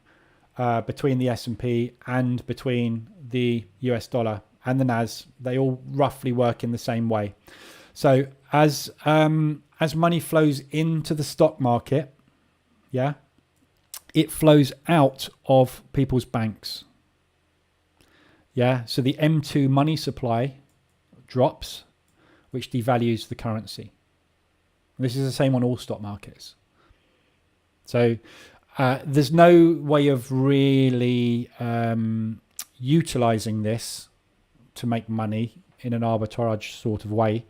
between the S&P and between the US dollar and the NAS. They all roughly work in the same way. So as money flows into the stock market, yeah, it flows out of people's banks. Yeah, so the M2 money supply drops, which devalues the currency. This is the same on all stock markets. So there's no way of really utilizing this to make money in an arbitrage sort of way.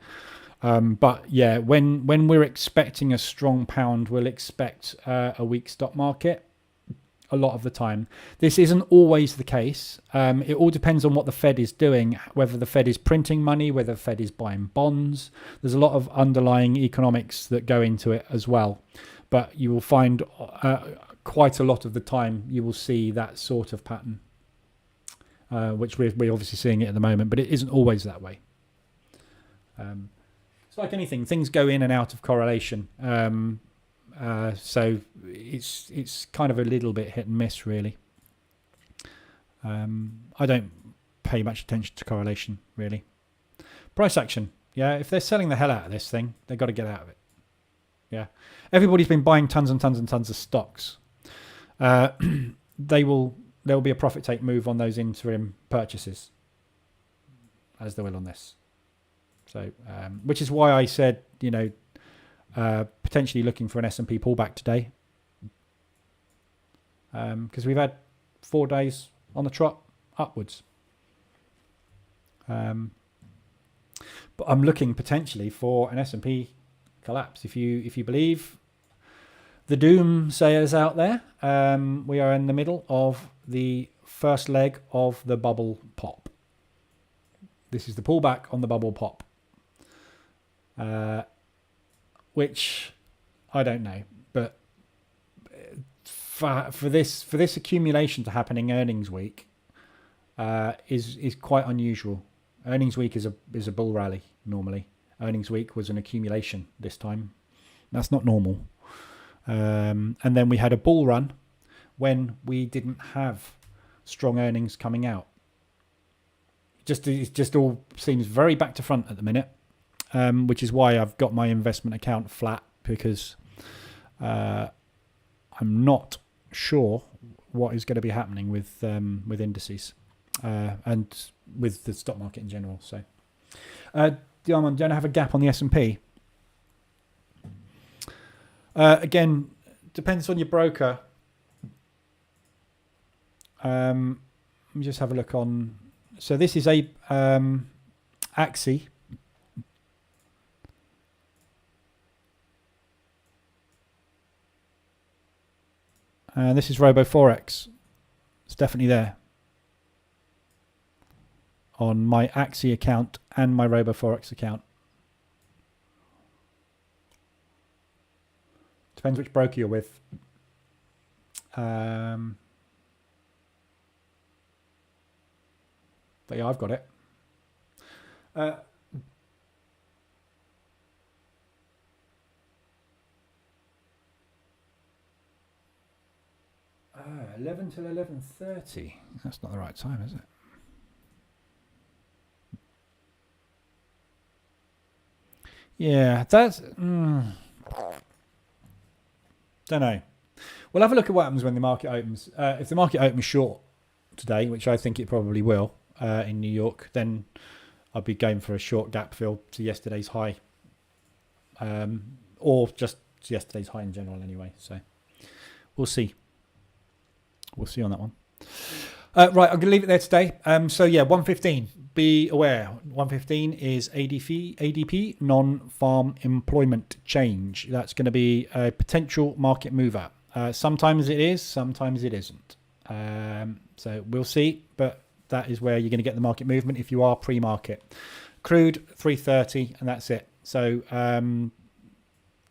But yeah, when we're expecting a strong pound, we'll expect a weak stock market a lot of the time. This isn't always the case. It all depends on what the Fed is doing, whether the Fed is printing money, whether the Fed is buying bonds. There's a lot of underlying economics that go into it as well. But you will find quite a lot of the time you will see that sort of pattern, which we're obviously seeing it at the moment, but it isn't always that way. It's like anything, things go in and out of correlation. So it's kind of a little bit hit and miss, really. I don't pay much attention to correlation, really. Price action. Yeah, if they're selling the hell out of this thing, they've got to get out of it. Yeah. Everybody's been buying tons and tons and tons of stocks. There will be a profit take move on those interim purchases, as there will on this. So, which is why I said, potentially looking for an S&P pullback today, because we've had 4 days on the trot upwards. But I'm looking potentially for an S&P collapse. If you believe the doomsayers out there, we are in the middle of the first leg of the bubble pop. This is the pullback on the bubble pop. Which I don't know, but for this accumulation to happen in earnings week is quite unusual. Earnings week is a bull rally normally. Earnings week was an accumulation this time. That's not normal. And then we had a bull run when we didn't have strong earnings coming out. It just all seems very back to front at the minute. Which is why I've got my investment account flat, because I'm not sure what is going to be happening with indices and with the stock market in general. So, Diamond, don't have a gap on the S&P. Again, depends on your broker. Let me just have a look on. So this is a Axie. And this is Forex. It's definitely there on my Axie account and my Forex account. Depends which broker you're with. But yeah, I've got it. 11 till 11:30. That's not the right time, is it? Yeah, that's... don't know. We'll have a look at what happens when the market opens. If the market opens short today, which I think it probably will in New York, then I'll be going for a short gap fill to yesterday's high. Or just yesterday's high in general anyway. So we'll see. We'll see on that one. Right, I'm going to leave it there today. So yeah, 115. Be aware, 115 is ADP, non-farm employment change. That's going to be a potential market mover. Sometimes it is, sometimes it isn't. So we'll see, but that is where you're going to get the market movement if you are pre-market. Crude 330, and that's it. So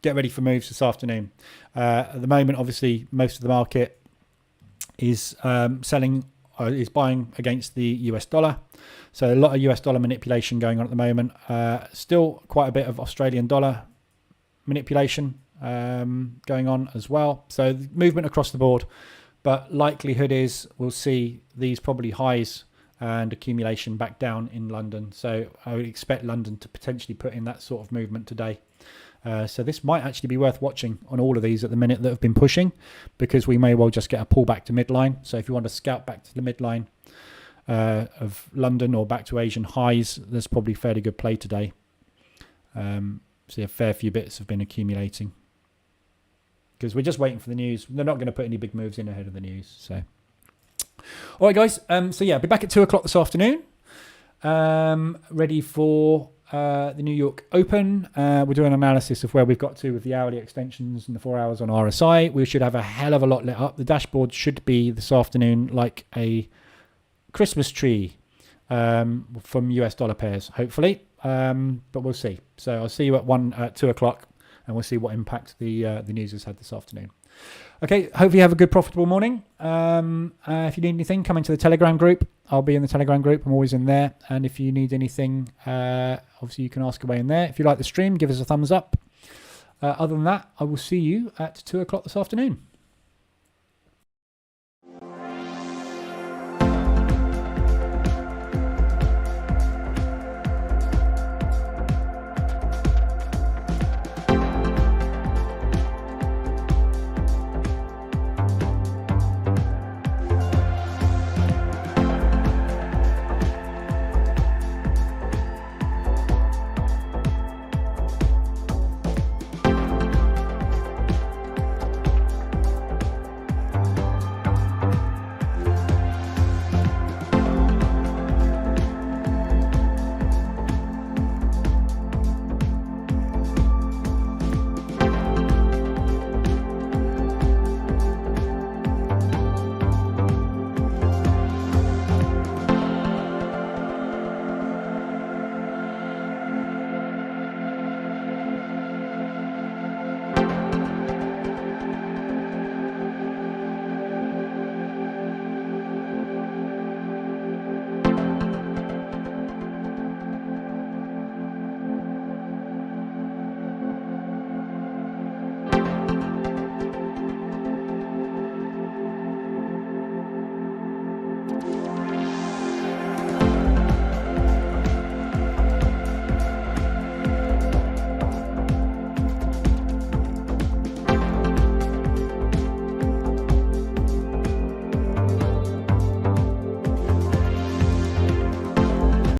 get ready for moves this afternoon. At the moment, obviously, most of the market is is buying against the US dollar. So a lot of US dollar manipulation going on at the moment. Still quite a bit of Australian dollar manipulation going on as well. So movement across the board. but likelihood is we'll see these probably highs and accumulation back down in London. So I would expect London to potentially put in that sort of movement today. So this might actually be worth watching on all of these at the minute that have been pushing, because we may well just get a pullback to midline. So if you want to scout back to the midline of London or back to Asian highs, there's probably fairly good play today. See, a fair few bits have been accumulating because we're just waiting for the news. They're not going to put any big moves in ahead of the news. So, all right, guys. So yeah, I'll be back at 2:00 this afternoon. Ready for the New York Open. We're doing an analysis of where we've got to with the hourly extensions and the 4 hours on RSI. We should have a hell of a lot lit up. The dashboard should be this afternoon like a Christmas tree from US dollar pairs, hopefully. But we'll see. So I'll see you at 2:00, and we'll see what impact the news has had this afternoon. Okay, hopefully you have a good, profitable morning. If you need anything, come into the Telegram group. I'll be in the Telegram group. I'm always in there. And if you need anything, obviously you can ask away in there. If you like the stream, give us a thumbs up. Other than that, I will see you at 2:00 this afternoon.